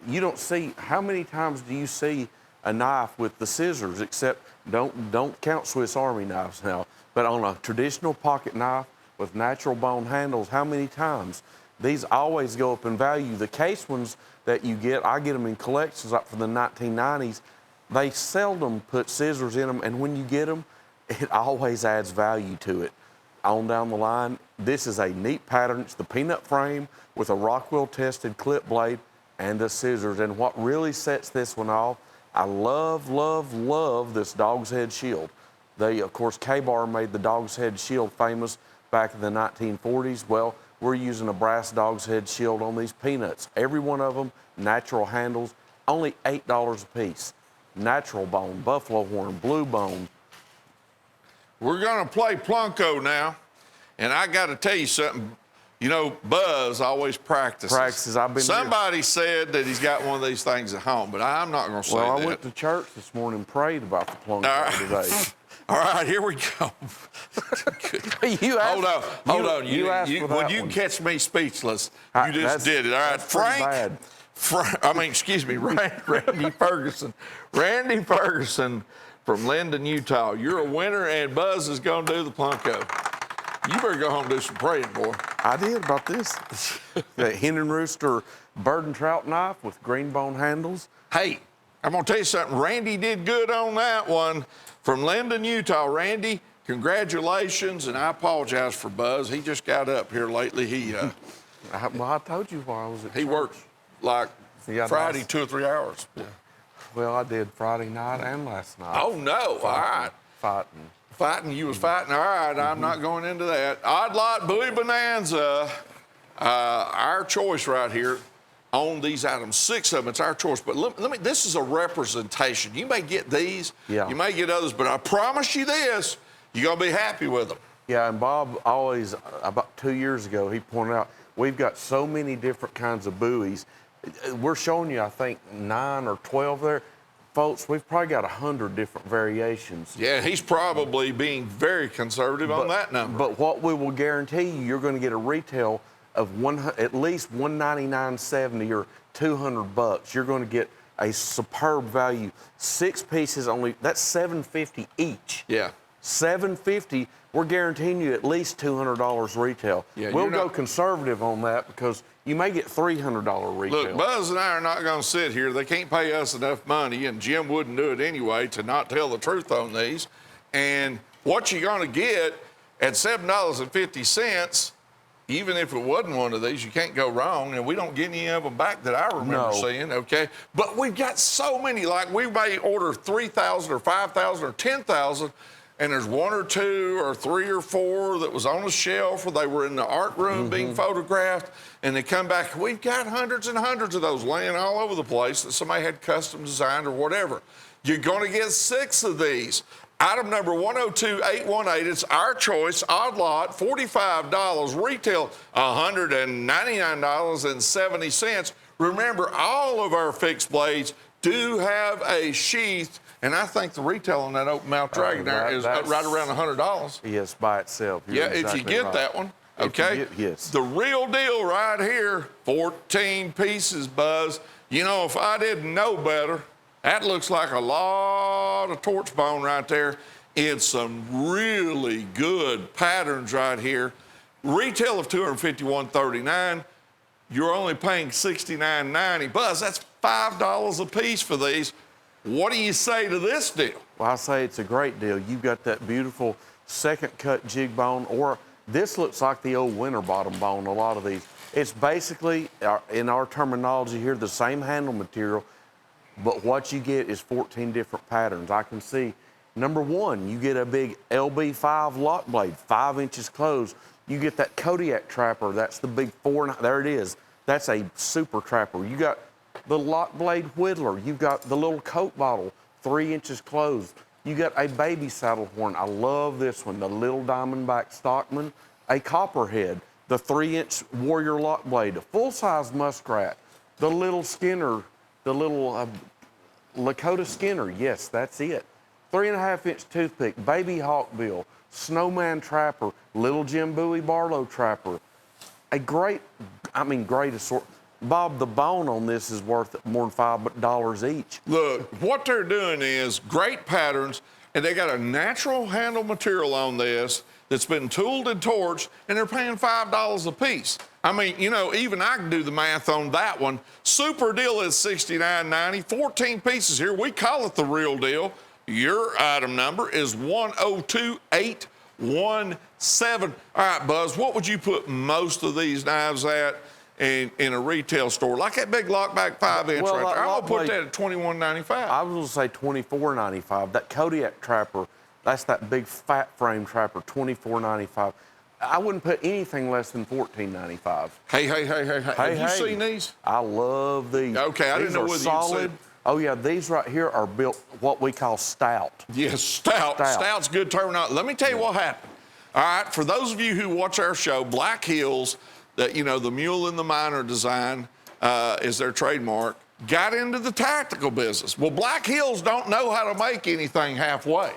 you don't see, how many times do you see a knife with the scissors, except don't count Swiss Army knives now, but on a traditional pocket knife with natural bone handles, how many times? These always go up in value. The case ones that you get, I get them in collections up from the 1990s. They seldom put scissors in them, and when you get them, it always adds value to it. On down the line, this is a neat pattern. It's the peanut frame with a Rockwell tested clip blade and the scissors. And what really sets this one off, I love, love, love this dog's head shield. They, of course, K-Bar made the dog's head shield famous back in the 1940s. Well, we're using a brass dog's head shield on these peanuts. Every one of them, natural handles, only $8 a piece. Natural bone, buffalo horn, blue bone. We're gonna play Plunko now, and I gotta tell you something. You know, Buzz always practices. Somebody said that he's got one of these things at home, but I'm not gonna say that. Well, I went to church this morning and prayed about the Plunko today. All right, here we go. Hold on. When you catch me speechless, you just did it. All right, Frank. Randy Ferguson. Randy Ferguson from Linden, Utah. You're a winner, and Buzz is going to do the Plunko. You better go home and do some praying, boy. I did about this. The hen and rooster bird and trout knife with green bone handles. Hey, I'm going to tell you something. Randy did good on that one from Linden, Utah. Randy, congratulations, and I apologize for Buzz. He just got up here lately. I told you while I was at He church. worked like Friday, 2 or 3 hours. Yeah. Well, I did Friday night and last night. Oh, no. All right. Fighting. You was fighting. All right, I'm not going into that. Odd Lot Bowie Bonanza. Our choice right here on these items. 6 of them, it's our choice. But let me, this is a representation. You may get these. Yeah. You may get others, but I promise you this, you're going to be happy with them. Yeah, and Bob always, about 2 years ago, he pointed out, we've got so many different kinds of buoys. We're showing you, I think, 9 or 12 there. Folks, we've probably got 100 different variations. Yeah, he's probably being very conservative on that number. But what we will guarantee you, you're going to get a retail of at least $199.70 or $200. You're going to get a superb value. 6 pieces only, that's $750 each. Yeah. $750, we're guaranteeing you at least $200 retail. Yeah, we'll go conservative on that because you may get $300 retail. Look, Buzz and I are not going to sit here. They can't pay us enough money, and Jim wouldn't do it anyway to not tell the truth on these. And what you're going to get at $7.50, even if it wasn't one of these, you can't go wrong, and we don't get any of them back that I remember No. seeing, okay? But we've got so many, like we may order 3,000 or 5,000 or 10,000, and there's one or two or three or four that was on a shelf or they were in the art room being photographed, and they come back. We've got hundreds and hundreds of those laying all over the place that somebody had custom designed or whatever. You're going to get 6 of these. Item number 102818, it's our choice, odd lot, $45, retail $199.70. Remember, all of our fixed blades do have a sheath, and I think the retail on that open mouth dragon there is right around $100. Yes, by itself. You're Yeah, if you get right. that one, If you okay? get- yes. The real deal right here, 14 pieces, Buzz. You know, if I didn't know better, that looks like a lot of torch bone right there. It's some really good patterns right here. Retail of $251.39. You're only paying $69.90. Buzz, that's $5 a piece for these. What do you say to this deal? Well, I say it's a great deal. You've got that beautiful second cut jig bone, or this looks like the old winter bottom bone, a lot of these. It's basically, in our terminology here, the same handle material, but what you get is 14 different patterns. I can see, number one, you get a big LB5 lock blade, 5 inches closed. You get that Kodiak trapper, that's the big 4, there it is. That's a super trapper. You got the lock blade whittler. You've got the little Coke bottle, 3 inches closed. You got a baby saddle horn. I love this one, the little Diamondback Stockman, a copperhead, the 3-inch Warrior lock blade, a full-size muskrat, the little Skinner, the little Lakota Skinner, yes, that's it. 3.5-inch toothpick, baby hawkbill, snowman trapper, little Jim Bowie Barlow trapper. A great assortment. Bob, the bone on this is worth more than $5 each. Look, what they're doing is great patterns, and they got a natural handle material on this that's been tooled and torched, and they're paying $5 a piece. I mean, you know, even I can do the math on that one. Super deal is $69.90, 14 pieces here. We call it the real deal. Your item number is 102817. All right, Buzz, what would you put most of these knives at in a retail store? Like that big lockback 5-inch Well, right there. I'm lock gonna put blade- that at $21.95. I was gonna say $24.95. That Kodiak trapper, that's that big fat frame trapper, $24.95. I wouldn't put anything less than $14.95. Hey, have you seen these? I love these. Okay, I didn't These know are whether you'd solid. seen- Oh yeah, these right here are built what we call stout. Yes, stout. Stout. Stout's good terminology. Let me tell you what happened. All right, for those of you who watch our show, Black Hills, that, you know, the mule and the miner design is their trademark, got into the tactical business. Well, Black Hills don't know how to make anything halfway.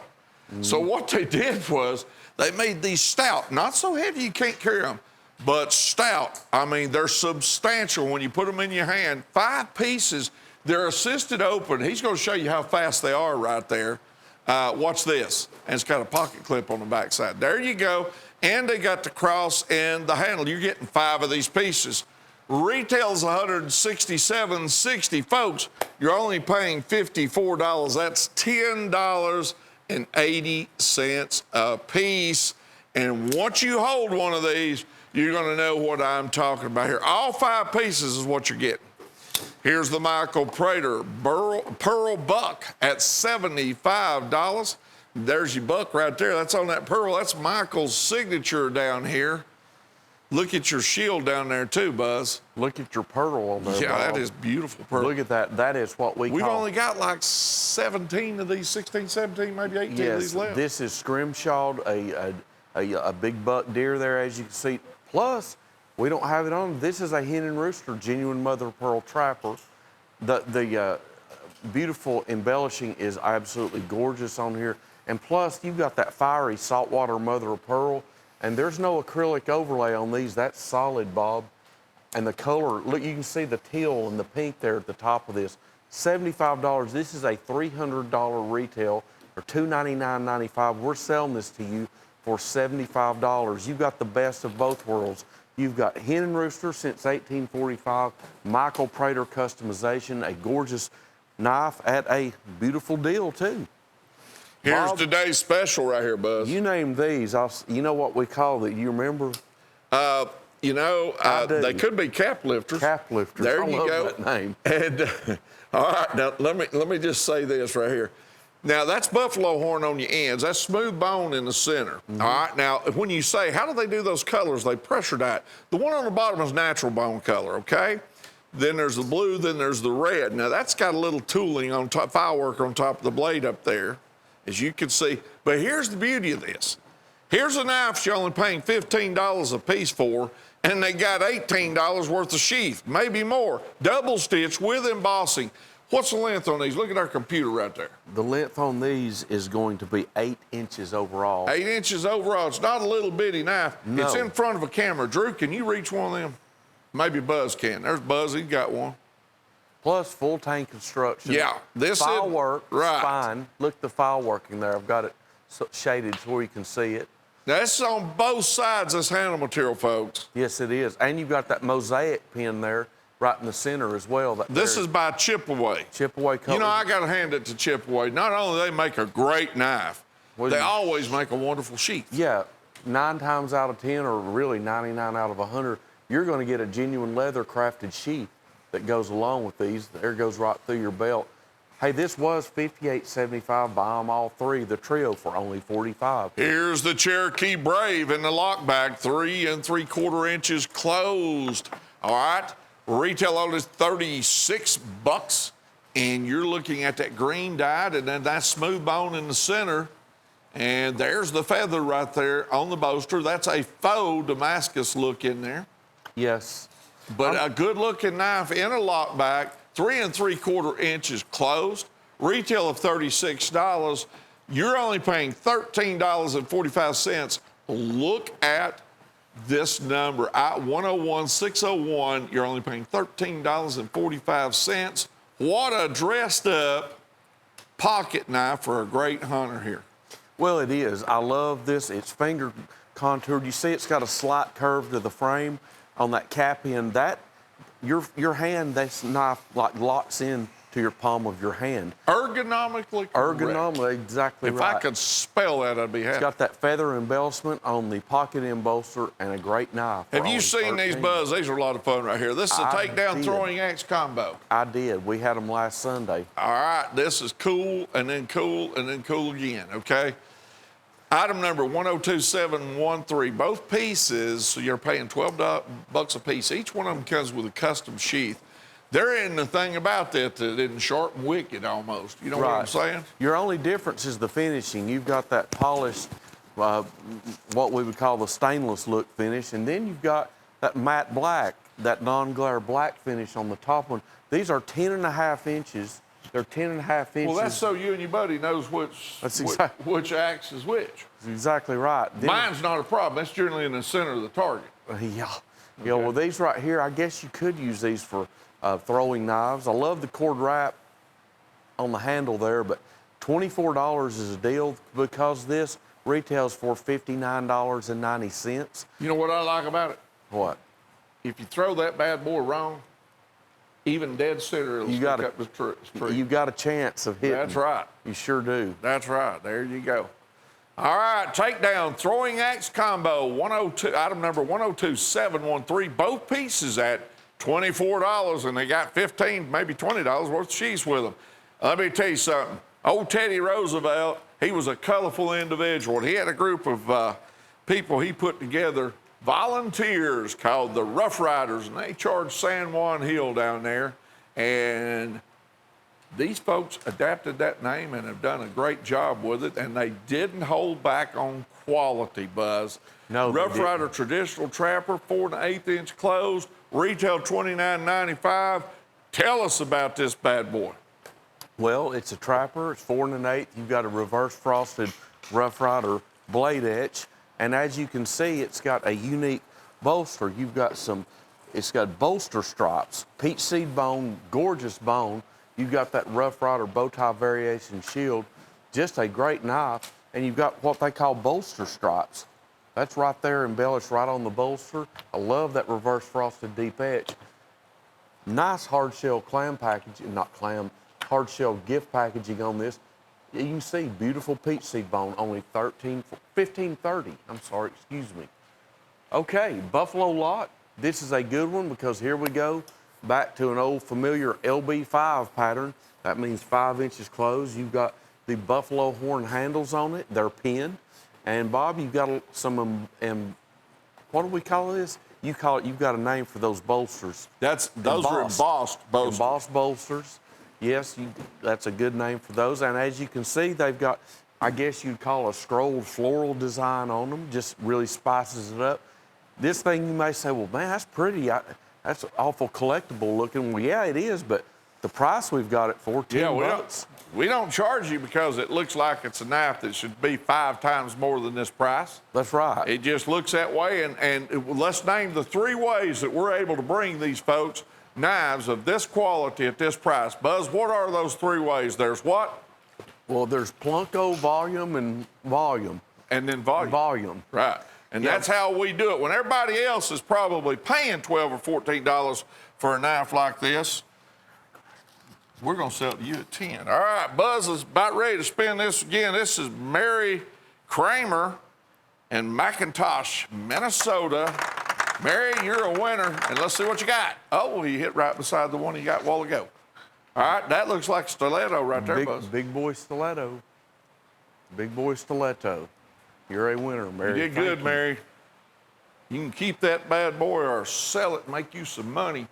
So what they did was they made these stout, not so heavy you can't carry them, but stout. I mean, they're substantial when you put them in your hand. 5 pieces. They're assisted open. He's going to show you how fast they are right there. Watch this. And it's got a pocket clip on the backside. There you go. And they got the cross and the handle. You're getting 5 of these pieces. Retail's $167.60. Folks, you're only paying $54. That's $10.80 a piece. And once you hold one of these, you're going to know what I'm talking about here. All 5 pieces is what you're getting. Here's the Michael Prater Pearl Buck at $75. There's your buck right there. That's on that pearl. That's Michael's signature down here. Look at your shield down there too, Buzz. Look at your pearl on there. Yeah, Bob. that is beautiful pearl. Look at that. That is what We've call. only got like 17 of these, 16, 17, maybe 18 of Yes, these left. this is scrimshawed, a big buck deer there, as you can see. Plus, we don't have it on. This is a hen and rooster, genuine mother of pearl trapper. The beautiful embellishing is absolutely gorgeous on here. And plus, you've got that fiery saltwater mother of pearl, and there's no acrylic overlay on these. That's solid, Bob. And the color, look, you can see the teal and the pink there at the top of this. $75. This is a $300 retail, or $299.95. We're selling this to you for $75. You've got the best of both worlds. You've got hen and rooster since 1845, Michael Prater customization, a gorgeous knife at a beautiful deal too. Here's Bob, today's special right here, Buzz. you named these. You know what we call it? You remember? You know, do. they could be cap lifters. Cap lifters. There I you love go. that name. And all right, now let me just say this right here. Now that's buffalo horn on your ends. That's smooth bone in the center. All right. Now when you say how do they do those colors, they pressure dye. The one on the bottom is natural bone color. Okay. Then there's the blue. Then there's the red. Now that's got a little tooling on top, file work on top of the blade up there, as you can see. But here's the beauty of this. Here's a knife you're only paying $15 a piece for, and they got $18 worth of sheath, maybe more. Double stitch with embossing. What's the length on these? Look at our computer right there. The length on these is going to be 8 inches overall. 8 inches overall. It's not a little bitty knife. No. It's in front of a camera. Drew, can you reach one of them? Maybe Buzz can. There's Buzz. He's got one. Plus full tank construction. Yeah. This file is work. right. Fine. Look at the file working there. I've got it shaded so where you can see it. That's on both sides of this handle material, folks. Yes, it is. And you've got that mosaic pin there right in the center as well. This is by Chipaway. Chipaway color. You know, I got to hand it to Chipaway. Not only they make a great knife, they always make a wonderful sheath. Yeah, 9 times out of 10, or really 99 out of 100, you're going to get a genuine leather crafted sheath that goes along with these. There goes right through your belt. Hey, this was $58.75. Buy them all 3, the trio, for only $45. Here's the Cherokee Brave in the lock bag, 3 3/4 inches closed. All right, retail on is $36, and you're looking at that green dyed, and then that smooth bone in the center, and there's the feather right there on the bolster. That's a faux Damascus look in there, Yes. but a good-looking knife in a lock bag. 3 3/4 inches closed, retail of $36. You're only paying $13.45. Look at this number, 101-601. You're only paying $13.45. What a dressed up pocket knife for a great hunter here. Well, it is. I love this. It's finger contoured. You see it's got a slight curve to the frame on that cap end. That your hand, this knife like locks in to your palm of your hand. Ergonomically correct. Ergonomically, exactly If right. I could spell that, I'd be happy. It's got that feather embellishment on the pocket embolster and a great knife. for Have you only seen these, $13. Buzz? These are a lot of fun right here. This is a I takedown did. throwing axe combo. I did. We had them last Sunday. All right, this is cool, and then cool, and then cool again, okay? Item number 102713. Both pieces, so you're paying $12 a piece. Each one of them comes with a custom sheath. There isn't a thing about that that isn't sharp and wicked almost. You know what I'm saying? Your only difference is the finishing. You've got that polished, what we would call the stainless look finish, and then you've got that matte black, that non-glare black finish on the top one. These are 10.5 inches. They're 10.5 inches. Well, that's so you and your buddy knows which axe is which. That's exactly right. Then, Mine's not a problem. That's generally in the center of the target. Yeah. Yeah, well, these right here, I guess you could use these for throwing knives. I love the cord wrap on the handle there, but $24 is a deal because this retails for $59.90. You know what I like about it? What? If you throw that bad boy wrong, even dead center, it'll stick up the tree. You got a chance of hitting. That's right. You sure do. That's right. There you go. All right, takedown throwing axe combo 102. Item number 102713. Both pieces at $24, and they got $15, maybe $20 worth of sheaths with them. Let me tell you something. Old Teddy Roosevelt, he was a colorful individual. He had a group of people he put together, volunteers called the Rough Riders, and they charged San Juan Hill down there. And these folks adapted that name and have done a great job with it, and they didn't hold back on quality, Buzz. No, they Rough didn't. Rider traditional trapper, 4 1/8 inch closed, retail $29.95. Tell us about this bad boy. Well, it's a trapper. It's 4 1/8. You've got a reverse frosted Rough Rider blade etch. And as you can see, it's got a unique bolster. You've got it's got bolster stripes, peach seed bone, gorgeous bone. You've got that Rough Rider bow tie variation shield. Just a great knife. And you've got what they call bolster stripes. That's right there embellished right on the bolster. I love that reverse frosted deep etch. Nice hard shell clam packaging, not clam, hard shell gift packaging on this. You can see beautiful peach seed bone, only $15.30. I'm sorry, excuse me. Okay, Buffalo Lot. This is a good one because here we go back to an old familiar LB5 pattern. That means 5 inches closed. You've got the buffalo horn handles on it. They're pinned. And Bob, you've got some, what do we call this? You've got a name for those bolsters. Those are embossed bolsters. Embossed bolsters. Yes, that's a good name for those. And as you can see, they've got, I guess you'd call a scrolled floral design on them. Just really spices it up. This thing you may say, well, man, that's pretty. That's awful collectible looking. Well, yeah, it is, but the price we've got it for, $10. We don't charge you because it looks like it's a knife that should be 5 times more than this price. That's right. It just looks that way, and let's name the 3 ways that we're able to bring these folks knives of this quality at this price. Buzz, what are those 3 ways? There's what? Well, there's Plunko, volume, and volume. And then volume. Volume. Right. And Yeah. that's how we do it. When everybody else is probably paying $12 or $14 for a knife like this, we're going to sell it to you at 10. All right, Buzz is about ready to spin this again. This is Mary Kramer in McIntosh, Minnesota. Mary, you're a winner, and let's see what you got. Oh, well, you hit right beside the one you got a while ago. All right, that looks like a stiletto right there, Buzz. Big boy stiletto. Big boy stiletto. You're a winner, Mary. You did good, Mary. You can keep that bad boy or sell it and make you some money.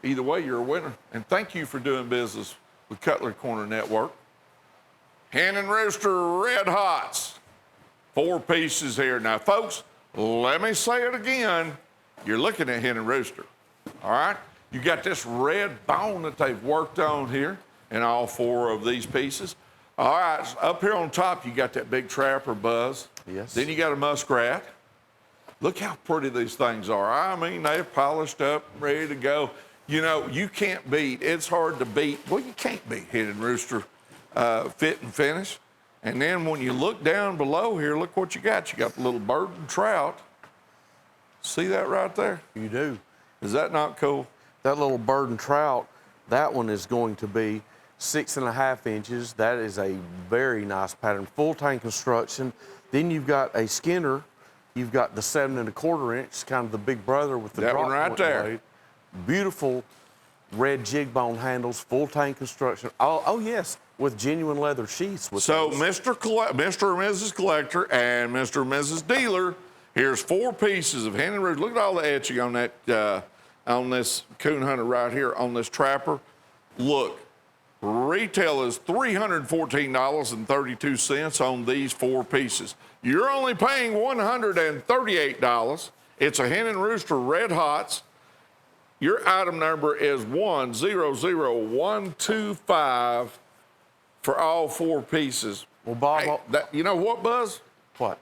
Either way, you're a winner. And thank you for doing business with Cutlery Corner Network. Hen and Rooster Red Hots. 4 pieces here. Now, folks, let me say it again. You're looking at Hen and Rooster. All right? You got this red bone that they've worked on here in all 4 of these pieces. All right, so up here on top, you got that big trapper, Buzz. Yes. Then you got a muskrat. Look how pretty these things are. I mean, they're polished up, ready to go. You know, you can't beat, it's hard to beat, well, you can't beat Hen and Rooster fit and finish. And then when you look down below here, look what you got. You got the little bird and trout. See that right there? You do. Is that not cool? That little bird and trout, that one is going to be 6.5 inches. That is a very nice pattern. Full tank construction. Then you've got a Skinner. You've got the 7.25 inch, kind of the big brother with the That drop one right point there. blade. Beautiful red jig bone handles, full tank construction. Oh yes, with genuine leather sheaths. So, those. Mr. and Mrs. Collector and Mr. and Mrs. Dealer, here's 4 pieces of Hen and Rooster. Look at all the etching on that, on this coon hunter right here, on this trapper. Look, retail is $314.32 on these 4 pieces. You're only paying $138. It's a Hen and Rooster Red Hots. Your item number is 100125 for all 4 pieces. Well, Bob, Hey, you know what, Buzz? what?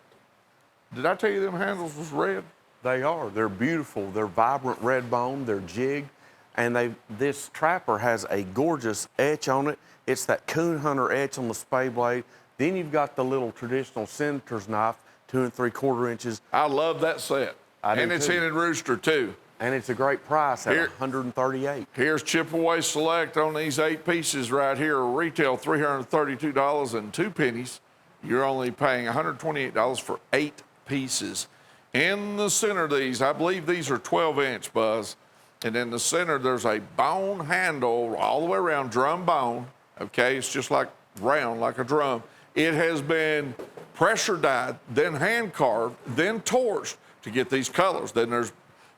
Did I tell you them handles was red? They are. They're beautiful. They're vibrant red bone. They're jigged. And this trapper has a gorgeous etch on it. It's that coon hunter etch on the spade blade. Then you've got the little traditional senator's knife, 2 3/4 inches. I love that set. I do and it's too. Hen and Rooster, too. And it's a great price at Here- $138. Here's Chipaway Select on these 8 pieces right here. Retail $332.02. You're only paying $128 for 8 pieces. In the center of these, I believe these are 12-inch, Buzz. And in the center, there's a bone handle all the way around, drum bone. Okay, it's just like round, like a drum. It has been pressure dyed, then hand carved, then torched to get these colors. Then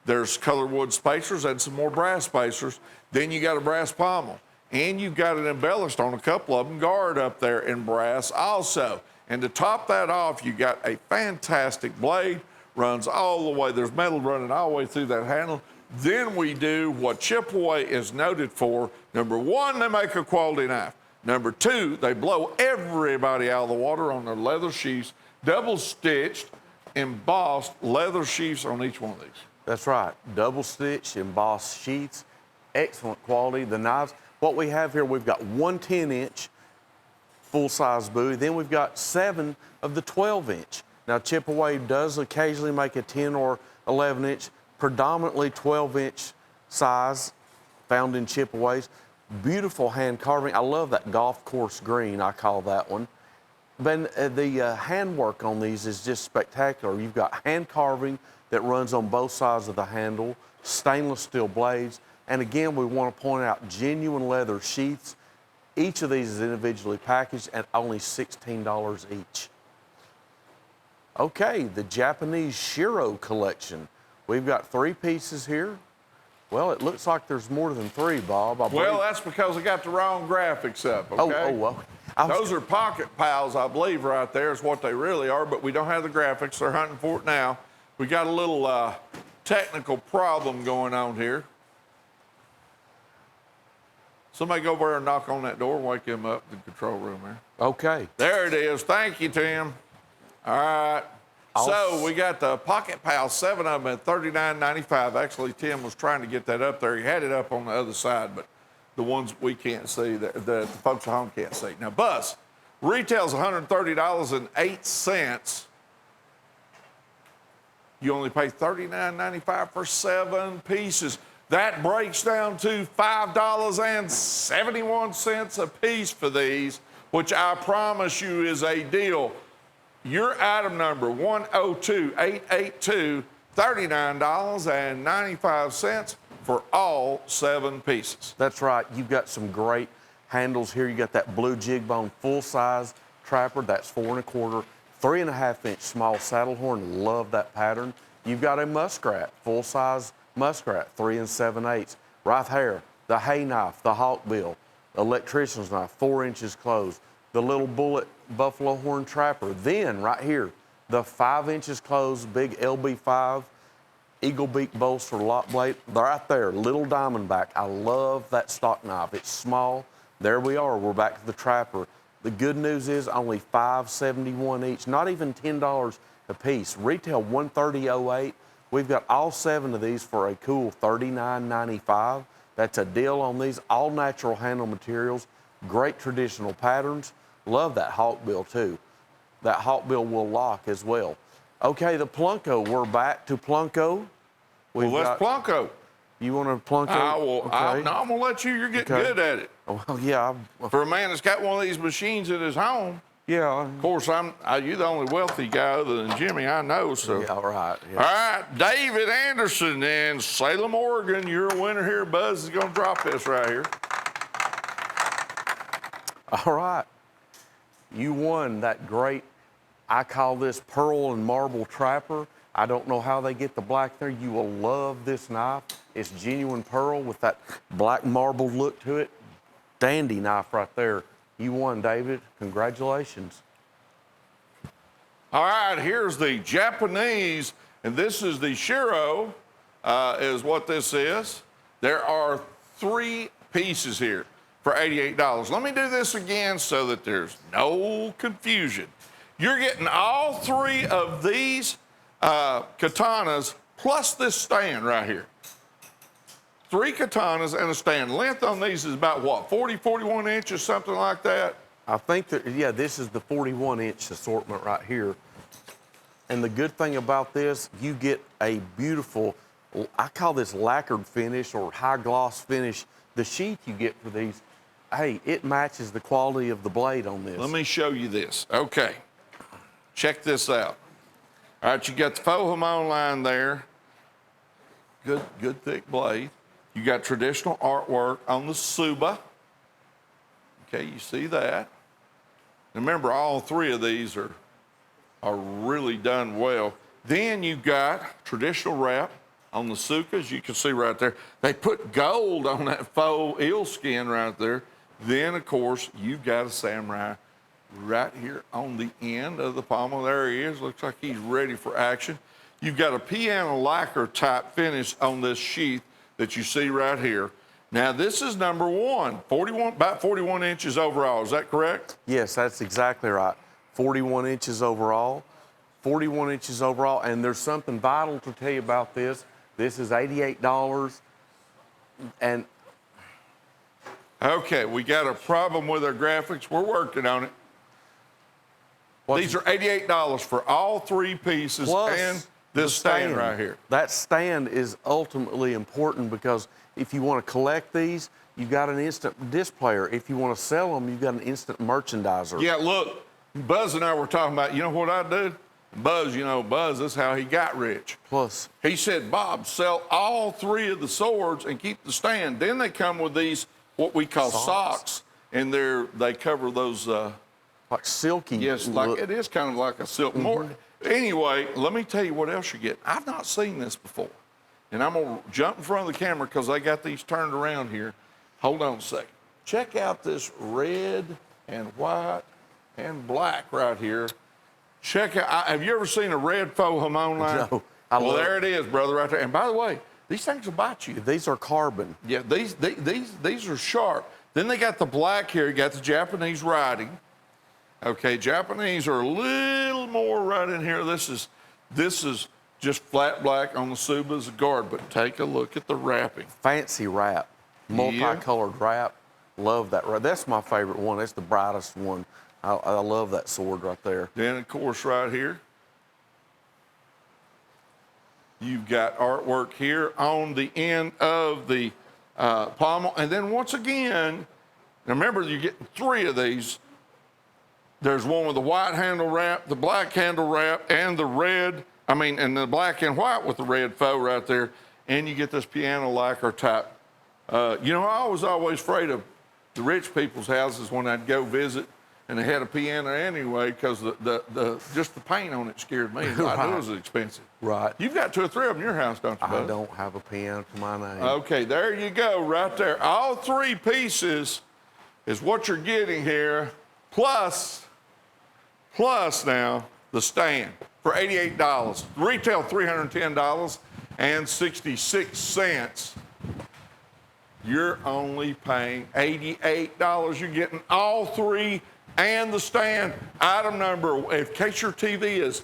there's color wood spacers and some more brass spacers. Then you got a brass pommel. And you've got it embellished on a couple of them, guard up there in brass also. And to top that off, you got a fantastic blade, runs all the way. There's metal running all the way through that handle. Then we do what Chipaway is noted for. Number 1, they make a quality knife. Number 2, they blow everybody out of the water on their leather sheaths, double stitched, embossed leather sheaths on each one of these. That's right. Double stitch, embossed sheaths, excellent quality. The knives, what we have here, we've got 1 10-inch full-size bowie. Then we've got 7 of the 12-inch. Now, Chipaway does occasionally make a 10 or 11-inch, predominantly 12-inch size found in Chipaways. Beautiful hand carving. I love that golf course green, I call that one. The handwork on these is just spectacular. You've got hand carving that runs on both sides of the handle, stainless steel blades, and again, we want to point out genuine leather sheaths. Each of these is individually packaged at only $16 each. Okay, the Japanese Shiro collection. We've got 3 pieces here. Well, it looks like there's more than 3, Bob. Well, that's because I got the wrong graphics up, okay? Well. Those are pocket pals, I believe, right there is what they really are, but we don't have the graphics. They're hunting for it now. We got a little technical problem going on here. Somebody go over there and knock on that door and wake him up in the control room there. Okay. There it is. Thank you, Tim. All right. So we got the Pocket Pal, 7 of them at $39.95. Actually, Tim was trying to get that up there. He had it up on the other side, but the ones we can't see, the folks at home can't see. Now, Buzz, retails $130.08. You only pay $39.95 for 7 pieces. That breaks down to $5.71 a piece for these, which I promise you is a deal. Your item number, 102882, $39.95 for all 7 pieces. That's right. You've got some great handles here. You got that blue jig bone full-size trapper. That's 4 1/4, 3 1/2 inch small saddle horn. Love that pattern. You've got a muskrat, full-size muskrat, 3 7/8. Right here, the hay knife, the hawkbill, electrician's knife, 4 inches closed. The little bullet buffalo horn trapper. Then right here, the 5 inches closed, big LB5 eagle beak bolster lock blade. Right there, little diamondback. I love that stock knife. It's small. There we are. We're back to the trapper. The good news is only $5.71 each, not even $10 a piece. Retail $130.08. We've got all 7 of these for a cool $39.95. That's a deal on these. All natural handle materials, great traditional patterns. Love that hawkbill too. That hawkbill will lock as well. Okay, the Plunko. We're back to Plunko. Well, let's Plunko. You want to Plunko? I will. Okay. I'm going to let you. You're getting good at it. Well, yeah. For a man that's got one of these machines at his home. Yeah. Of course, you're the only wealthy guy other than Jimmy I know. So. Yeah, all right. Yeah. All right, David Anderson in Salem, Oregon. You're a winner here. Buzz is going to drop this right here. All right. You won that great, I call this pearl and marble trapper. I don't know how they get the black there. You will love this knife. It's genuine pearl with that black marble look to it. Dandy knife right there. You won, David. Congratulations. All right, here's the Japanese, and this is the Shiro, is what this is. There are 3 pieces here for $88. Let me do this again so that there's no confusion. You're getting all 3 of these katanas plus this stand right here. 3 katanas and a stand. Length on these is about what, 40, 41 inches, something like that? I think that, yeah, this is the 41-inch assortment right here. And the good thing about this, you get a beautiful, I call this lacquered finish or high gloss finish. The sheath you get for these, hey, it matches the quality of the blade on this. Let me show you this. Okay, check this out. All right, you got the faux hamon line there. Good thick blade. You got traditional artwork on the Suba. Okay, you see that. Remember, all 3 of these are really done well. Then you got traditional wrap on the Sukas. You can see right there. They put gold on that faux eel skin right there. Then, of course, you've got a samurai right here on the end of the pommel. There he is. Looks like he's ready for action. You've got a piano lacquer type finish on this sheath that you see right here. Now, this is number 1, about 41 inches overall. Is that correct? Yes, that's exactly right. 41 inches overall. 41 inches overall. And there's something vital to tell you about this. This is $88. And okay, we got a problem with our graphics. We're working on it. These are $88 for all 3 pieces and this stand right here. That stand is ultimately important because if you want to collect these, you've got an instant displayer. If you want to sell them, you've got an instant merchandiser. Yeah, look, Buzz and I were talking about, you know what I do? Buzz, Buzz, this is how he got rich. Plus, He said, Bob, sell all 3 of the swords and keep the stand. Then they come with these, what we call socks, and they cover those. like silky. Yes, look. it is kind of like a silk. More. Anyway, let me tell you what else you get. I've not seen this before. And I'm going to jump in front of the camera because they got these turned around here. Hold on a second. Check out this red and white and black right here. Check out, have you ever seen a red faux hamon line? No. Well, there it is, brother, right there. And by the way, these things will bite you. These are carbon. Yeah, these are sharp. Then they got the black here. You got the Japanese writing. Okay, Japanese are a little more right in here. This is just flat black on the Suba's guard, but take a look at the wrapping. Fancy wrap, multicolored wrap. Love that wrap. That's my favorite one. That's the brightest one. I love that sword right there. Then, of course, right here, you've got artwork here on the end of the pommel. And then once again, remember, you're getting 3 of these. There's one with the white handle wrap, the black handle wrap, and the red, and the black and white with the red faux right there. And you get this piano lacquer type. I was always afraid of the rich people's houses when I'd go visit, and they had a piano anyway, because just the paint on it scared me. I knew it was expensive. Right. You've got 2 or 3 of them in your house, don't you, bud? I don't have a piano to my name. Okay, there you go, right there. All 3 pieces is what you're getting here, plus now the stand for $88. Retail $310.66. You're only paying $88. You're getting all 3 and the stand. Item number, in case your TV is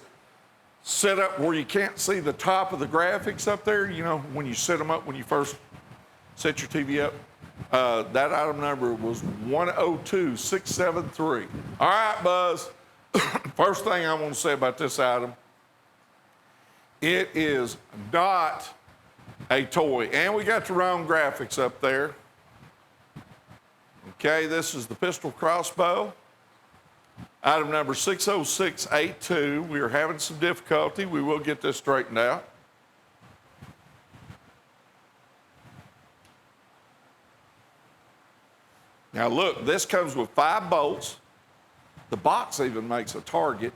set up where you can't see the top of the graphics up there, when you set them up when you first set your TV up, that item number was 102673. All right, Buzz. First thing I want to say about this item, it is not a toy. And we got the wrong graphics up there. Okay, this is the pistol crossbow. Item number 60682. We are having some difficulty. We will get this straightened out. Now look, this comes with 5 bolts. The box even makes a target.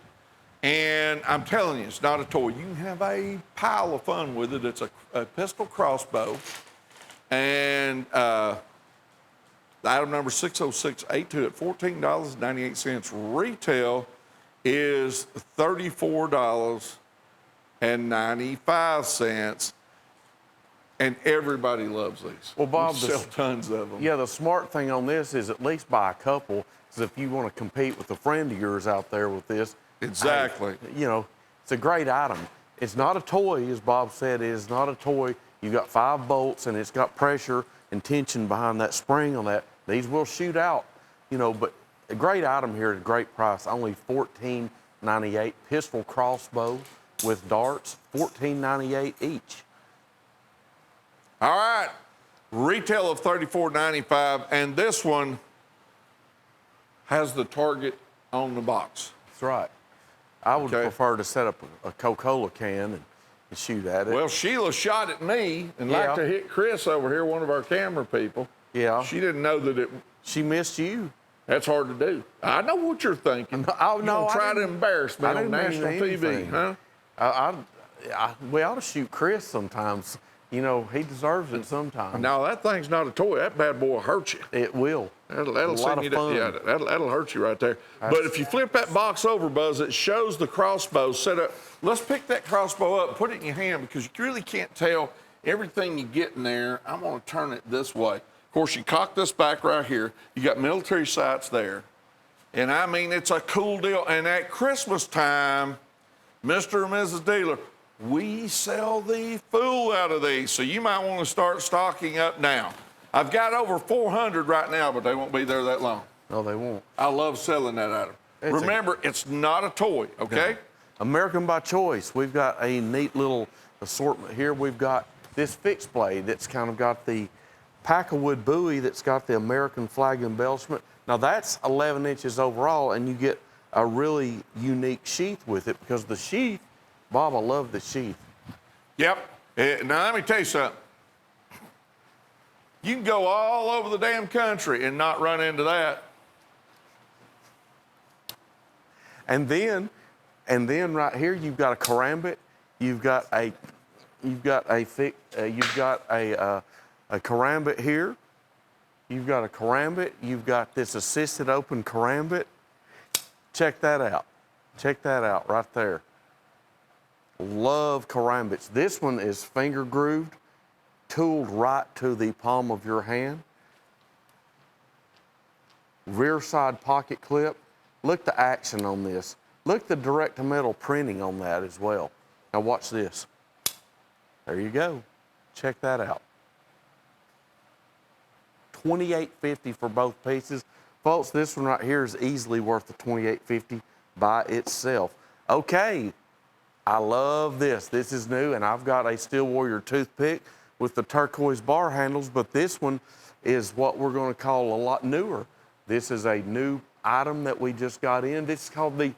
And I'm telling you, it's not a toy. You can have a pile of fun with it. It's a pistol crossbow. And item number 60682 at $14.98. Retail is $34.95. And everybody loves these. Well, Bob, we sell tons of them. Yeah, the smart thing on this is at least buy a couple. Because if you want to compete with a friend of yours out there with this, exactly. It's a great item. It's not a toy, as Bob said. It is not a toy. You've got 5 bolts, and it's got pressure and tension behind that spring on that. These will shoot out, but a great item here at a great price. Only $14.98. Pistol crossbow with darts, $14.98 each. All right, retail of $34.95, and this one has the target on the box. That's right. I would prefer to set up a Coca-Cola can and shoot at it. Well, Sheila shot at me and like to hit Chris over here, one of our camera people. Yeah. She didn't know that She missed you. That's hard to do. I know what you're thinking. Oh, no, You're try to embarrass me on national TV, huh? We ought to shoot Chris sometimes. He deserves it sometimes. No, that thing's not a toy. That bad boy will hurt you. It will. That'll send you down. Yeah, that'll hurt you right there. But if you flip that box over, Buzz, it shows the crossbow set up. Let's pick that crossbow up and put it in your hand because you really can't tell everything you get in there. I'm going to turn it this way. Of course, you cock this back right here. You got military sights there. And it's a cool deal. And at Christmas time, Mr. and Mrs. Dealer, we sell the fool out of these. So you might want to start stocking up now. I've got over 400 right now, but they won't be there that long. No, they won't. I love selling that item. Remember, it's not a toy, okay? No. American by choice. We've got a neat little assortment here. We've got this fixed blade that's kind of got the pack-a-wood buoy that's got the American flag embellishment. Now, that's 11 inches overall, and you get a really unique sheath with it because the sheath, Bob, I love the sheath. Yep. Now, let me tell you something. You can go all over the damn country and not run into that. And then right here you've got a karambit, you've got a karambit here, you've got a karambit, you've got this assisted open karambit. Check that out. Check that out right there. Love karambits. This one is finger grooved, tooled right to the palm of your hand. Rear side pocket clip. Look the action on this. Look the direct to metal printing on that as well. Now watch this. There you go. Check that out. $28.50 for both pieces. Folks, this one right here is easily worth the $28.50 by itself. Okay, I love this. This is new, and I've got a Steel Warrior toothpick with the turquoise bar handles, but this one is what we're going to call a lot newer. This is a new item that we just got in. This is called the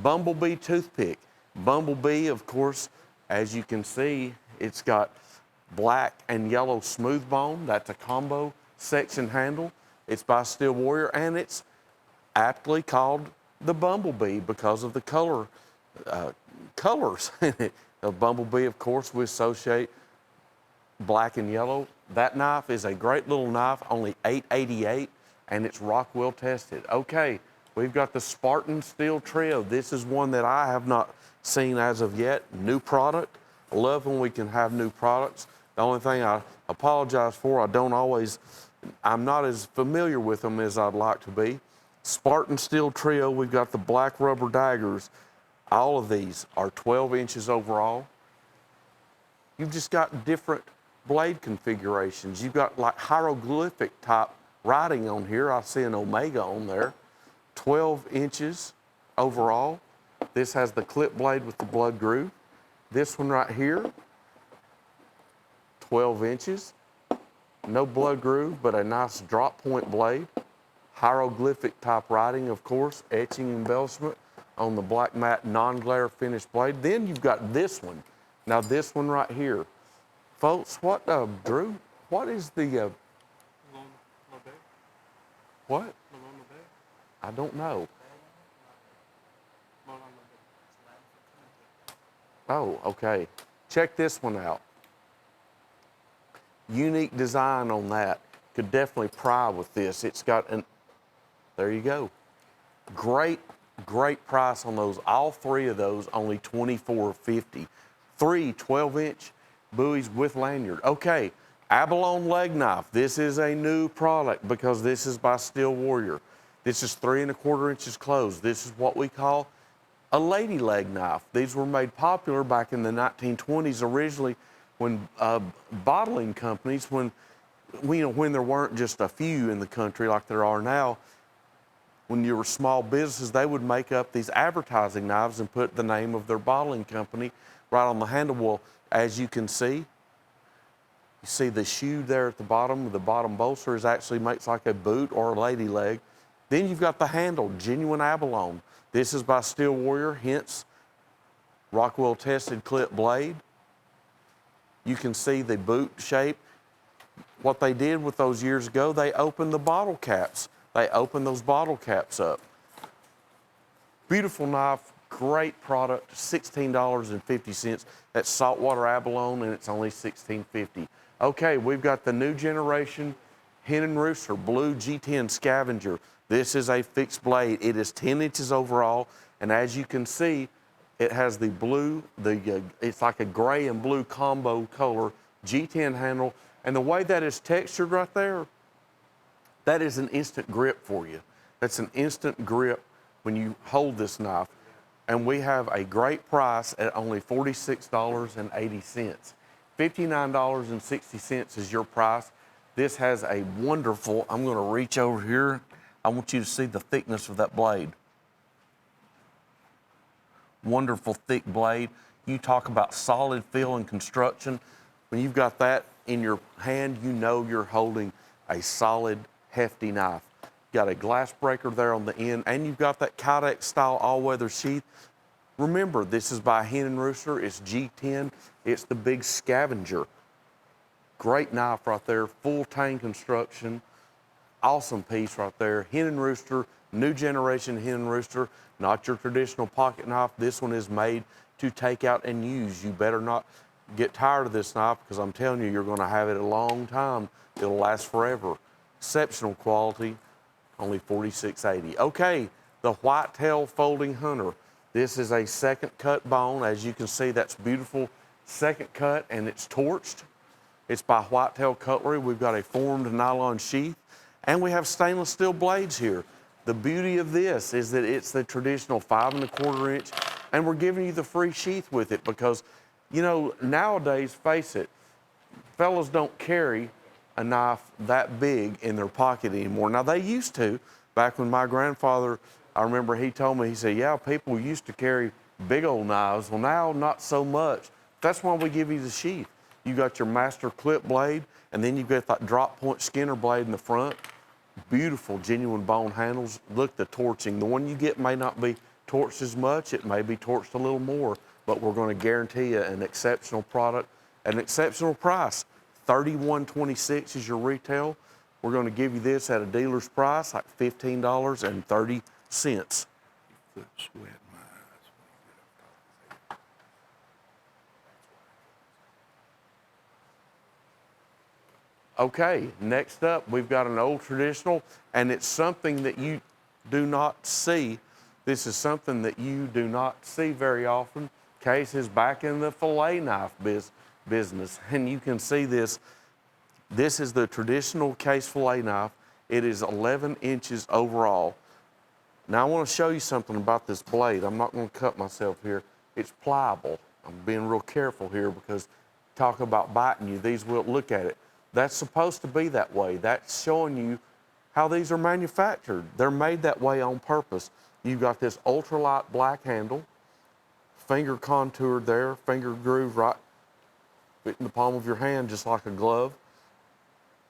Bumblebee toothpick. Bumblebee, of course, as you can see, it's got black and yellow smooth bone. That's a combo section handle. It's by Steel Warrior, and it's aptly called the Bumblebee because of the colors in it. The Bumblebee, of course, we associate black and yellow. That knife is a great little knife, only $8.88, and it's Rockwell tested. Okay, we've got the Spartan Steel Trio. This is one that I have not seen as of yet. New product. I love when we can have new products. The only thing I apologize for, I'm not as familiar with them as I'd like to be. Spartan Steel Trio, we've got the black rubber daggers. All of these are 12 inches overall. You've just got different blade configurations. You've got like hieroglyphic type writing on here. I see an omega on there. 12 inches overall. This has the clip blade with the blood groove. This one right here, 12 inches. No blood groove, but a nice drop point blade. Hieroglyphic type writing, of course, etching embellishment on the black matte non-glare finished blade. Then you've got this one. Now this one right here. Folks, what, Drew, what is the, what? I don't know. Oh, okay. Check this one out. Unique design on that. Could definitely pry with this. It's got there you go. Great price on those. All three of those, only $24.50. 3 12-inch buoys with lanyard. Okay, abalone leg knife. This is a new product because this is by Steel Warrior. This is 3 1/4 inches closed. This is what we call a lady leg knife. These were made popular back in the 1920s originally when bottling companies, when there weren't just a few in the country like there are now, when you were small businesses, they would make up these advertising knives and put the name of their bottling company right on the handle. Well, as you can see, you see the shoe there at the bottom bolster actually makes like a boot or a lady leg. Then you've got the handle, genuine abalone. This is by Steel Warrior, hence Rockwell tested clip blade. You can see the boot shape. What they did with those years ago, they opened the bottle caps. They opened those bottle caps up. Beautiful knife, great product, $16.50. That's saltwater abalone, and it's only $16.50. Okay, we've got the new generation Hen and Rooster Blue G10 Scavenger. This is a fixed blade. It is 10 inches overall, and as you can see, it has the blue, it's like a gray and blue combo color G10 handle, and the way that is textured right there, that is an instant grip for you. That's an instant grip when you hold this knife. And we have a great price at only $46.80. $59.60 is your price. This has a wonderful, I'm gonna reach over here. I want you to see the thickness of that blade. Wonderful thick blade. You talk about solid feel and construction. When you've got that in your hand, you know you're holding a solid, hefty knife. got a glass breaker there on the end, and you've got that Kydex style all-weather sheath. Remember, this is by Hen and Rooster. It's G10. It's the big scavenger. Great knife right there, full tang construction. Awesome piece right there. Hen and Rooster, new generation Hen and Rooster, not your traditional pocket knife. This one is made to take out and use. You better not get tired of this knife, because I'm telling you, you're gonna have it a long time. It'll last forever. Exceptional quality, only $46.80. Okay, the Whitetail Folding Hunter. This is a second cut bone. As you can see, that's beautiful second cut, and it's torched. It's by Whitetail Cutlery. We've got a formed nylon sheath, and we have stainless steel blades here. The beauty of this is that it's the traditional 5 1/4 inch, and we're giving you the free sheath with it, because, you know, nowadays, face it, fellas don't carry a knife that big in their pocket anymore. Now, they used to. Back when my grandfather, I remember he told me, he said, yeah, people used to carry big old knives. Well, now, not so much. That's why we give you the sheath. You got your master clip blade, and then you've got that drop point Skinner blade in the front. Beautiful, genuine bone handles. Look, the torching. The one you get may not be torched as much. It may be torched a little more, but we're going to guarantee you an exceptional product, an exceptional price. $31.26 is your retail. We're going to give you this at a dealer's price, like $15.30. Okay, next up, we've got an old traditional, and it's something that you do not see. This is something that you do not see very often. Case is back in the fillet knife business, and you can see this. This is the traditional case fillet knife. It is 11 inches overall. Now, I want to show you something about this blade. I'm not going to cut myself here. It's pliable. I'm being real careful here, because talk about biting you, these will look at it. That's supposed to be that way. That's showing you how these are manufactured. They're made that way on purpose. You've got this ultralight black handle, finger contoured there, finger groove right in the palm of your hand, just like a glove.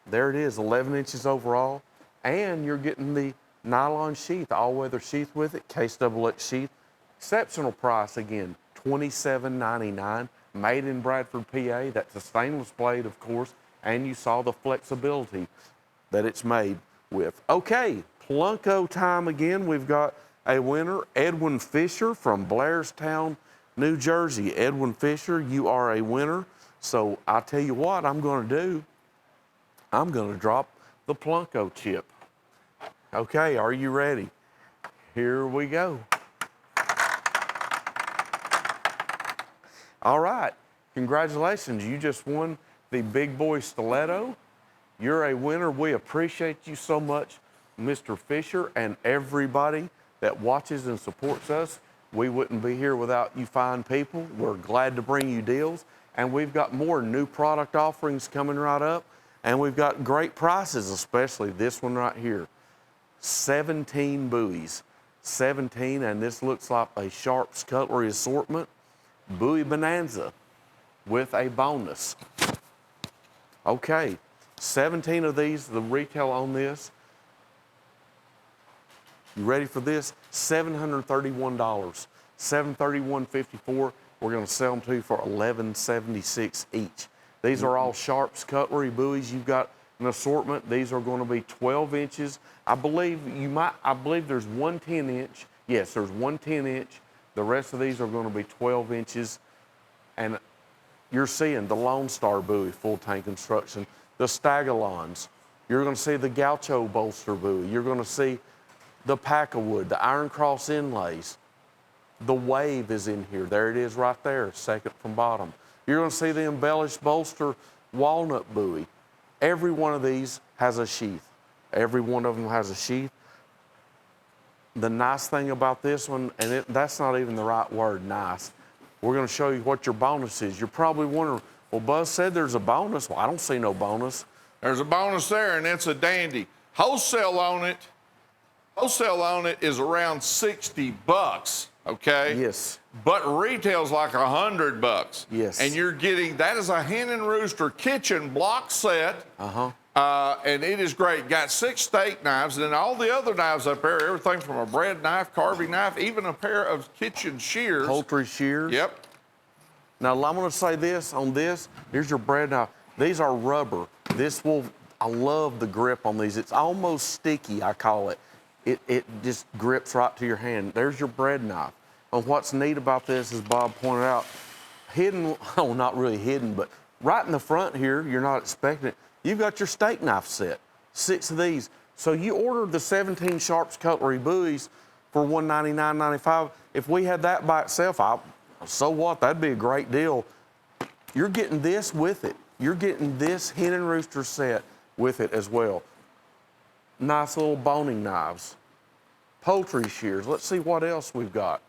There it is, 11 inches overall. And you're getting the nylon sheath, all-weather sheath with it, case XX sheath. Exceptional price again, $27.99, made in Bradford, PA. That's a stainless blade, of course. And you saw the flexibility that it's made with. Okay, Plunko time again. We've got a winner, Edwin Fisher from Blairstown, New Jersey. Edwin Fisher, you are a winner. So I'll tell you what I'm going to do. I'm going to drop the Plunko chip. Okay, are you ready? Here we go. All right, congratulations. You just won the Big Boy Stiletto. You're a winner. We appreciate you so much, Mr. Fisher, and everybody that watches and supports us. We wouldn't be here without you fine people. We're glad to bring you deals, and we've got more new product offerings coming right up, and we've got great prices, especially this one right here. 17 buoys, 17, and this looks like a Sharps Cutlery assortment. Buoy Bonanza with a bonus. Okay, 17 of these, the retail on this. You ready for this? $731, $731.54. We're going to sell them to you for $11.76 each. These are all Sharps Cutlery buoys. You've got an assortment. These are going to be 12 inches. I believe there's one 10-inch. Yes, there's one 10-inch. The rest of these are going to be 12 inches. And you're seeing the Lone Star buoy, full tank construction, the Stagalons. You're going to see the Gaucho bolster buoy. You're going to see the Pack-a-Wood, the Iron Cross inlays. The Wave is in here. There it is right there, second from bottom. You're going to see the embellished bolster walnut buoy. Every one of these has a sheath. Every one of them has a sheath. The nice thing about this one, and that's not even the right word, nice. We're going to show you what your bonus is. You're probably wondering, well, Buzz said there's a bonus. Well, I don't see no bonus. There's a bonus there, and it's a dandy. Wholesale on it is around 60 bucks, okay? Yes. But retail's like $100. Yes. And you're getting, that is a Hen and Rooster kitchen block set. And it is great. Got 6 steak knives, and then all the other knives up there, everything from a bread knife, carving knife, even a pair of kitchen shears. Poultry shears. Yep. Now, I'm going to say this on this. Here's your bread knife. These are rubber. I love the grip on these. It's almost sticky, I call it. It just grips right to your hand. There's your bread knife. And what's neat about this, as Bob pointed out, hidden, oh, not really hidden, but right in the front here, you're not expecting it. You've got your steak knife set, 6 of these. So you ordered the 17 Sharps Cutlery buoys for $199.95. If we had that by itself, so what? That'd be a great deal. You're getting this with it. You're getting this hen and rooster set with it as well. Nice little boning knives, poultry shears. Let's see what else we've got.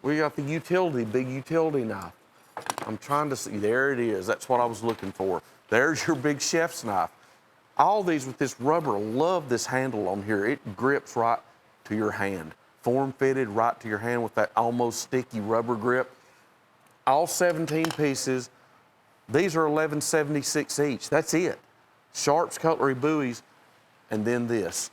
We got the big utility knife. I'm trying to see, there it is. That's what I was looking for. There's your big chef's knife. All these with this rubber, love this handle on here. It grips right to your hand. Form fitted right to your hand with that almost sticky rubber grip. All 17 pieces. These are $11.76 each. That's it. Sharps Cutlery buoys, and then this.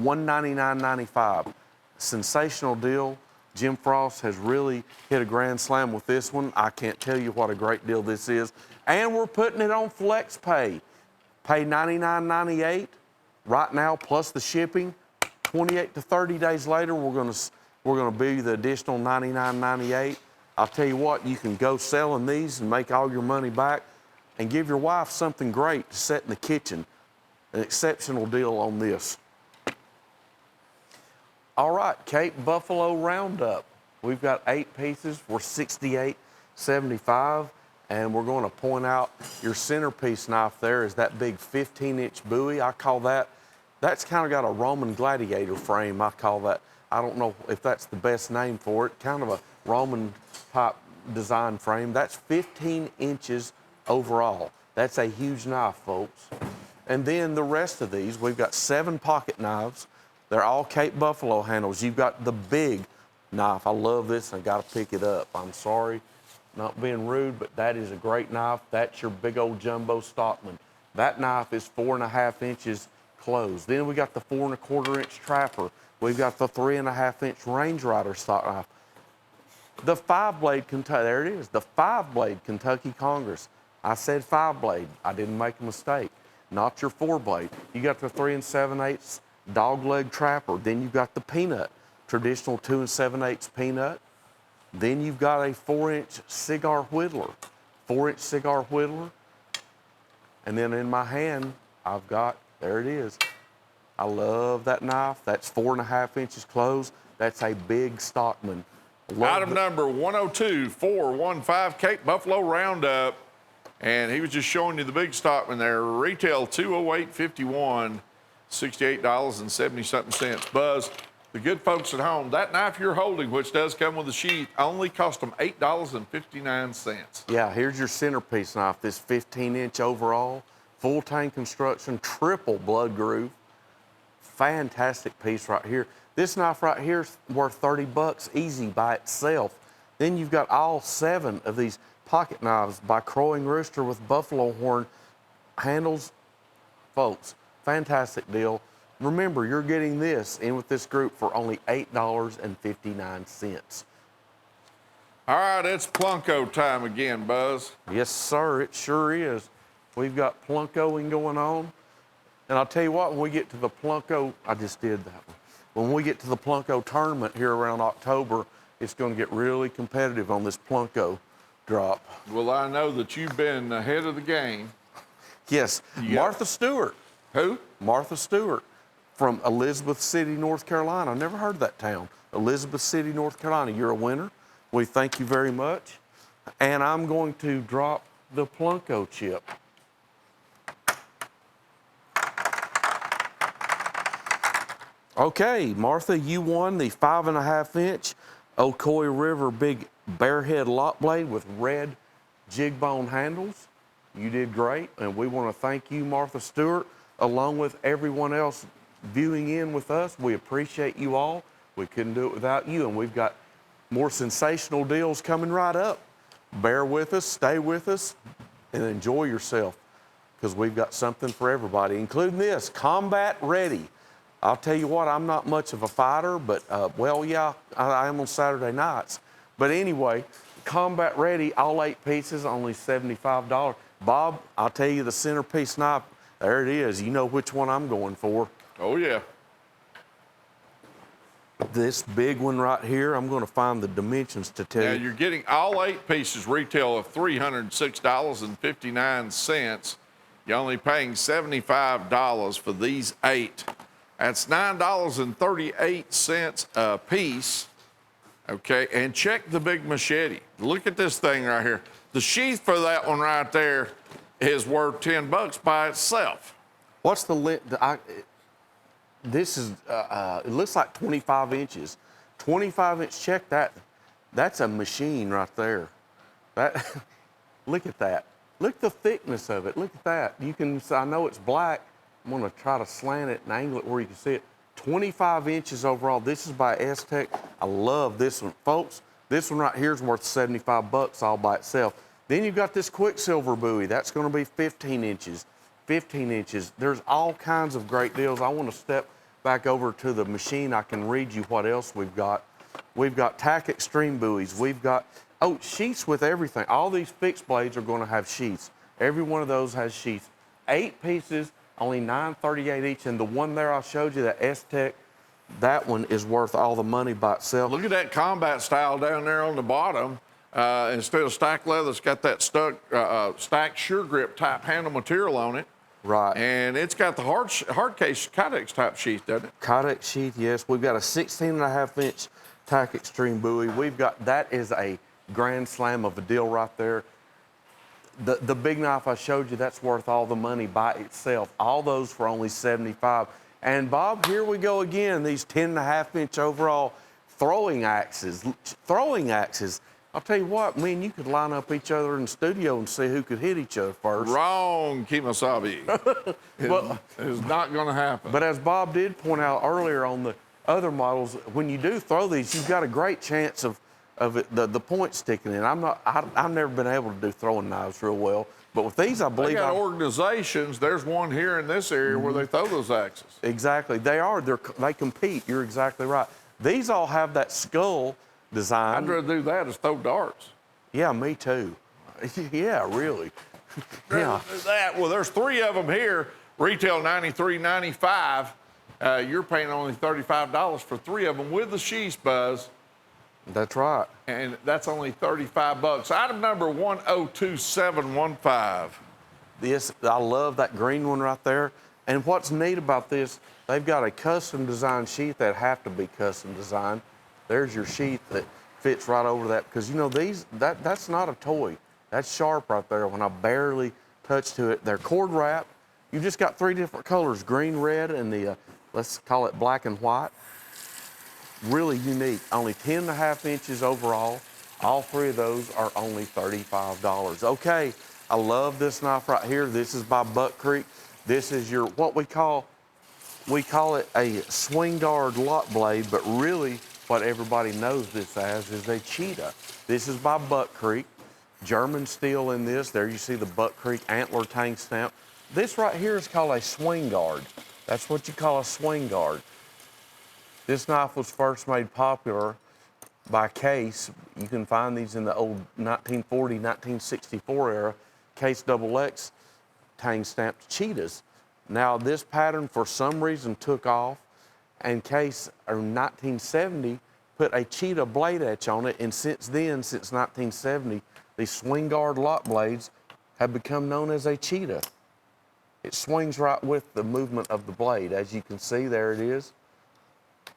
$199.95. Sensational deal. Jim Frost has really hit a grand slam with this one. I can't tell you what a great deal this is. And we're putting it on Flex Pay. Pay $99.98 right now plus the shipping. 28 to 30 days later, we're gonna bill you the additional $99.98. I'll tell you what, you can go selling these and make all your money back and give your wife something great to set in the kitchen. An exceptional deal on this. All right, Cape Buffalo Roundup. We've got 8 pieces for $68.75, and we're going to point out your centerpiece knife there is that big 15-inch buoy. I call that, that's kind of got a Roman gladiator frame. I call that, I don't know if that's the best name for it, kind of a Roman type design frame. That's 15 inches overall. That's a huge knife, folks. And then the rest of these, we've got 7 pocket knives. They're all Cape Buffalo handles. You've got the big knife. I love this, and I gotta pick it up. I'm sorry, not being rude, but that is a great knife. That's your big old jumbo Stockman. That knife is 4.5 inches closed. Then we got the 4 1/4 inch Trapper. We've got the 3.5 inch Range Rider stock knife. The 5-blade Kentucky, there it is, the 5-blade Kentucky Congress. I said 5-blade, I didn't make a mistake. Not your 4-blade. You got the 3 7/8 dogleg Trapper. Then you've got the Peanut, traditional 2 7/8 Peanut. Then you've got a 4-inch cigar whittler, 4-inch cigar whittler. And then in my hand, I've got, there it is. I love that knife. That's 4.5 inches closed. That's a big Stockman. Item number 102415, Cape Buffalo Roundup. And he was just showing you the big Stockman there. Retail $208.51, $68.70-something. Buzz, the good folks at home, that knife you're holding, which does come with a sheath, only cost them $8.59. Yeah, here's your centerpiece knife, this 15-inch overall, full tank construction, triple blood groove. Fantastic piece right here. This knife right here is worth $30 easy by itself. Then you've got all 7 of these pocket knives by Crowing Rooster with buffalo horn handles. Folks, fantastic deal. Remember, you're getting this in with this group for only $8.59. All right, it's Plunko time again, Buzz. Yes, sir, it sure is. We've got Plunkoing going on. And I'll tell you what, when we get to the Plunko, I just did that one. When we get to the Plunko tournament here around October, it's going to get really competitive on this Plunko drop. Well, I know that you've been ahead of the game. Yes, Martha Stewart. Who? Martha Stewart from Elizabeth City, North Carolina. I've never heard of that town. Elizabeth City, North Carolina. You're a winner. We thank you very much. And I'm going to drop the Plunko chip. Okay, Martha, you won the 5.5 inch Ocoee River Big Bearhead Lock Blade with red jig bone handles. You did great, and we want to thank you, Martha Stewart, along with everyone else viewing in with us. We appreciate you all. We couldn't do it without you, and we've got more sensational deals coming right up. Bear with us, stay with us, and enjoy yourself. because we've got something for everybody, including this, combat ready. I'll tell you what, I'm not much of a fighter, but, well, yeah, I am on Saturday nights. But anyway, combat ready, all 8 pieces, only $75. Bob, I'll tell you the centerpiece knife, there it is. You know which one I'm going for. Oh, yeah. This big one right here, I'm going to find the dimensions to tell Now, you. you're getting all 8 pieces retail of $306.59. You're only paying $75 for these 8. That's $9.38 a piece. Okay, and check the big machete. Look at this thing right here. The sheath for that one right there is worth $10 by itself. What's the length? This is, it looks like 25 inches. 25 inch, check that. That's a machine right there. That, look at that. Look at the thickness of it. Look at that. You can, I know it's black. I'm gonna try to slant it and angle it where you can see it. 25 inches overall. This is by S-Tech. I love this one. Folks, this one right here is worth $75 all by itself. Then you've got this Quicksilver buoy. That's gonna be 15 inches. 15 inches. There's all kinds of great deals. I want to step back over to the machine. I can read you what else we've got. We've got Tack Extreme buoys. We've got, oh, sheaths with everything. All these fixed blades are going to have sheaths. Every one of those has sheaths. 8 pieces, only $9.38 each. And the one there I showed you, that S-Tech, that one is worth all the money by itself. Look at that combat style down there on the bottom. Instead of stacked leather, it's got that stacked sure grip type handle material on it. Right. And it's got the hard case Kydex type sheath, doesn't it? Kydex sheath, yes. We've got a 16.5 inch Tack Extreme buoy. We've got, that is a grand slam of a deal right there. The big knife I showed you, that's worth all the money by itself. All those for only $75. And Bob, here we go again, these 10.5 inch overall throwing axes. Throwing axes. I'll tell you what, me and you could line up each other in the studio and see who could hit each other first. Wrong, Kemosabe. It's not going to happen. But as Bob did point out earlier on the other models, when you do throw these, you've got a great chance of the point sticking in. I've never been able to do throwing knives real well, but with these, I believe They got organizations. There's one here in this area where they throw those axes. Exactly, they compete. You're exactly right. These all have that skull design. I'd rather do that as throw darts. Yeah, me too. Yeah, really. Yeah. That. Well, there's 3 of them here. Retail $93.95. You're paying only $35 for 3 of them with the sheaths, Buzz. That's right. And that's only $35. Item number 102715. This, I love that green one right there. And what's neat about this, they've got a custom designed sheath that have to be custom designed. There's your sheath that fits right over that, because you know these, that's not a toy. That's sharp right there. When I barely touch to it, they're cord wrapped. You've just got 3 different colors, green, red, and the, let's call it black and white. Really unique. Only 10.5 inches overall. All 3 of those are only $35. Okay, I love this knife right here. This is by Buck Creek. This is your, what we call it a swing guard lock blade, but really what everybody knows this as is a cheetah. This is by Buck Creek. German steel in this. There you see the Buck Creek antler tang stamp. This right here is called a swing guard. That's what you call a swing guard. This knife was first made popular by Case. You can find these in the old 1940, 1964 era. Case XX tang stamped cheetahs. Now this pattern for some reason took off, and Case in 1970 put a cheetah blade etch on it, and since then, since 1970, these swing guard lock blades have become known as a cheetah. It swings right with the movement of the blade. As you can see, there it is.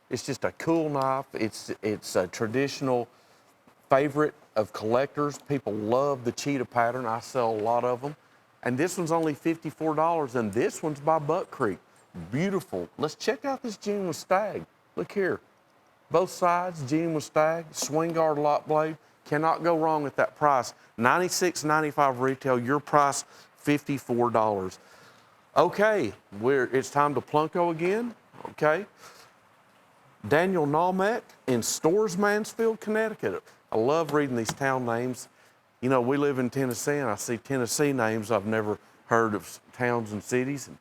It's just a cool knife. It's a traditional favorite of collectors. People love the cheetah pattern. I sell a lot of them. And this one's only $54, and this one's by Buck Creek. Beautiful. Let's check out this genuine stag. Look here. Both sides, genuine stag, swing guard lock blade. Cannot go wrong at that price. $96.95 retail, your price $54. Okay, it's time to Plunko again, okay? Daniel Nalmek in Stores, Mansfield, Connecticut. I love reading these town names. You know, we live in Tennessee, and I see Tennessee names I've never heard of towns and cities. And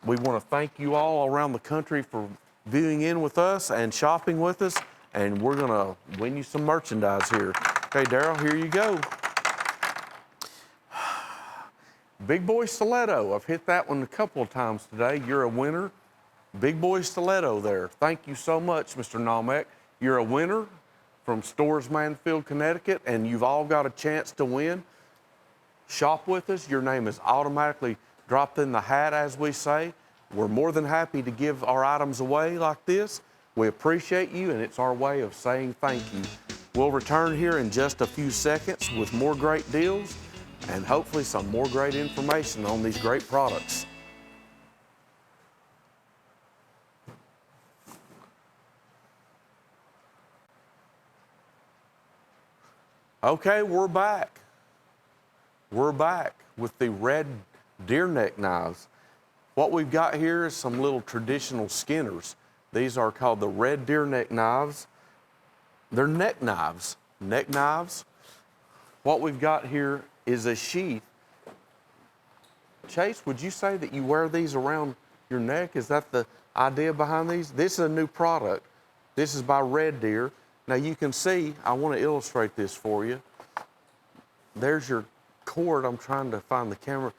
we want to thank you all around the country for viewing in with us and shopping with us. And we're going to win you some merchandise here. Okay, Daryl, here you go. Big Boy Stiletto. I've hit that one a couple of times today. You're a winner. Big Boy Stiletto there. Thank you so much, Mr. Namek. You're a winner from Stores Manfield, Connecticut, and you've all got a chance to win. Shop with us. Your name is automatically dropped in the hat, as we say. We're more than happy to give our items away like this. We appreciate you, and it's our way of saying thank you. We'll return here in just a few seconds with more great deals and hopefully some more great information on these great products. Okay, we're back. We're back with the red deer neck knives. What we've got here is some little traditional skinners. These are called the red deer neck knives. They're neck knives. Neck knives. What we've got here is a sheath. Chase, would you say that you wear these around your neck? Is that the idea behind these? This is a new product. This is by Red Deer. Now you can see, I want to illustrate this for you. There's your cord. I'm trying to find the camera.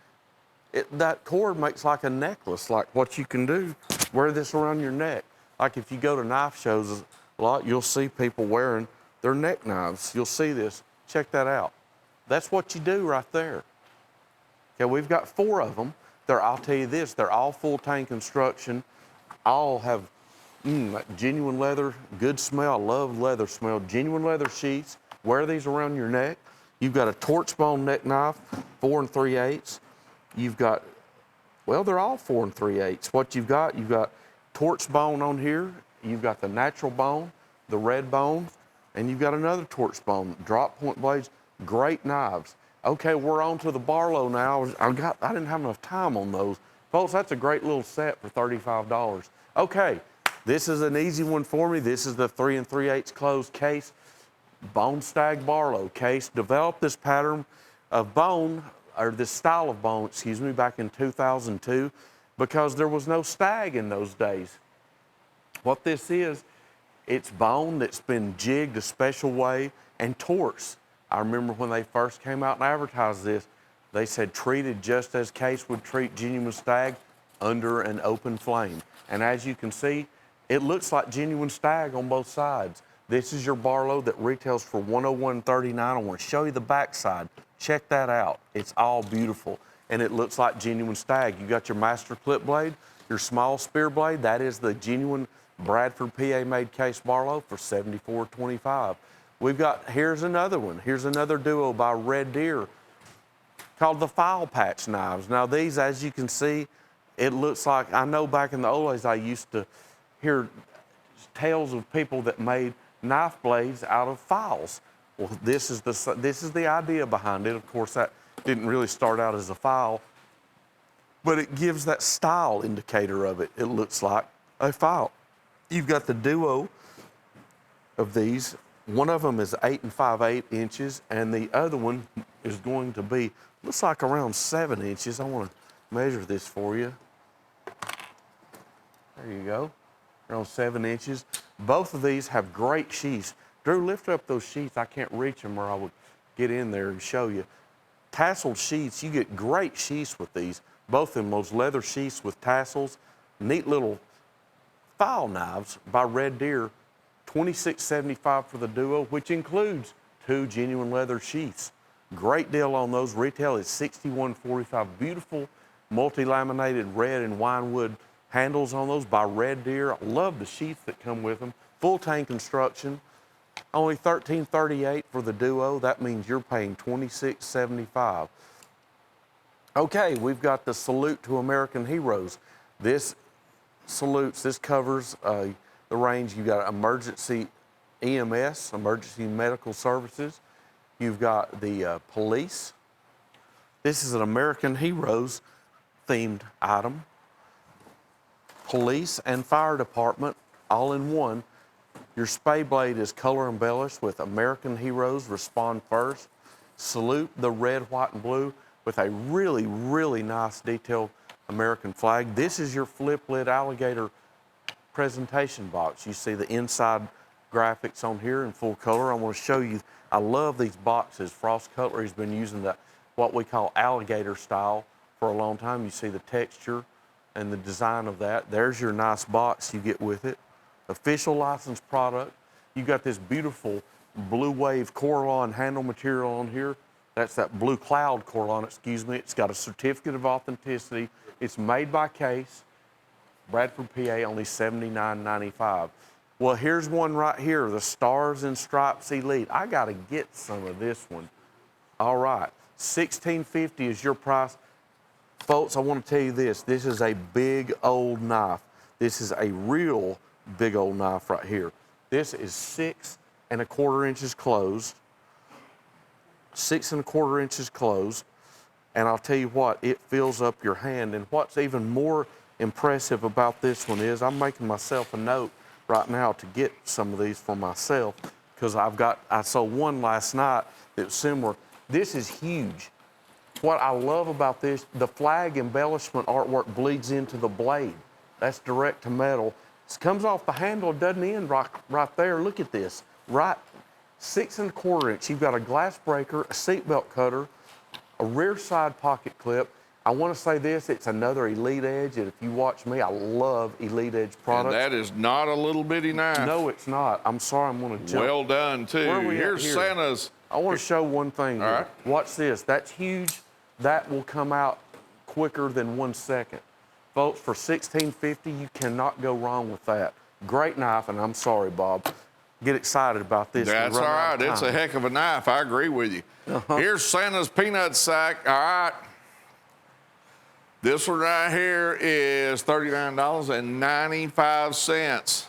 That cord makes like a necklace, like what you can do. Wear this around your neck. Like if you go to knife shows a lot, you'll see people wearing their neck knives. You'll see this. Check that out. That's what you do right there. Okay, we've got 4 of them. I'll tell you this, they're all full tang construction. All have genuine leather, good smell. I love leather smell. Genuine leather sheaths. Wear these around your neck. You've got a torch bone neck knife, 4 3/8. You've got, well, they're all 4 3/8. What you've got torch bone on here. You've got the natural bone, the red bone, and you've got another torch bone. Drop point blades, great knives. Okay, we're on to the Barlow now. I didn't have enough time on those. Folks, that's a great little set for $35. Okay, this is an easy one for me. This is the 3 3/8 closed case, Bone Stag Barlow case. Developed this pattern of bone, or this style of bone, excuse me, back in 2002 because there was no stag in those days. What this is, it's bone that's been jigged a special way and torched. I remember when they first came out and advertised this, they said treated just as Case would treat genuine stag, under an open flame. And as you can see, it looks like genuine stag on both sides. This is your Barlow that retails for $101.39. I want to show you the back side. Check that out. It's all beautiful. And it looks like genuine stag. You got your master clip blade, your small spear blade. That is the genuine Bradford PA made Case Barlow for $74.25. We've got, here's another one. Here's another duo by Red Deer called the File Patch knives. Now these, as you can see, it looks like, I know back in the old days I used to hear tales of people that made knife blades out of files. Well, this is the idea behind it. Of course, that didn't really start out as a file, but it gives that style indicator of it. It looks like a file. You've got the duo of these. One of them is 8 5/8 inches, and the other one is going to be, looks like around 7 inches. I want to measure this for you. There you go, around 7 inches. Both of these have great sheaths. Drew, lift up those sheaths. I can't reach them or I would get in there and show you. Tasseled sheaths, you get great sheaths with these. Both of them, those leather sheaths with tassels. Neat little file knives by Red Deer. $26.75 for the duo, which includes 2 genuine leather sheaths. Great deal on those. Retail is $61.45. Beautiful multi-laminated red and wine wood handles on those by Red Deer. I love the sheaths that come with them. Full tang construction. Only $13.38 for the duo. That means you're paying $26.75. Okay, we've got the Salute to American Heroes. This covers the range. You've got emergency EMS, emergency medical services. You've got the police. This is an American Heroes themed item. Police and fire department all in one. Your spay blade is color embellished with American Heroes, Respond First. Salute the red, white, and blue. with a really, really nice detailed American flag. This is your flip lid alligator presentation box. You see the inside graphics on here in full color. I want to show you, I love these boxes. Frost Cutlery has been using what we call alligator style for a long time. You see the texture and the design of that. There's your nice box you get with it. Official licensed product. You got this beautiful Blue Wave Coralon handle material on here. That's that Blue Cloud Coralon, excuse me. It's got a certificate of authenticity. It's made by Case. Bradford, PA, only $79.95. Well, here's one right here, the Stars and Stripes Elite. I got to get some of this one. All right, $16.50 is your price. Folks, I want to tell you this. This is a big old knife. This is a real big old knife right here. This is 6 1/4 inches closed. 6 1/4 inches closed. And I'll tell you what, it fills up your hand. And what's even more impressive about this one is I'm making myself a note right now to get some of these for myself because I sold one last night that was similar. This is huge. What I love about this, the flag embellishment artwork bleeds into the blade. That's direct to metal. It comes off the handle, it doesn't end right there. Look at this, right, 6 1/4 inch. You've got a glass breaker, a seatbelt cutter, a rear side pocket clip. I want to say this, it's another Elite Edge, and if you watch me, I love Elite Edge products. And that is not a little bitty knife. No, it's not. I'm sorry, I'm going to jump. Well done, too. Where are we at Here's here? Santa's. I want to show one thing. All here. right. Watch this. That's huge. That will come out quicker than 1 second. Folks, for $16.50, you cannot go wrong with that. Great knife, and I'm sorry, Bob. Get excited about this. That's all right. It's a heck of a knife. I agree with you. Here's Santa's peanut sack. All right. This one right here is $39.95.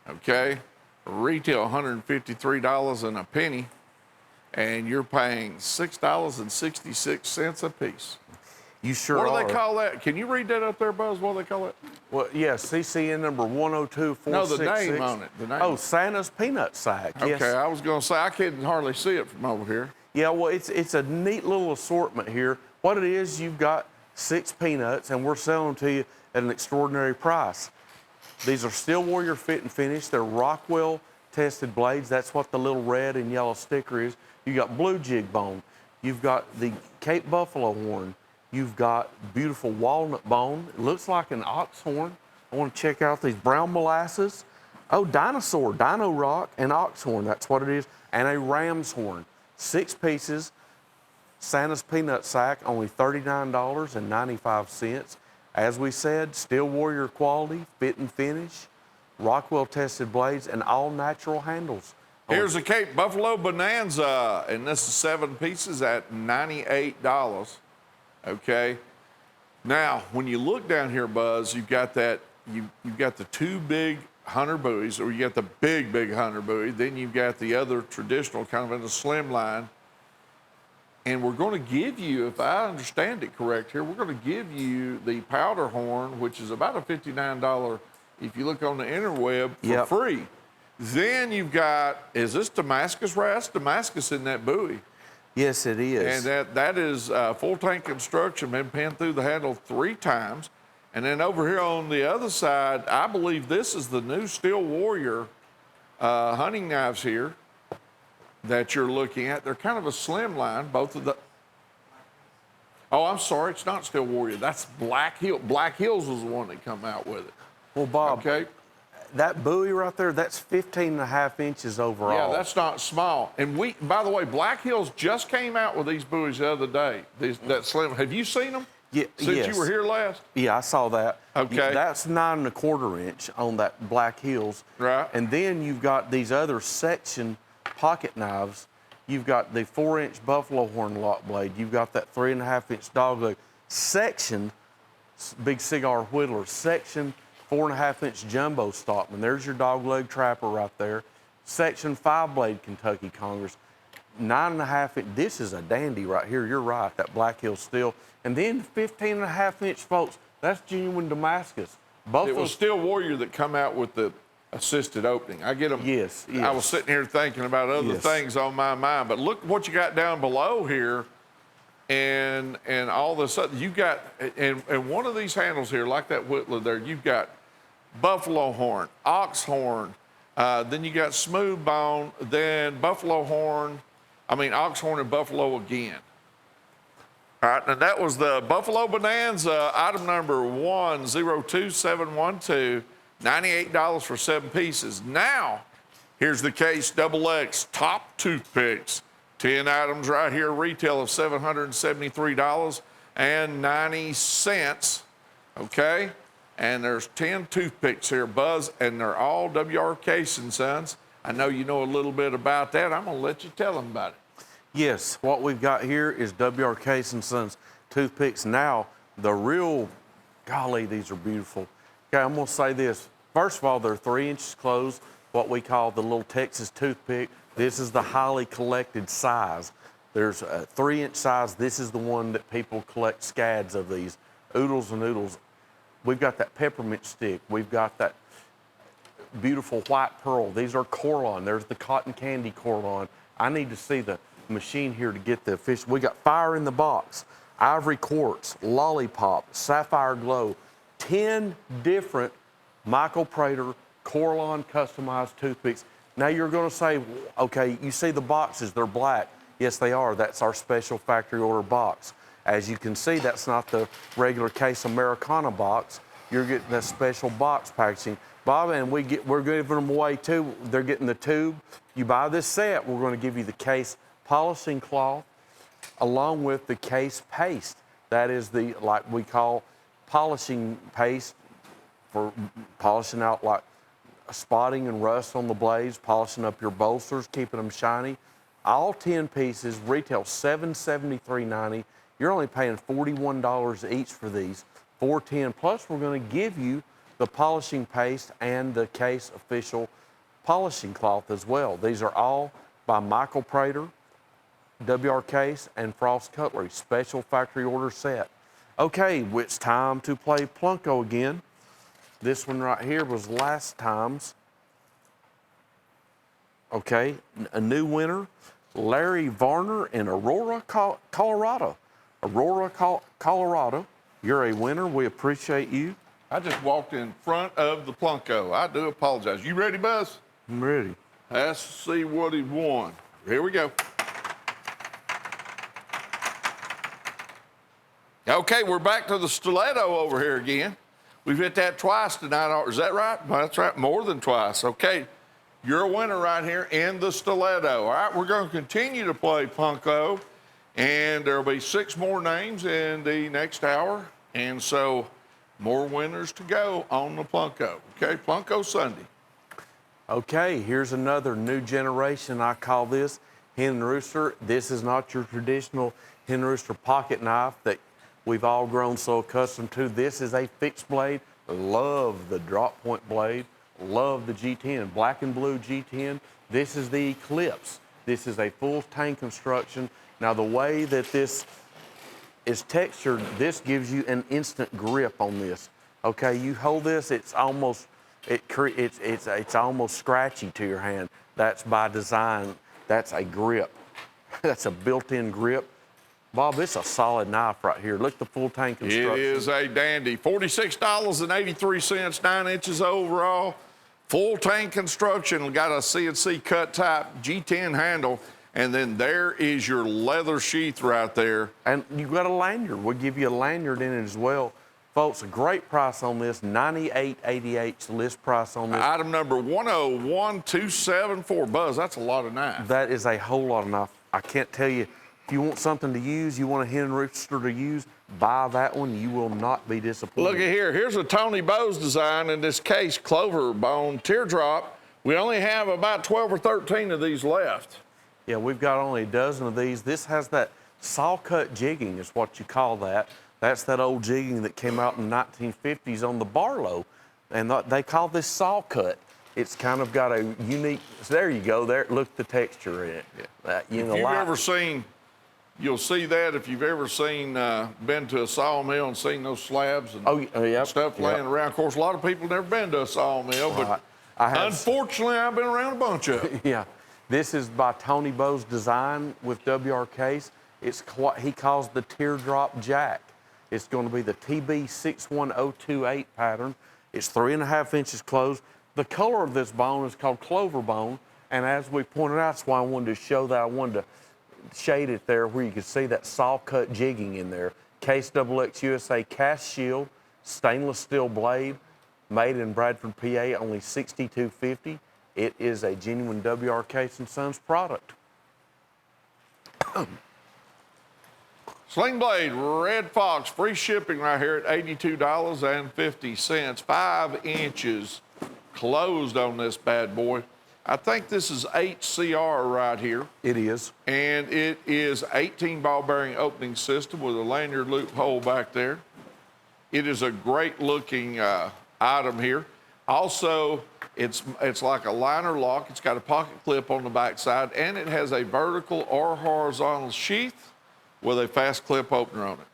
Okay. Retail $153 and a penny. And you're paying $6.66 a piece. You sure are. What do they call that? Can you read that up there, Buzz? What do they call it? Well, yeah, CCN number 102466. No, the name on it. The name. Oh, Santa's peanut sack. Okay, Yes. I was going to say, I couldn't hardly see it from over here. Yeah, well, it's a neat little assortment here. What it is, you've got 6 peanuts, and we're selling them to you at an extraordinary price. These are Steel Warrior fit and finish. They're Rockwell tested blades. That's what the little red and yellow sticker is. You got blue jig bone. You've got the Cape Buffalo horn. You've got beautiful walnut bone. It looks like an ox horn. I want to check out these brown molasses. Oh, dinosaur, dino rock, and ox horn. That's what it is. And a ram's horn. 6 pieces. Santa's peanut sack, only $39.95. As we said, Steel Warrior quality, fit and finish, Rockwell tested blades, and all natural handles. Here's a Cape Buffalo Bonanza, and this is 7 pieces at $98. Okay. Now, when you look down here, Buzz, you've got that. You've got the 2 big hunter buoys, or you got the big hunter buoy. Then you've got the other traditional, kind of in a slim line. And we're going to give you, if I understand it correct here, we're going to give you the powder horn, which is about a $59, if you look on the interweb, for free. Then you've got, is this Damascus rats? Damascus in that buoy. Yes, it is. And that is full tank construction, been pinned through the handle 3 times. And then over here on the other side, I believe this is the new Steel Warrior hunting knives here that you're looking at. They're kind of a slim line, both of the. Oh, I'm sorry, it's not Steel Warrior. That's Black Hill. Black Hills was the one that come out with it. Well, Bob, Okay. that buoy right there, that's 15.5 inches overall. Yeah, that's not small. And by the way, Black Hills just came out with these buoys the other day. That slim. Have you seen them? Yeah, Since yes. you were here last? Yeah, I saw that. Okay. That's 9 1/4 inch on that Black Hills. Right. And then you've got these other section pocket knives. You've got the 4-inch buffalo horn lock blade. You've got that 3.5-inch dog leg. Section, big cigar whittler. Section 4.5-inch jumbo stockman. There's your dog leg trapper right there. Section 5-blade Kentucky Congress. 9.5-inch. This is a dandy right here. You're right, that Black Hill steel. And then 15.5-inch, folks. That's genuine Damascus. Both It was Steel Warrior that come out with the assisted opening. I get them. Yes, yes. I was sitting here thinking about other Yes. things on my mind, but look what you got down below here. and all of a sudden you got, and one of these handles here, like that Whitler there, you've got buffalo horn, ox horn, then you got smooth bone, then buffalo horn, ox horn and buffalo again. All right, and that was the Buffalo Bonanza, item number 102712, $98 for 7 pieces. Now, here's the Case XX top toothpicks. 10 items right here, retail of $773.90, okay? And there's 10 toothpicks here, Buzz, and they're all W.R. Case & Sons. I know you know a little bit about that. I'm gonna let you tell them about it. Yes, what we've got here is W.R. Case & Sons toothpicks. Now, the real, golly, these are beautiful. Okay, I'm gonna say this. First of all, they're 3 inches closed, what we call the little Texas toothpick. This is the highly collected size. There's a 3-inch size. This is the one that people collect scads of these, oodles and oodles. We've got that peppermint stick. We've got that beautiful white pearl. These are Corlon. There's the cotton candy Corlon. I need to see the machine here to get the official. We got fire in the box, ivory quartz, lollipop, sapphire glow, 10 different Michael Prater Corlon customized toothpicks. Now you're going to say, okay, you see the boxes, they're black. Yes, they are. That's our special factory order box. As you can see, that's not the regular Case Americana box. You're getting that special box packaging. Bob, and we're giving them away too. They're getting the tube. You buy this set, we're going to give you the Case polishing cloth along with the Case paste. That is the, like we call polishing paste for polishing out like spotting and rust on the blades, polishing up your bolsters, keeping them shiny. All 10 pieces retail $773.90. You're only paying $41 each for these, 410. Plus, we're going to give you the polishing paste and the Case official polishing cloth as well. These are all by Michael Prater, W.R. Case, and Frost Cutlery, special factory order set. Okay, it's time to play Plunko again. This one right here was last time's. Okay, a new winner, Larry Varner in Aurora, Colorado. Aurora, Colorado. You're a winner. We appreciate you. I just walked in front of the Plunko. I do apologize. You ready, Buzz? I'm ready. Let's see what he won. Here we go. Okay, we're back to the stiletto over here again. We've hit that twice tonight. Is that right? That's right, more than twice. Okay, you're a winner right here in the stiletto. All right, we're going to continue to play Plunko, and there'll be 6 more names in the next hour, and so more winners to go on the Plunko. Okay, Plunko Sunday. Okay, here's another new generation. I call this Hen and Rooster. This is not your traditional Hen and Rooster pocket knife that we've all grown so accustomed to. This is a fixed blade. Love the drop point blade. Love the G10, black and blue G10. This is the Eclipse. This is a full tang construction. Now the way that this is textured, this gives you an instant grip on this. Okay, you hold this, it's almost scratchy to your hand. That's by design. That's a grip. That's a built-in grip. Bob, it's a solid knife right here. Look at the full tang construction. It is a dandy. $46.83, 9 inches overall. Full tang construction. Got a CNC cut type G10 handle. And then there is your leather sheath right there. And you got a lanyard. We'll give you a lanyard in it as well. Folks, a great price on this, $98.88 list price on this. Item number 101274. Buzz, that's a lot of knife. That is a whole lot of knife. I can't tell you. If you want something to use, you want a Hen and Rooster to use, buy that one. You will not be disappointed. Look at here. Here's a Tony Bowes design in this Case Clover Bone Teardrop. We only have about 12 or 13 of these left. Yeah, we've got only a dozen of these. This has that saw cut jigging is what you call that. That's that old jigging that came out in the 1950s on the Barlow. And they call this saw cut. It's kind of got a unique, so there you go, there, look at the texture in it. If you've ever seen, you'll see that if you've ever seen, been to a sawmill and seen those slabs and stuff laying around. Of course, a lot of people never been to a sawmill, but unfortunately, I've been around a bunch of them. Yeah, this is by Tony Bowes Design with W.R. Case. It's what he calls the teardrop jack. It's going to be the TB61028 pattern. It's 3.5 inches closed. The color of this bone is called clover bone. And as we pointed out, that's why I wanted to show that. I wanted to shade it there where you can see that saw cut jigging in there. Case XX USA cast shield, stainless steel blade, made in Bradford, PA, only $62.50. It is a genuine WR Case & Sons product. Sling Blade Red Fox, free shipping right here at $82.50. 5 inches closed on this bad boy. I think this is 8CR right here. It is. And it is 18 ball bearing opening system with a lanyard loophole back there. It is a great looking item here. Also, it's like a liner lock. It's got a pocket clip on the back side, and it has a vertical or horizontal sheath with a fast clip opener on it.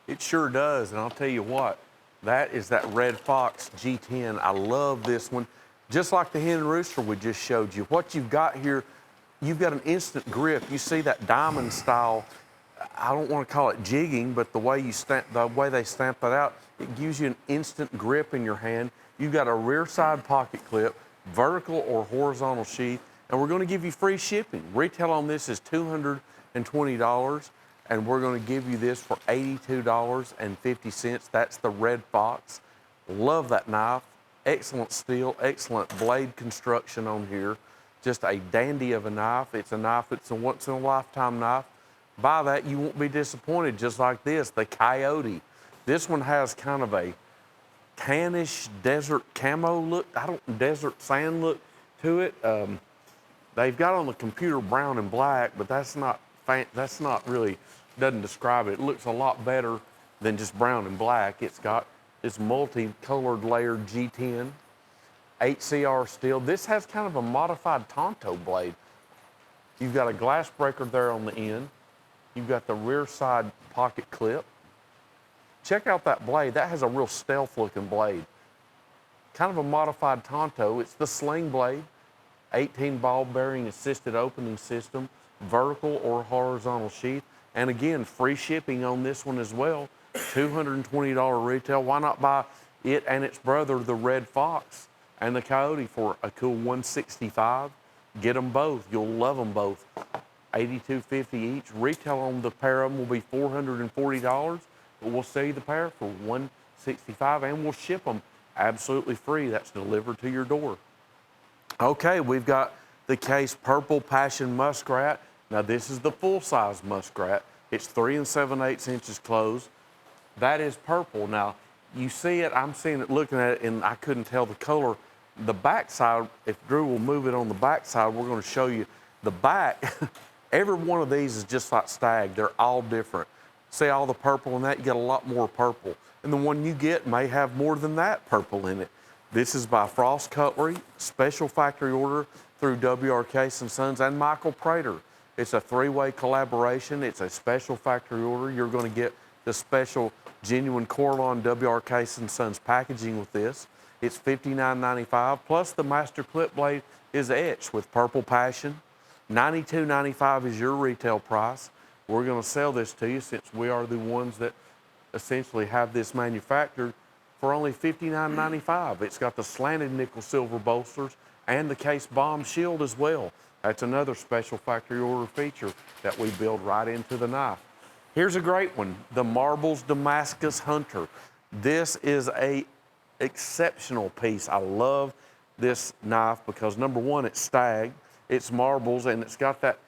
It sure does, and I'll tell you what, that is that Red Fox G10. I love this one. Just like the Hen and Rooster we just showed you. What you've got here, you've got an instant grip. You see that diamond style, I don't want to call it jigging, but the way they stamp that out, it gives you an instant grip in your hand. You've got a rear side pocket clip, vertical or horizontal sheath, and we're going to give you free shipping. Retail on this is $220, and we're going to give you this for $82.50. That's the Red Fox. Love that knife. Excellent steel, excellent blade construction on here. Just a dandy of a knife. It's a knife that's a once-in-a-lifetime knife. Buy that, you won't be disappointed, just like this, the Coyote. This one has kind of a tannish desert camo look, desert sand look to it. They've got on the computer brown and black, but that's not really, doesn't describe it. It looks a lot better than just brown and black. It's got this multi-colored layered G10, 8CR steel. This has kind of a modified Tonto blade. You've got a glass breaker there on the end. You've got the rear side pocket clip. Check out that blade. That has a real stealth looking blade. Kind of a modified Tonto. It's the Sling Blade, 18 ball bearing assisted opening system, vertical or horizontal sheath. And again, free shipping on this one as well. $220 retail. Why not buy it and its brother, the Red Fox and the Coyote, for a cool $165? Get them both. You'll love them both. $82.50 each. Retail on the pair of them will be $440, but we'll sell you the pair for $165, and we'll ship them absolutely free. That's delivered to your door. Okay, we've got the Case Purple Passion Muskrat. Now this is the full-size muskrat. It's 3 7/8 inches closed. That is purple. Now, you see it, I'm seeing it, looking at it, and I couldn't tell the color. The back side, if Drew will move it on the back side, we're going to show you the back. Every one of these is just like Stag. They're all different. See all the purple in that? You get a lot more purple. And the one you get may have more than that purple in it. This is by Frost Cutlery, special factory order through WR Case & Sons and Michael Prater. It's a 3-way collaboration. It's a special factory order. You're going to get the special genuine Corlon WR Case & Sons packaging with this. It's $59.95, plus the master clip blade is etched with Purple Passion. $92.95 is your retail price. We're going to sell this to you, since we are the ones that essentially have this manufactured, for only $59.95. It's got the slanted nickel silver bolsters and the case bomb shield as well. That's another special factory order feature that we build right into the knife. Here's a great one, the Marbles Damascus Hunter. This is a exceptional piece. I love this knife because, number one, it's Stag, it's marbles, and it's got that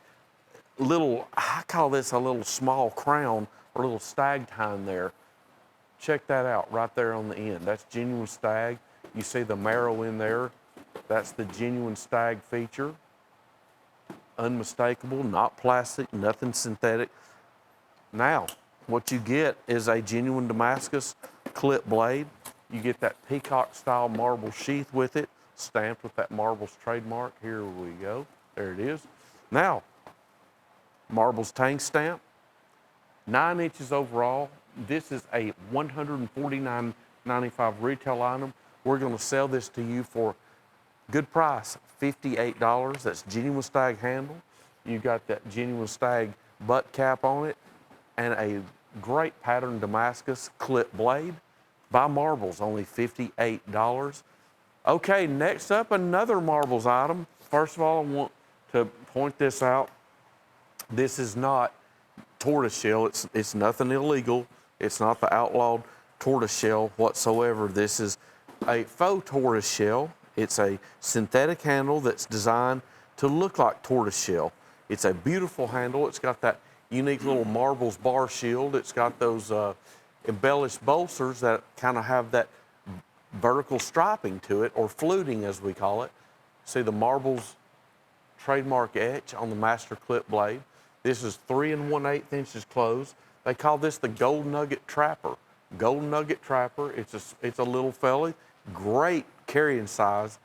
little, I call this a little small crown or a little stag tine there. Check that out right there on the end. That's genuine Stag. You see the marrow in there. That's the genuine Stag feature. Unmistakable, not plastic, nothing synthetic. Now, what you get is a genuine Damascus clip blade. You get that peacock style marble sheath with it, stamped with that Marbles trademark. Here we go. There it is. Now, Marbles tank stamp, 9 inches overall. This is a $149.95 retail item. We're going to sell this to you for good price, $58. That's genuine Stag handle. You got that genuine stag butt cap on it, and a great pattern Damascus clip blade. Buy Marbles, only $58. Okay, next up, another Marbles item. First of all, I want to point this out. This is not tortoiseshell. It's nothing illegal. It's not the outlawed tortoiseshell whatsoever. This is a faux tortoiseshell. It's a synthetic handle that's designed to look like tortoiseshell. It's a beautiful handle. It's got that unique little Marbles bar shield. It's got those embellished bolsters that kind of have that vertical striping to it, or fluting as we call it. See the Marbles trademark etch on the master clip blade. This is 3 1/8 inches closed. They call this the Gold Nugget Trapper. Gold Nugget Trapper. It's a little fella. Great carrying size.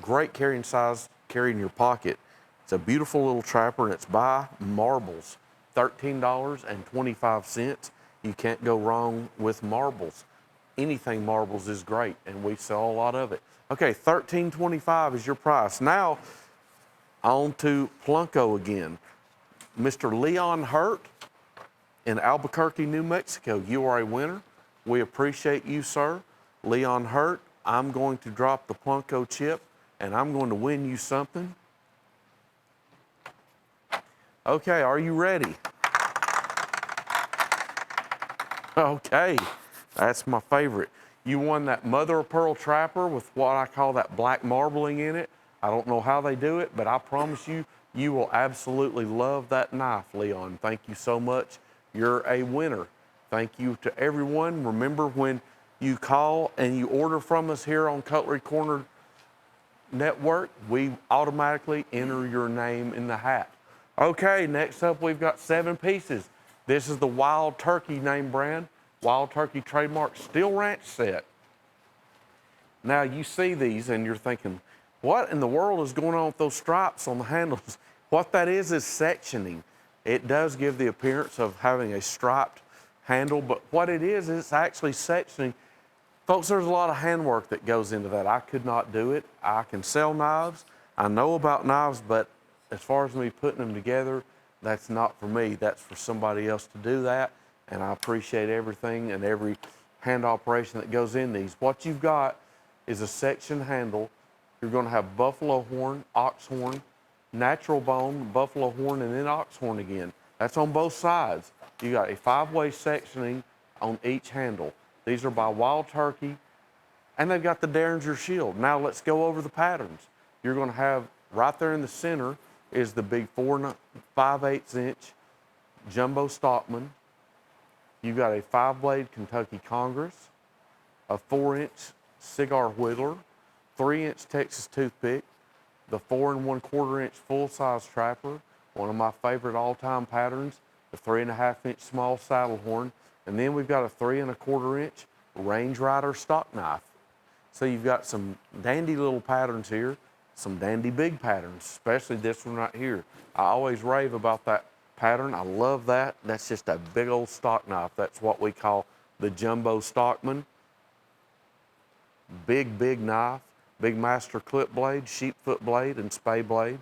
Great carrying size. Carry in your pocket. It's a beautiful little trapper, and it's by Marbles. $13.25. You can't go wrong with Marbles. Anything Marbles is great, and we sell a lot of it. Okay, $13.25 is your price. Now, on to Plunko again. Mr. Leon Hurt in Albuquerque, New Mexico. You are a winner. We appreciate you, sir. Leon Hurt, I'm going to drop the Plunko chip, and I'm going to win you something. Okay, are you ready? Okay, that's my favorite. You won that mother of pearl trapper with what I call that black marbling in it. I don't know how they do it, but I promise you, you will absolutely love that knife, Leon. Thank you so much. You're a winner. Thank you to everyone. Remember, when you call and you order from us here on Cutlery Corner Network, we automatically enter your name in the hat. Okay, next up we've got 7 pieces. This is the Wild Turkey name brand, Wild Turkey trademark Steel Ranch set. Now you see these and you're thinking, what in the world is going on with those stripes on the handles? What that is sectioning. It does give the appearance of having a striped handle, but what it is it's actually sectioning. Folks, there's a lot of handwork that goes into that. I could not do it. I can sell knives. I know about knives, but as far as me putting them together, that's not for me. That's for somebody else to do that, and I appreciate everything and every hand operation that goes in these. What you've got is a section handle. You're going to have buffalo horn, ox horn, natural bone, buffalo horn, and then ox horn again. That's on both sides. You got a 5-way sectioning on each handle. These are by Wild Turkey, and they've got the Derringer shield. Now let's go over the patterns. You're going to have right there in the center is the big 4 5/8 inch jumbo Stockman. You've got a 5-blade Kentucky Congress, a 4-inch cigar whittler, 3-inch Texas toothpick, the 4 1/4 inch full-size trapper, one of my favorite all-time patterns, the 3 1/2 inch small saddle horn, and then we've got a 3 1/4 inch Range Rider stock knife. So you've got some dandy little patterns here, some dandy big patterns, especially this one right here. I always rave about that pattern. I love that. That's just a big old stock knife. That's what we call the Jumbo Stockman. Big, big knife. Big master clip blade, sheepfoot blade, and spay blade.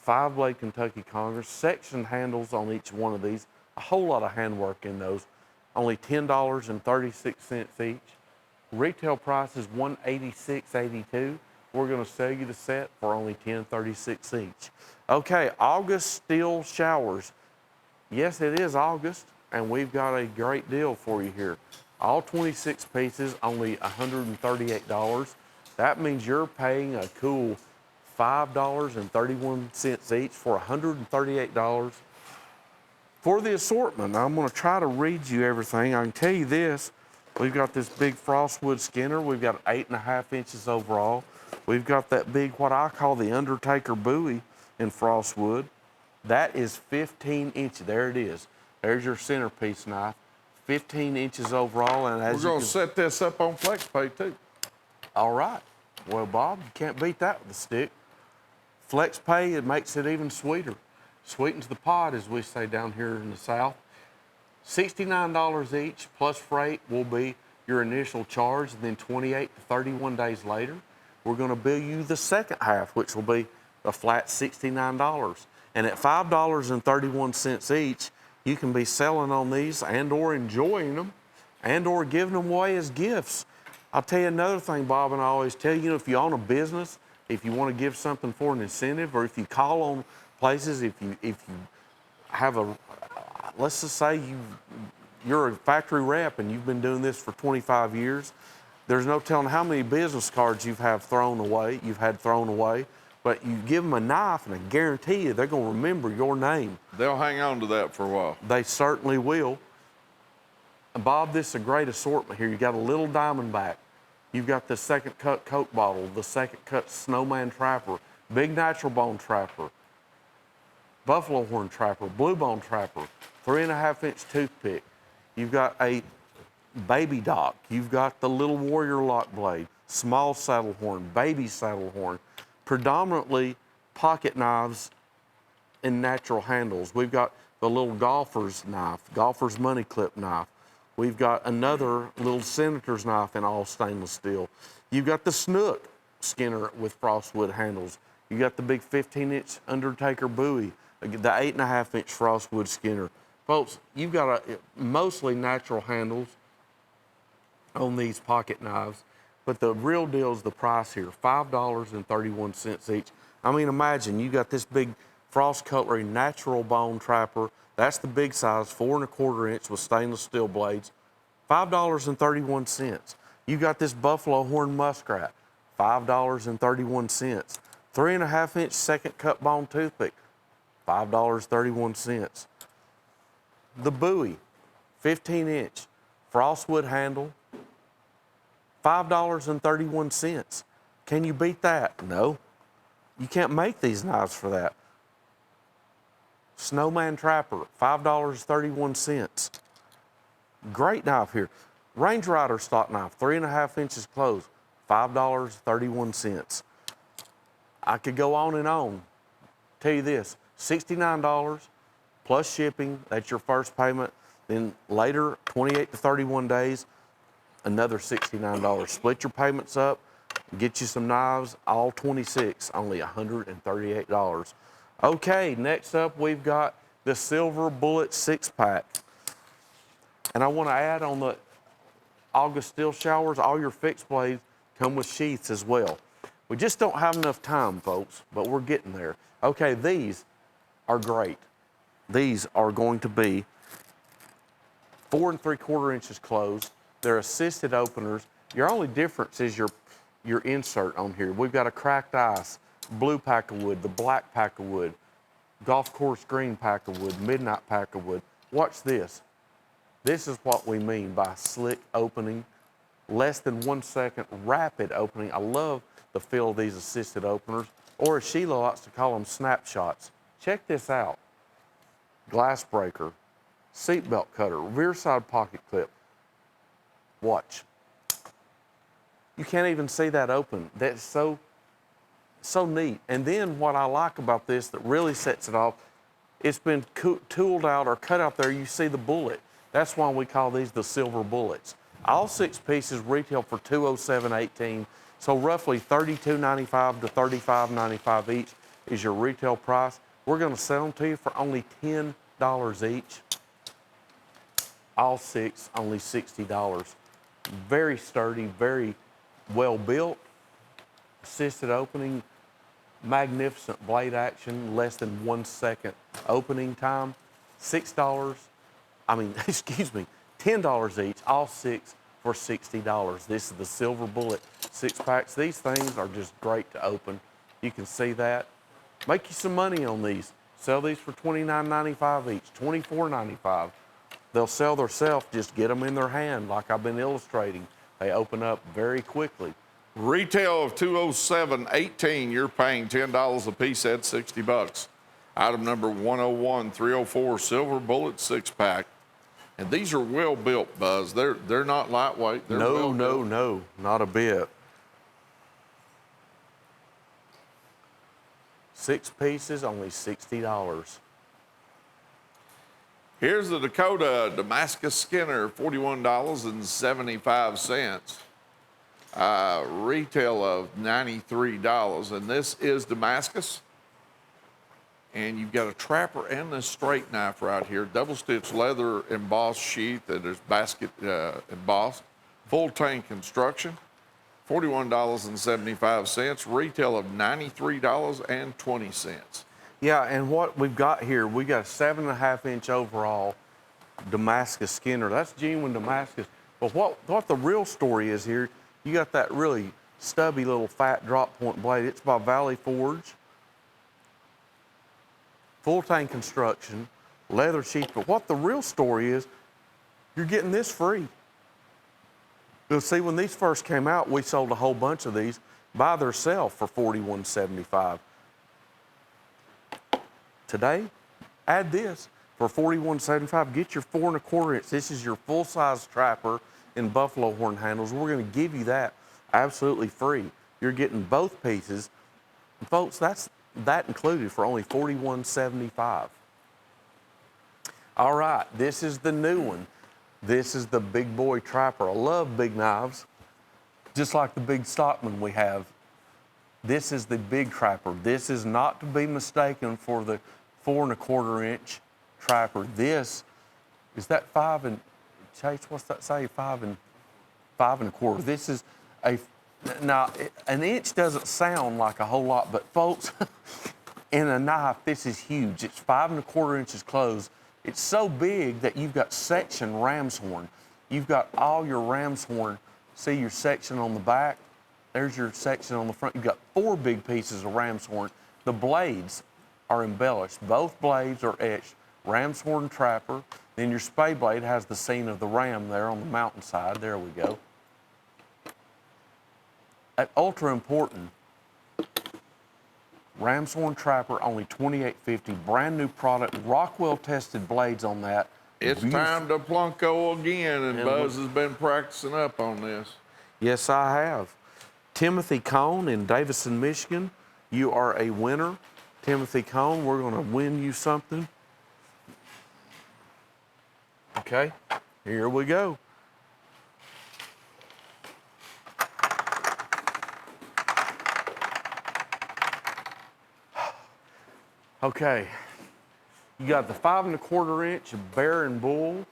5-blade Kentucky Congress. Section handles on each one of these. A whole lot of handwork in those. Only $10.36 each. Retail price is $186.82. We're going to sell you the set for only $10.36 each. Okay, August steel showers. Yes, it is August, and we've got a great deal for you here. All 26 pieces, only $138. That means you're paying a cool $5.31 each for $138 for the assortment. Now, I'm going to try to read you everything. I can tell you this. We've got this big Frostwood Skinner. We've got 8 1/2 inches overall. We've got that big, what I call the Undertaker buoy in Frostwood. That is 15 inches. There it is. There's your centerpiece knife. 15 inches overall. And as we're going to set this up on FlexPay too. All right. Well, Bob, you can't beat that with a stick. FlexPay, it makes it even sweeter. Sweetens the pot, as we say down here in the South. $69 each plus freight will be your initial charge, and then 28 to 31 days later, we're going to bill you the second half, which will be a flat $69. And at $5.31 each, you can be selling on these and or enjoying them and or giving them away as gifts. I'll tell you another thing, Bob, and I always tell you, if you own a business, if you want to give something for an incentive, or if you call on places, if you have let's just say you're a factory rep and you've been doing this for 25 years, there's no telling how many business cards you've had thrown away, but you give them a knife and I guarantee you they're going to remember your name. They'll hang on to that for a while. They certainly will. And Bob, this is a great assortment here. You got a little Diamondback. You've got the second cut Coke bottle, the second cut Snowman Trapper, Big Natural Bone Trapper, Buffalo Horn Trapper, Blue Bone Trapper, 3.5-inch toothpick. You've got a Baby Dock. You've got the Little Warrior Lock Blade, small saddle horn, baby saddle horn, predominantly pocket knives and natural handles. We've got the little golfer's knife, golfer's money clip knife. We've got another little senator's knife in all stainless steel. You've got the Snook Skinner with frostwood handles. You got the big 15-inch Undertaker Bowie, the 8.5-inch frostwood Skinner. Folks, you've got mostly natural handles on these pocket knives, but the real deal is the price here, $5.31 each. I mean, imagine you got this big Frost Cutlery natural bone trapper. That's the big size, 4.25 inch with stainless steel blades, $5.31. You got this Buffalo Horn Muskrat, $5.31. 3.5-inch second cut bone toothpick, $5.31. The Bowie, 15-inch frostwood handle, $5.31. Can you beat that? No. You can't make these knives for that. Snowman Trapper, $5.31. Great knife here. Range Rider stock knife, 3.5 inches closed, $5.31. I could go on and on. Tell you this, $69 plus shipping, that's your first payment. Then later, 28 to 31 days, another $69. Split your payments up, get you some knives, all 26, only $138. Okay, next up we've got the Silver Bullet 6-pack. And I want to add on the August steel showers, all your fixed blades come with sheaths as well. We just don't have enough time, folks, but we're getting there. Okay, these are great. These are going to be 4 3/4 inches closed. They're assisted openers. Your only difference is your insert on here. We've got a cracked ice, blue pack of wood, the black pack of wood, golf course green pack of wood, midnight pack of wood. Watch this. This is what we mean by slick opening, less than 1 second, rapid opening. I love the feel of these assisted openers, or as Sheila likes to call them, snapshots. Check this out. Glass breaker, seatbelt cutter, rear side pocket clip. Watch. You can't even see that open. That's so neat. And then what I like about this that really sets it off, it's been tooled out or cut out there. You see the bullet. That's why we call these the Silver Bullets. All 6 pieces retail for $207.18, so roughly $32.95 to $35.95 each is your retail price. We're going to sell them to you for only $10 each. All 6, only $60. Very sturdy, very well built, assisted opening, magnificent blade action, less than 1 second opening time. $10 each, all 6 for $60. This is the Silver Bullet 6-packs. These things are just great to open. You can see that. Make you some money on these. Sell these for $29.95 each, $24.95. They'll sell themselves, just get them in their hand like I've been illustrating. They open up very quickly. Retail of $207.18, you're paying $10 a piece at $60. Item number 101304, Silver Bullet 6-pack. And these are well built, Buzz. They're not lightweight. They're well built. No, not a bit. 6 pieces, only $60. Here's the Dakota Damascus Skinner, $41.75. Retail of $93. And this is Damascus. And you've got a trapper and a straight knife right here. Double stitch leather embossed sheath that is basket embossed. Full tank construction. $41.75. Retail of $93.20. Yeah, and what we've got here, we got a 7.5-inch overall Damascus Skinner. That's genuine Damascus. But what the real story is here, you got that really stubby little fat drop point blade. It's by Valley Forge. Full tank construction, leather sheath. But what the real story is, you're getting this free. You'll see, when these first came out, we sold a whole bunch of these by themselves for $41.75. Today, add this for $41.75. Get your 4 1/4 inch. This is your full-size trapper in buffalo horn handles. We're going to give you that absolutely free. You're getting both pieces. And folks, that's that included for only $41.75. All right, this is the new one. This is the big boy trapper. I love big knives, just like the big Stockman we have. This is the big trapper. This is not to be mistaken for the 4 1/4 inch trapper. This is that 5 and Chase. What's that say? 5 1/4. This is now an inch doesn't sound like a whole lot, but folks, in a knife, this is huge. It's 5 1/4 inches closed. It's so big that you've got section ram's horn. You've got all your ram's horn. See your section on the back? There's your section on the front. You've got 4 big pieces of ram's horn. The blades are embellished. Both blades are etched. Ram's horn trapper. Then your spay blade has the scene of the ram there on the mountainside. There we go. Ultra important. Ram's horn trapper, only $28.50. Brand new product. Rockwell tested blades on that. It's time to Plunko again, and Buzz has been practicing up on this. Yes, I have. Timothy Cone in Davison, Michigan. You are a winner. Timothy Cone, we're going to win you something. Okay, here we go. Okay, you got the 5 1/4 inch Baron Bull,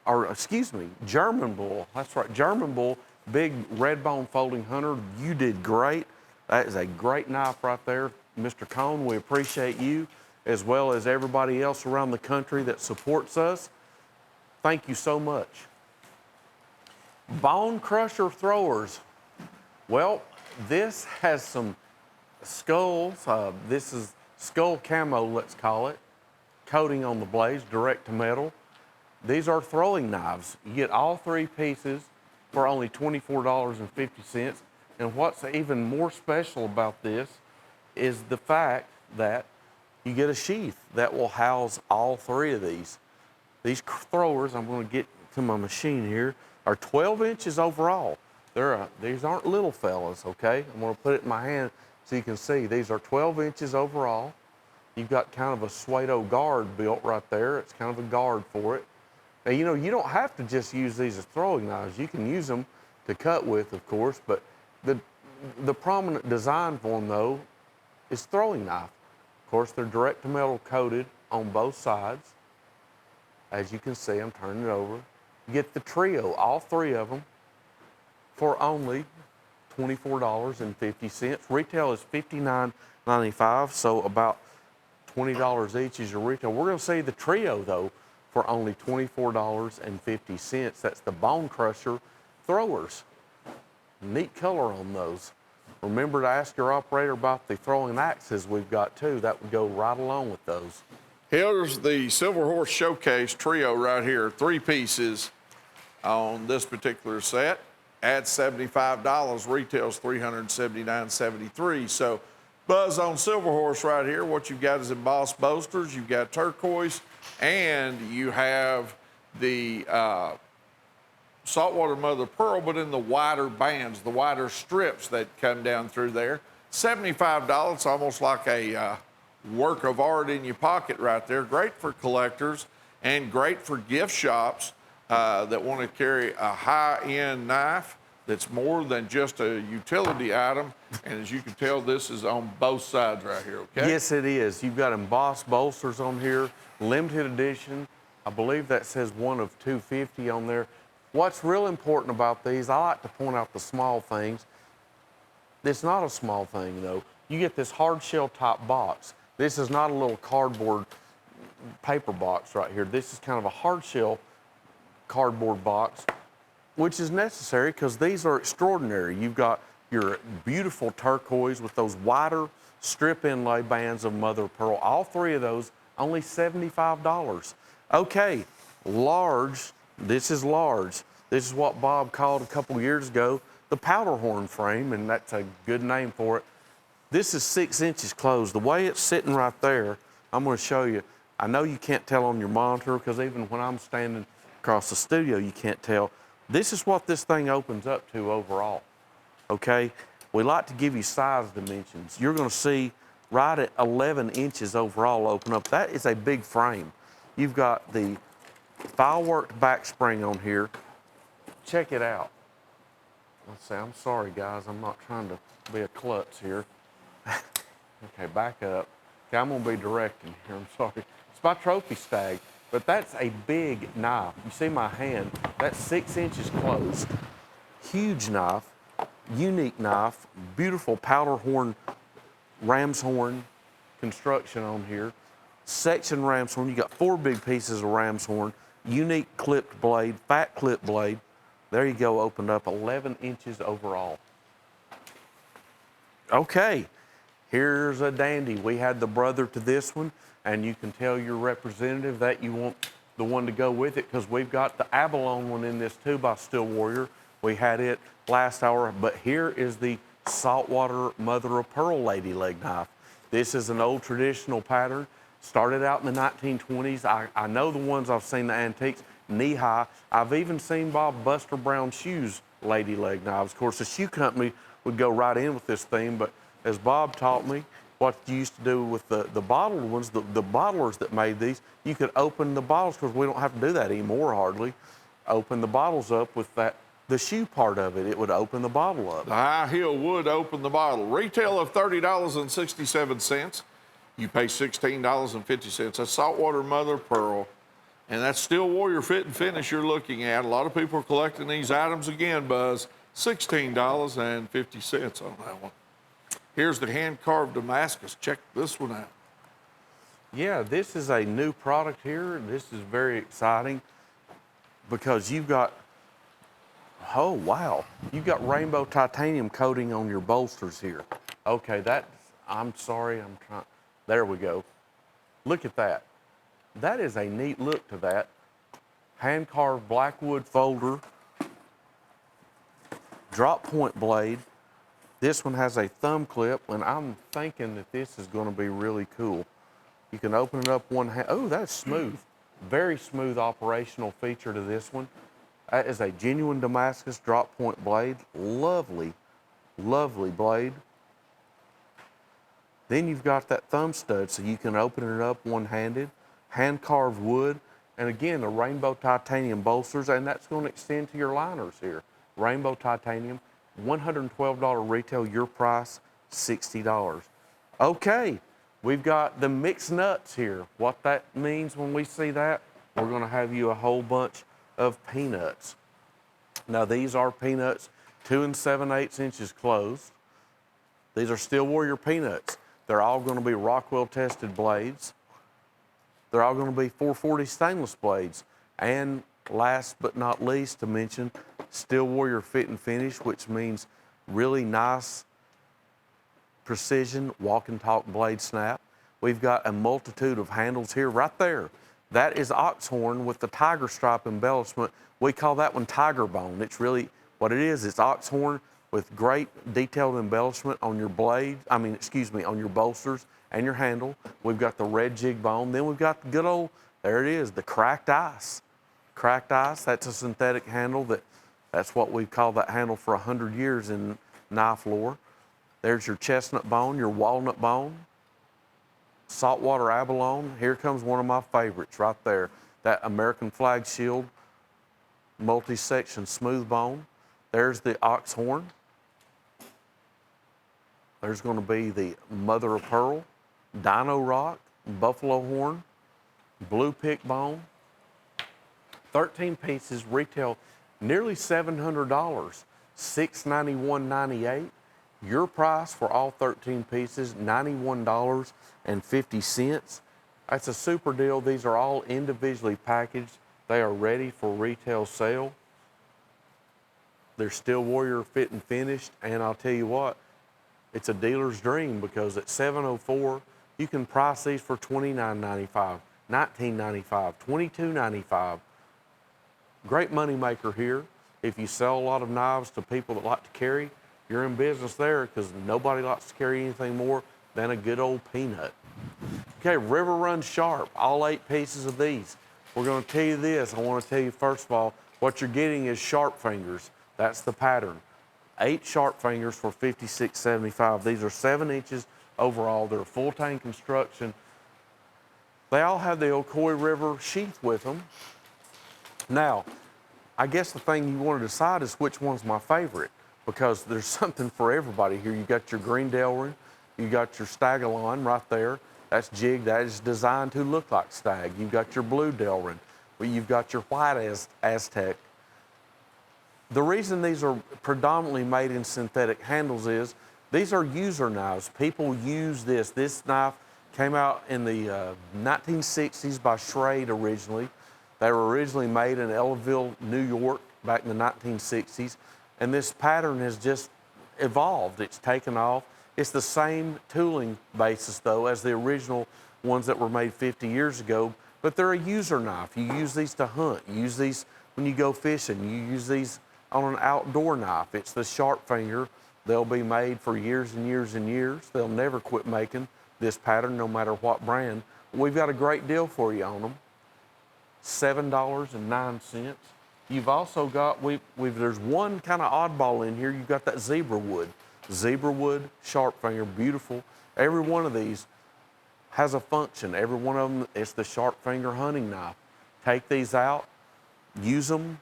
or excuse me, German Bull. That's right, German Bull, big red bone folding hunter. You did great. That is a great knife right there. Mr. Cone, we appreciate you, as well as everybody else around the country that supports us. Thank you so much. Bone Crusher throwers. Well, this has some skulls. This is skull camo, let's call it, coating on the blades, direct to metal. These are throwing knives. You get all 3 pieces for only $24.50. And what's even more special about this is the fact that you get a sheath that will house all 3 of these. These throwers, I'm going to get to my machine here, are 12 inches overall. These aren't little fellas, okay? I'm going to put it in my hand so you can see. These are 12 inches overall. You've got kind of a Suedo guard built right there. It's kind of a guard for it. Now, you know, you don't have to just use these as throwing knives. You can use them to cut with, of course, but the prominent design for them, though, is throwing knife. Of course, they're direct to metal coated on both sides. As you can see, I'm turning it over. You get the trio, all 3 of them, for only $24.50. Retail is $59.95, so about $20 each is your retail. We're going to see the trio, though, for only $24.50. That's the Bone Crusher throwers. Neat color on those. Remember to ask your operator about the throwing axes we've got, too. That would go right along with those. Here's the Silver Horse Showcase trio right here. 3 pieces on this particular set. At $75, retails $379.73. So Buzz, on Silver Horse right here, what you've got is embossed bolsters, you've got turquoise, and you have the saltwater mother of pearl, but in the wider bands, the wider strips that come down through there. $75, it's almost like a work of art in your pocket right there. Great for collectors and great for gift shops that want to carry a high-end knife. that's more than just a utility item. And as you can tell, this is on both sides right here, okay? Yes, it is. You've got embossed bolsters on here, limited edition. I believe that says one of 250 on there. What's real important about these, I like to point out the small things. It's not a small thing, though. You get this hard shell top box. This is not a little cardboard paper box right here. This is kind of a hard shell cardboard box, which is necessary because these are extraordinary. You've got your beautiful turquoise with those wider strip inlay bands of mother of pearl. All three of those, only $75. Okay, large, this is large. This is what Bob called a couple years ago the powder horn frame, and that's a good name for it. This is 6 inches closed. The way it's sitting right there, I'm going to show you. I know you can't tell on your monitor because even when I'm standing across the studio, you can't tell. This is what this thing opens up to overall, okay? We like to give you size dimensions. You're going to see right at 11 inches overall open up. That is a big frame. You've got the filework back spring on here. Check it out. Let's see, I'm sorry guys, I'm not trying to be a klutz here. Okay, back up. Okay, I'm gonna be directing here, I'm sorry. It's my trophy stag, but that's a big knife. You see my hand, that's 6 inches closed. Huge knife, unique knife, beautiful powder horn, ram's horn construction on here. Section ram's horn, you got 4 big pieces of ram's horn, unique clipped blade, fat clip blade. There you go, opened up 11 inches overall. Okay, here's a dandy. We had the brother to this one, and you can tell your representative that you want the one to go with it because we've got the abalone one in this too by Steel Warrior. We had it last hour, but here is the saltwater mother of pearl lady leg knife. This is an old traditional pattern. Started out in the 1920s. I know the ones I've seen, the antiques, knee-high. I've even seen Bob Buster Brown shoes lady leg knives. Of course, the shoe company would go right in with this theme, but as Bob taught me, what you used to do with the bottled ones, the bottlers that made these, you could open the bottles, because we don't have to do that anymore hardly, open the bottles up with that, the shoe part of it. It would open the bottle up. The high heel would open the bottle. Retail of $30.67. You pay $16.50. That's saltwater mother of pearl. And that's Steel Warrior fit and finish you're looking at. A lot of people are collecting these items again, Buzz. $16.50 on that one. Here's the hand-carved Damascus. Check this one out. Yeah, this is a new product here. This is very exciting because you've got, oh wow, you've got rainbow titanium coating on your bolsters here. Okay, I'm sorry, I'm trying, there we go. Look at that. That is a neat look to that. Hand-carved blackwood folder, drop point blade. This one has a thumb clip, and I'm thinking that this is going to be really cool. You can open it up one hand. Oh, that's smooth. Very smooth operational feature to this one. That is a genuine Damascus drop point blade. Lovely, lovely blade. Then you've got that thumb stud, so you can open it up one-handed. Hand-carved wood, and again, the rainbow titanium bolsters, and that's going to extend to your liners here. Rainbow titanium, $112 retail, your price, $60. Okay, we've got the mixed nuts here. What that means when we see that, we're going to have you a whole bunch of peanuts. Now, these are peanuts, 2 7/8 inches closed. These are Steel Warrior peanuts. They're all going to be Rockwell tested blades. They're all going to be 440 stainless blades. And last but not least to mention, Steel Warrior fit and finish, which means really nice precision walk and talk blade snap. We've got a multitude of handles here right there. That is oxhorn with the tiger stripe embellishment. We call that one tiger bone. It's really what it is. It's oxhorn with great detailed embellishment on your blade, on your bolsters and your handle. We've got the red jig bone. Then we've got the good old, there it is, the cracked ice. Cracked ice, that's a synthetic handle. That's what we've called that handle for 100 years in knife lore. There's your chestnut bone, your walnut bone, saltwater abalone. Here comes one of my favorites right there. That American flag shield, multi-section smooth bone. There's the ox horn. There's going to be the mother of pearl, dino rock, buffalo horn, blue pick bone. 13 pieces retail nearly $700, $691.98. Your price for all 13 pieces, $91.50. That's a super deal. These are all individually packaged. They are ready for retail sale. They're Steel Warrior fit and finished, and I'll tell you what, it's a dealer's dream because at 704, you can price these for $29.95, $19.95, $22.95. Great money maker here. If you sell a lot of knives to people that like to carry, you're in business there because nobody likes to carry anything more than a good old peanut. Okay, River Run Sharp, all 8 pieces of these. We're going to tell you this. I want to tell you, first of all, what you're getting is sharp fingers. That's the pattern. 8 sharp fingers for $56.75. These are 7 inches overall. They're full tang construction. They all have the Ocoee River sheath with them. Now, I guess the thing you want to decide is which one's my favorite, because there's something for everybody here. You got your green Delrin, you got your Stagalon right there. That's jigged. That is designed to look like stag. You've got your blue Delrin. You've got your white Aztec. The reason these are predominantly made in synthetic handles is these are user knives. People use this. This knife came out in the 1960s by Schrade originally. They were originally made in Ellaville, New York, back in the 1960s. And this pattern has just evolved. It's taken off. It's the same tooling basis, though, as the original ones that were made 50 years ago, but they're a user knife. You use these to hunt. You use these when you go fishing. You use these on an outdoor knife. It's the sharp finger. They'll be made for years and years and years. They'll never quit making this pattern, no matter what brand. We've got a great deal for you on them. $7.09. You've also got, there's one kind of oddball in here. You've got that zebra wood. Zebra wood, sharp finger, beautiful. Every one of these has a function. Every one of them is the sharp finger hunting knife. Take these out, use them,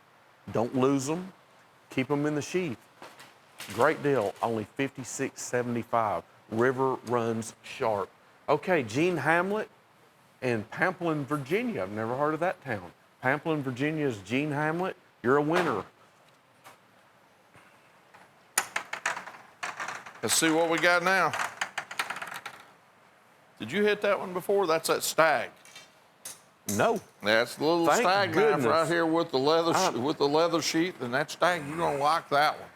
don't lose them, keep them in the sheath. Great deal, only $56.75. River Runs Sharp. Okay, Gene Hamlet in Pamplin, Virginia. I've never heard of that town. Pamplin, Virginia is Gene Hamlet. You're a winner. Let's see what we got now. Did you hit that one before? That's that stag. No. That's the little Thank stag goodness. knife right here with the leather sheath, and that stag, you're gonna like that one.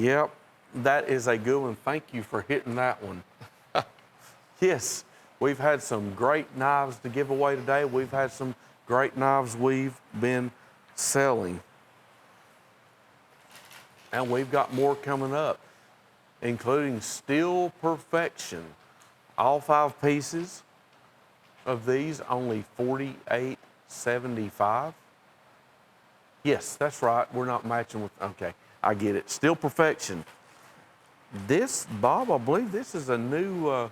Yep, that is a good one. Thank you for hitting that one. Yes, we've had some great knives to give away today. We've had some great knives we've been selling. And we've got more coming up, including Steel Perfection. All 5 pieces of these, only $48.75. Yes, that's right. We're not matching with, okay, I get it. Steel Perfection. This, Bob, I believe this is a new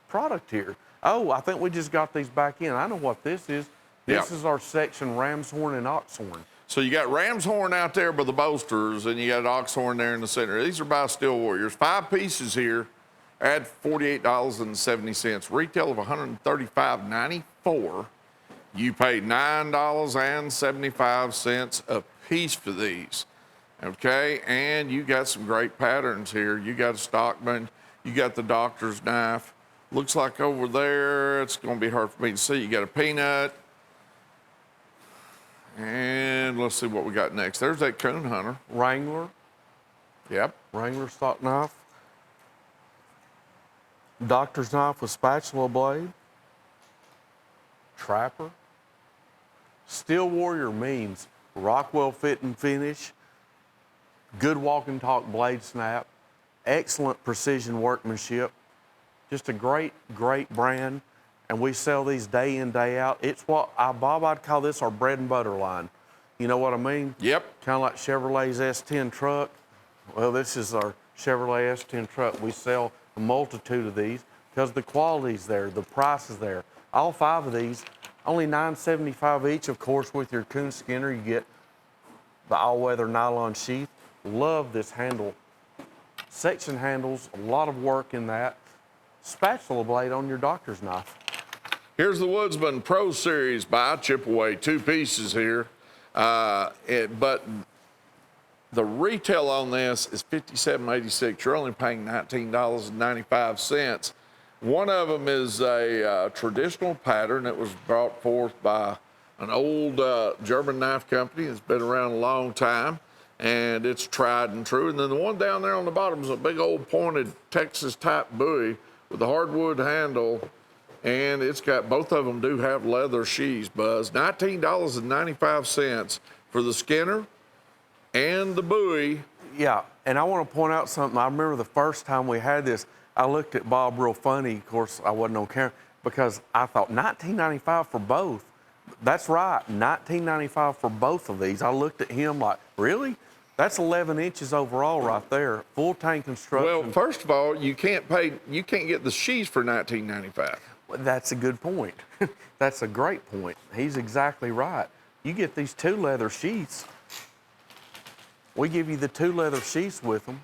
product here. Oh, I think we just got these back in. I know what this is. This is our section ram's horn and ox horn. So you got ram's horn out there by the bolsters, and you got ox horn there in the center. These are by Steel Warriors. 5 pieces here at $48.70. Retail of $135.94. You paid $9.75 a piece for these. Okay, and you got some great patterns here. You got a Stockman, you got the doctor's knife. Looks like over there, it's gonna be hard for me to see. You got a peanut. And let's see what we got next. There's that coon hunter. Wrangler. Yep. Wrangler stock knife. Doctor's knife with spatula blade. Trapper. Steel Warrior means Rockwell fit and finish. Good walk and talk blade snap. Excellent precision workmanship. Just a great, great brand. And we sell these day in, day out. It's what, Bob, I'd call this our bread and butter line. You know what I mean? Yep. Kind of like Chevrolet's S10 truck. Well, this is our Chevrolet S10 truck. We sell a multitude of these because the quality's there, the price is there. All 5 of these, only $9.75 each. Of course, with your coon skinner, you get the all-weather nylon sheath. Love this handle. Section handles, a lot of work in that. Spatula blade on your doctor's knife. Here's the Woodsman Pro Series by Chip Away, 2 pieces here. But the retail on this is $57.86. You're only paying $19.95. One of them is a traditional pattern that was brought forth by an old German knife company that's been around a long time, and it's tried and true. And then the one down there on the bottom is a big old pointed Texas type buoy with a hardwood handle, and it's got, both of them do have leather sheaths, Buzz. $19.95 for the Skinner and the buoy. Yeah, and I want to point out something. I remember the first time we had this, I looked at Bob real funny. Of course, I wasn't on camera because I thought $19.95 for both. That's right, $19.95 for both of these. I looked at him like, really? That's 11 inches overall right there. Full tank construction. Well, first of all, you can't get the sheaths for $19.95. Well, that's a good point. That's a great point. He's exactly right. You get these 2 leather sheaths. We give you the 2 leather sheaths with them.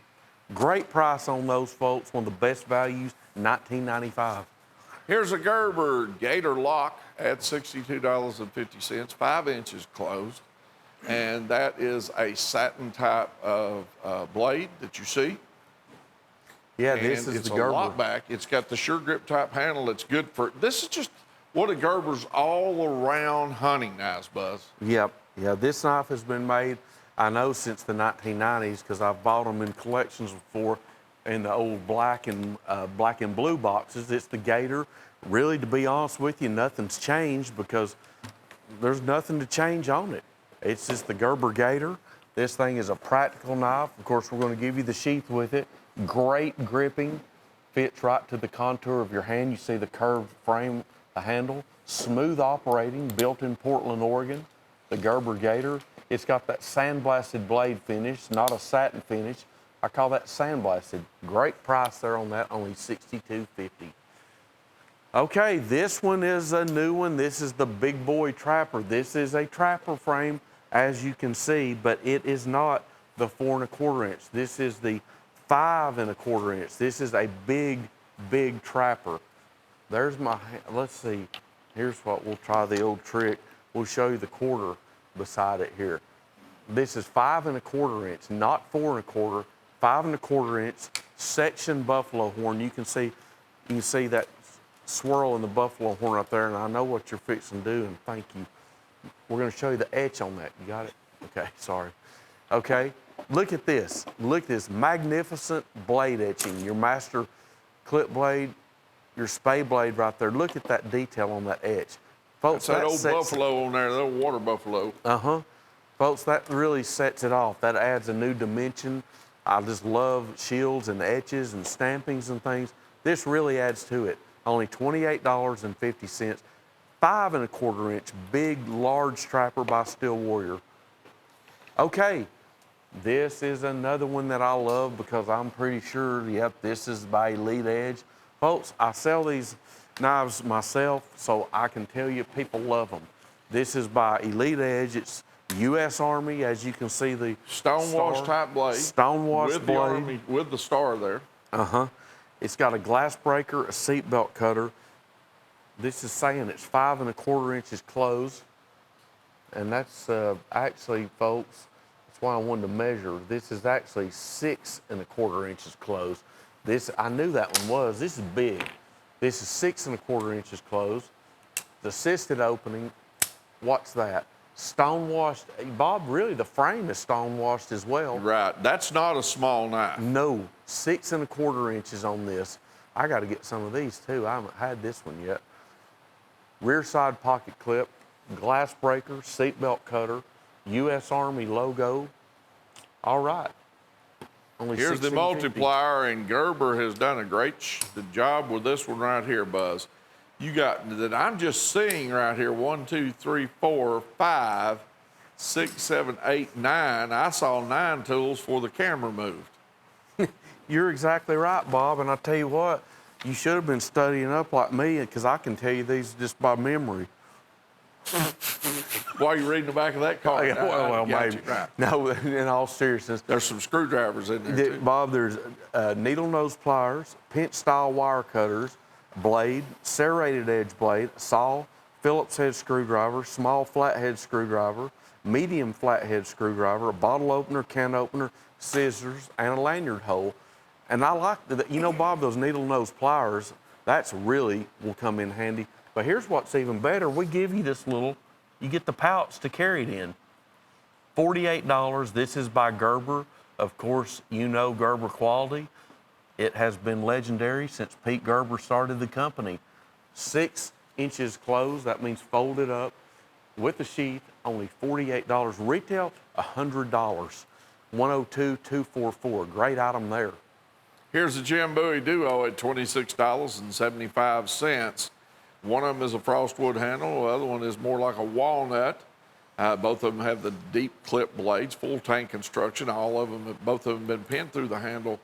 Great price on those, folks. One of the best values, $19.95. Here's a Gerber Gator lock at $62.50, 5 inches closed. And that is a satin type of blade that you see. Yeah, And this is it's the a Gerber. lock back. It's got the sure grip type handle that's good for, this is just one of Gerber's all around hunting knives, Buzz. Yep, yeah, this knife has been made, I know, since the 1990s because I've bought them in collections before in the old black and blue boxes. It's the Gator. Really, to be honest with you, nothing's changed because there's nothing to change on it. It's just the Gerber Gator. This thing is a practical knife. Of course, we're going to give you the sheath with it. Great gripping, fits right to the contour of your hand. You see the curved frame, the handle. Smooth operating, built in Portland, Oregon. The Gerber Gator. It's got that sandblasted blade finish, not a satin finish. I call that sandblasted. Great price there on that, only $62.50. Okay, this one is a new one. This is the Big Boy Trapper. This is a trapper frame, as you can see, but it is not the 4 1/4 inch. This is the 5 1/4 inch. This is a big, big trapper. There's my, let's see. Here's what, we'll try the old trick. We'll show you the quarter beside it here. This is 5 1/4 inch, not 4 1/4, 5 1/4 inch section buffalo horn. You can see that swirl in the buffalo horn up there, and I know what you're fixing to do, and thank you. We're going to show you the etch on that. You got it? Okay, sorry. Okay, look at this. Look at this magnificent blade etching. Your master clip blade, your spay blade right there. Look at that detail on that etch. Folks, That's that old buffalo on there, the old water buffalo. Uh-huh. Folks, that really sets it off. That adds a new dimension. I just love shields and etches and stampings and things. This really adds to it. Only $28.50. 5 1/4 inch, big, large trapper by Steel Warrior. Okay, this is another one that I love because I'm pretty sure, yep, this is by Elite Edge. Folks, I sell these knives myself, so I can tell you people love them. This is by Elite Edge. It's U.S. Army, as you can see the Stonewash type blade. Stonewash with blade. The Army, with the star there. Uh-huh. It's got a glass breaker, a seatbelt cutter. This is saying it's 5 1/4 inches closed. And that's actually, folks, that's why I wanted to measure. This is actually 6 1/4 inches closed. This, I knew that one was. This is big. This is 6 1/4 inches closed. The assisted opening, what's that? Stonewashed. Bob, really, the frame is stonewashed as well. Right. That's not a small knife. No, 6 1/4 inches on this. I got to get some of these too. I haven't had this one yet. Rear side pocket clip, glass breaker, seatbelt cutter, U.S. Army logo. All right. Only Here's the $16.50. multiplier, and Gerber has done a great job with this one right here, Buzz. You got that I'm just seeing right here 1, 2, 3, 4, 5, 6, 7, 8, 9. I saw 9 tools for the camera moved. You're exactly right, Bob. And I tell you what, you should have been studying up like me because I can tell you these just by memory. While you're reading the back of that card. Yeah, well, Got maybe. you, right. No, in all seriousness, There's some screwdrivers in there, too. Bob, there's needle nose pliers, pinch style wire cutters, blade, serrated edge blade, saw, Phillips head screwdriver, small flathead screwdriver, medium flathead screwdriver, a bottle opener, can opener, scissors, and a lanyard hole. And I like that, you know, Bob, those needle nose pliers, that's really will come in handy. But here's what's even better. We give you this little, you get the pouch to carry it in. $48. This is by Gerber. Of course, you know Gerber quality. It has been legendary since Pete Gerber started the company. 6 inches closed, that means folded up with the sheath, only $48. Retail, $100. 102-244, great item there. Here's the Jim Bowie Duo at $26.75. One of them is a frostwood handle. The other one is more like a walnut. Both of them have the deep clip blades, full tank construction. Both of them been pinned through the handle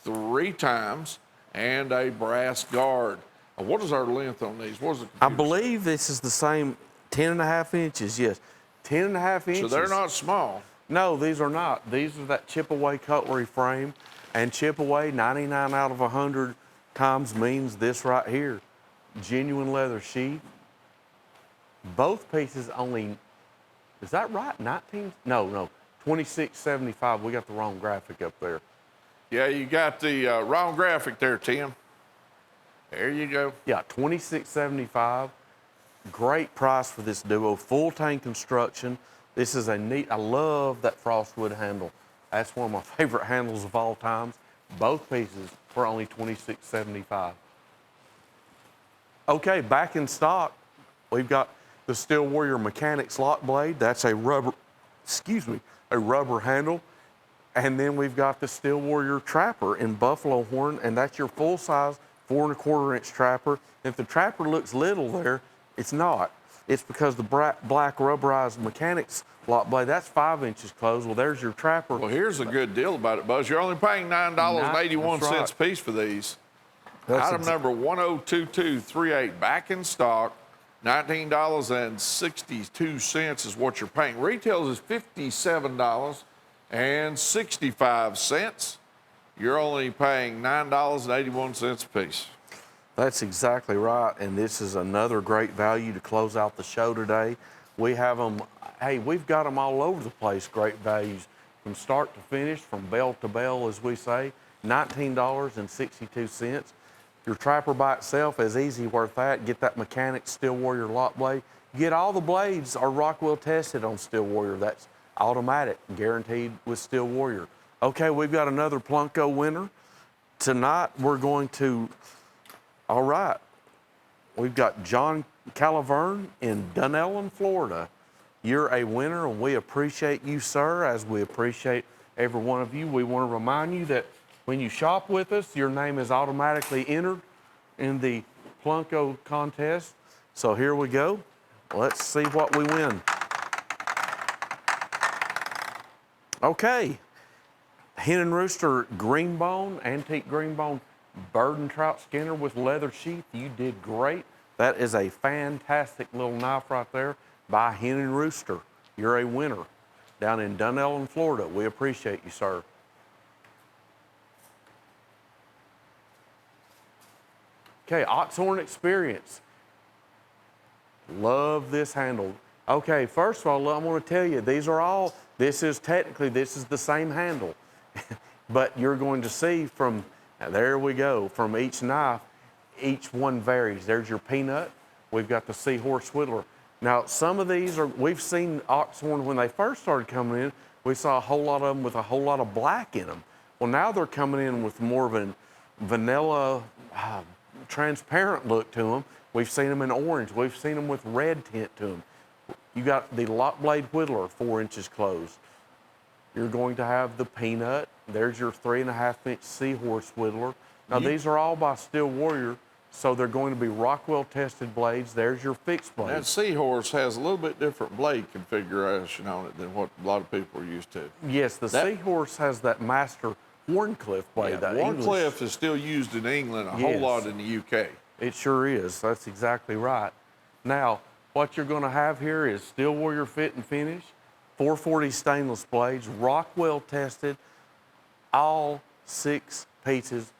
3 times, and a brass guard. What is our length on these? What is it? I believe this is the same 10.5 inches, yes. 10.5 inches. So they're not small. No, these are not. These are that chip away cutlery frame, and chip away 99 out of 100 times means this right here. Genuine leather sheath. Both pieces only, is that right? 19? No, 26.75. We got the wrong graphic up there. Yeah, you got the wrong graphic there, Tim. There you go. Yeah, 26.75. Great price for this Duo. Full tank construction. This is a neat, I love that frostwood handle. That's one of my favorite handles of all times. Both pieces for only $26.75. Okay, back in stock, we've got the Steel Warrior Mechanics lock blade. That's a rubber handle. And then we've got the Steel Warrior Trapper in buffalo horn, and that's your full size 4 1/4 inch trapper. If the trapper looks little there, it's not. It's because the black rubberized Mechanics lock blade, that's 5 inches closed. Well, there's your trapper. Well, here's a good deal about it, Buzz. You're only paying $9.81 That's a piece for these. That's Item number 102238, back in stock. $19.62 is what you're paying. Retails is $57.65. You're only paying $9.81 a piece. That's exactly right, and this is another great value to close out the show today. We have them, hey, we've got them all over the place, great values, from start to finish, from bell to bell, as we say, $19.62. Your trapper by itself is easy worth that. Get that Mechanics Steel Warrior lock blade. Get all the blades are Rockwell tested on Steel Warrior. That's automatic, guaranteed with Steel Warrior. Okay, we've got another Plunko winner. Tonight, we're going to, all right, we've got John Calaverne in Dunellen, Florida. You're a winner, and we appreciate you, sir, as we appreciate every one of you. We want to remind you that when you shop with us, your name is automatically entered in the Plunko contest. So here we go. Let's see what we win. Okay. Hen and Rooster Greenbone, antique Greenbone bird and trout skinner with leather sheath. You did great. That is a fantastic little knife right there by Hen and Rooster. You're a winner down in Dunellen, Florida. We appreciate you, sir. Okay, Oxhorn Experience. Love this handle. Okay, first of all, I want to tell you, this is the same handle. But you're going to see from, there we go, from each knife, each one varies. There's your peanut. We've got the seahorse whittler. Now, some of these we've seen Oxhorn when they first started coming in, we saw a whole lot of them with a whole lot of black in them. Well, now they're coming in with more of a vanilla, transparent look to them. We've seen them in orange. We've seen them with red tint to them. You got the lock blade whittler, 4 inches closed. You're going to have the peanut. There's your 3 1/2 inch seahorse whittler. Now, these are all by Steel Warrior, so they're going to be Rockwell tested blades. There's your fixed blade. That seahorse has a little bit different blade configuration on it than what a lot of people are used to. Yes, the seahorse has that master Wharncliffe blade. Yeah, Wharncliffe is still used in England, a whole lot in the UK. It sure is. That's exactly right. Now, what you're going to have here is Steel Warrior fit and finish, 440 stainless blades, Rockwell tested, all 6 pieces,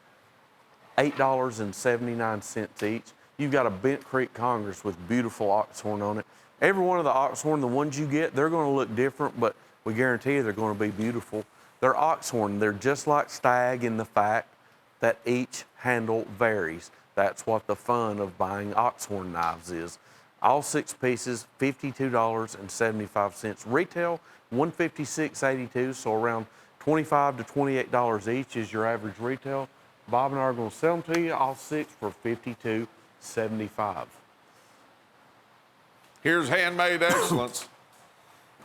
$8.79 each. You've got a Bent Creek Congress with beautiful oxhorn on it. Every one of the oxhorn, the ones you get, they're going to look different, but we guarantee you they're going to be beautiful. They're oxhorn. They're just like stag in the fact that each handle varies. That's what the fun of buying oxhorn knives is. All 6 pieces, $52.75. Retail, $156.82, so around $25 to $28 each is your average retail. Bob and I are going to sell them to you, all 6 for $52.75. Here's Handmade Excellence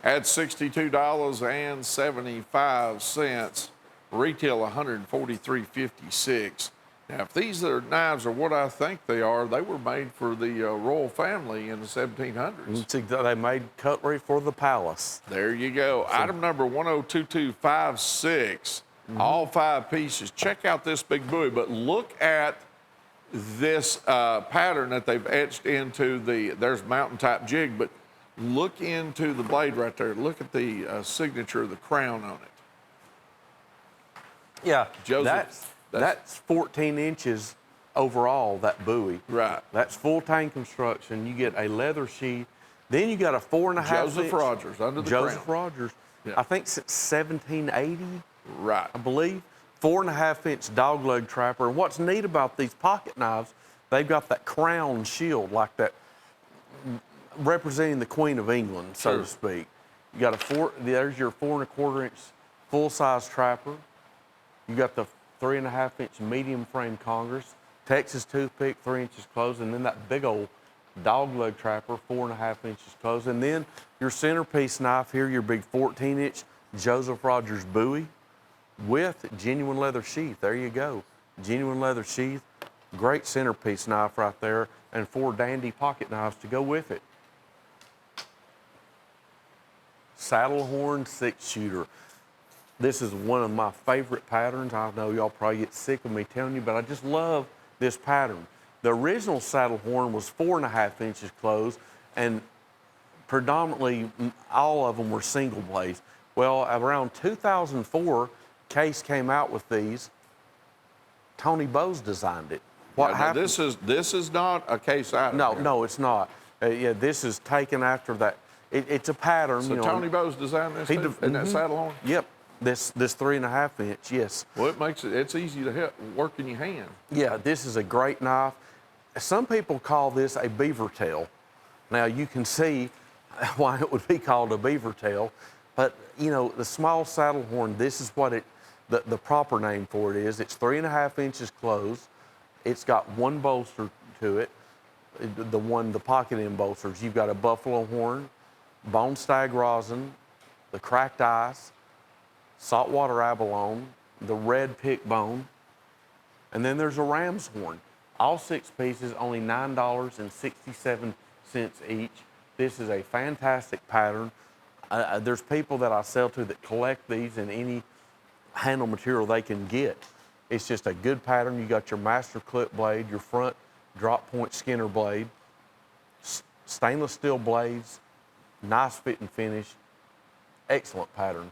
at $62.75. Retail $143.56. Now, if these knives are what I think they are, they were made for the royal family in the 1700s. They made cutlery for the palace. There you go. Item number 102256. All 5 pieces. Check out this big buoy, but look at this pattern that they've etched into there's mountain type jig, but look into the blade right there. Look at the signature of the crown on it. Yeah, Joseph, that's 14 inches overall, that buoy. Right. That's full tank construction. You get a leather sheath. Then you got a 4.5 Joseph inch. Rogers under the Joseph crown. Rogers. Yeah. I think since 1780, Right. I believe. 4.5 inch dogleg trapper. And what's neat about these pocket knives, they've got that crown shield like that, representing the Queen of England, so to speak. You got there's your 4.25 inch full size trapper. You got the 3.5 inch medium frame Congress, Texas toothpick, 3 inches closed, and then that big old dogleg trapper, 4.5 inches closed. And then your centerpiece knife here, your big 14 inch Joseph Rogers buoy with genuine leather sheath. There you go. Genuine leather sheath. Great centerpiece knife right there, and 4 dandy pocket knives to go with it. Saddle horn 6-shooter. This is one of my favorite patterns. I know y'all probably get sick of me telling you, but I just love this pattern. The original saddle horn was 4.5 inches closed, and predominantly all of them were single blades. Well, around 2004, Case came out with these. Tony Bowes designed it. What happened? This is not a Case item. No, it's not. Yeah, this is taken after that. It's a pattern. So Tony Bowes designed this in that saddle horn? Yep. This 3.5 inch, yes. Well, it's easy to work in your hand. Yeah, this is a great knife. Some people call this a beaver tail. Now you can see why it would be called a beaver tail, but you know, the small saddle horn, this is what the proper name for it is. It's 3.5 inches closed. It's got 1 bolster to it, the pocket end bolsters. You've got a buffalo horn, bone stag rosin, the cracked ice, saltwater abalone, the red pick bone, and then there's a ram's horn. All 6 pieces, only $9.67 each. This is a fantastic pattern. There's people that I sell to that collect these in any handle material they can get. It's just a good pattern. You got your master clip blade, your front drop point skinner blade, stainless steel blades, nice fit and finish, excellent pattern.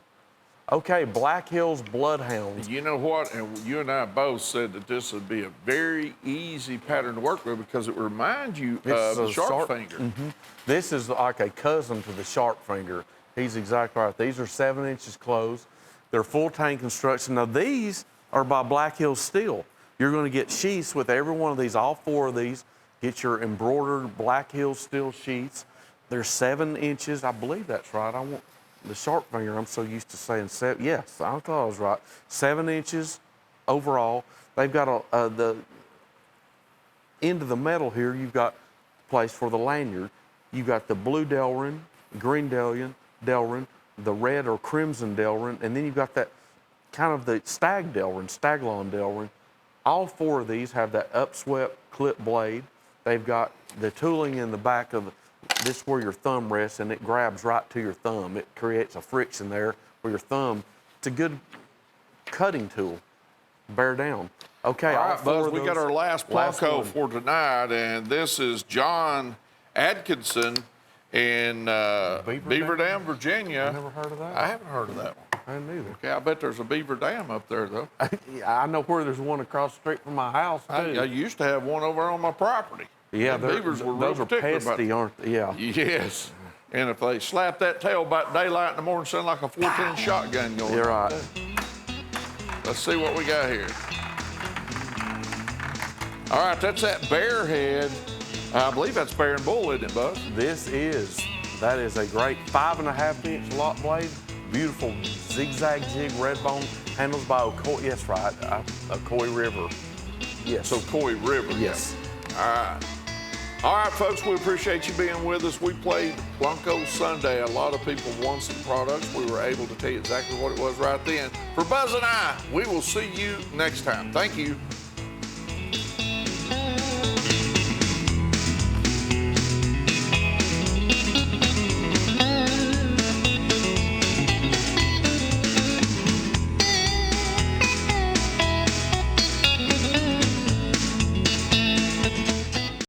Okay, Black Hills Bloodhounds. You know what? And you and I both said that this would be a very easy pattern to work with because it reminds you of the sharp finger. This is like a cousin to the sharp finger. He's exactly right. These are 7 inches closed. They're full tank construction. Now these are by Black Hills Steel. You're going to get sheaths with every one of these, all 4 of these. Get your embroidered Black Hills Steel sheaths. They're 7 inches. I believe that's right. I want the sharp finger, I'm so used to saying 7. Yes, I thought I was right. 7 inches overall. They've got the end of the metal here, you've got place for the lanyard. You've got the blue Delrin, green Delrin, the red or crimson Delrin, and then you've got that kind of the stag Delrin, staglon Delrin. All 4 of these have that upswept clip blade. They've got the tooling in the back of this is where your thumb rests, and it grabs right to your thumb. It creates a friction there where your thumb, it's a good cutting tool. Bear down. Okay, All all right, 4 Buzz, of we those. got our last Plunko for tonight, and this is John Atkinson in Beaver Dam, Virginia. I never heard of that. I haven't heard of that one. I didn't either. Okay, I bet there's a beaver dam up there, though. I know where there's one across the street from my house, too. I used to have one over on my property. Yeah, The beavers were real those are particular about pesky, aren't they? Yeah. Yes. And if they slap that tail about daylight in the morning, sound like a 14 shotgun going. You're off. right. Let's see what we got here. All right, that's that bear head. I believe that's bear and bull, isn't it, Buzz? That is a great 5.5-inch lock blade. Beautiful zigzag jig red bone handles by Ocoee. Yes, right. Ocoee River. Yes. So Coy River. Yes. All right, folks, we appreciate you being with us. We played Blanco Sunday. A lot of people won some products. We were able to tell you exactly what it was right then. For Buzz and I, we will see you next time. Thank you.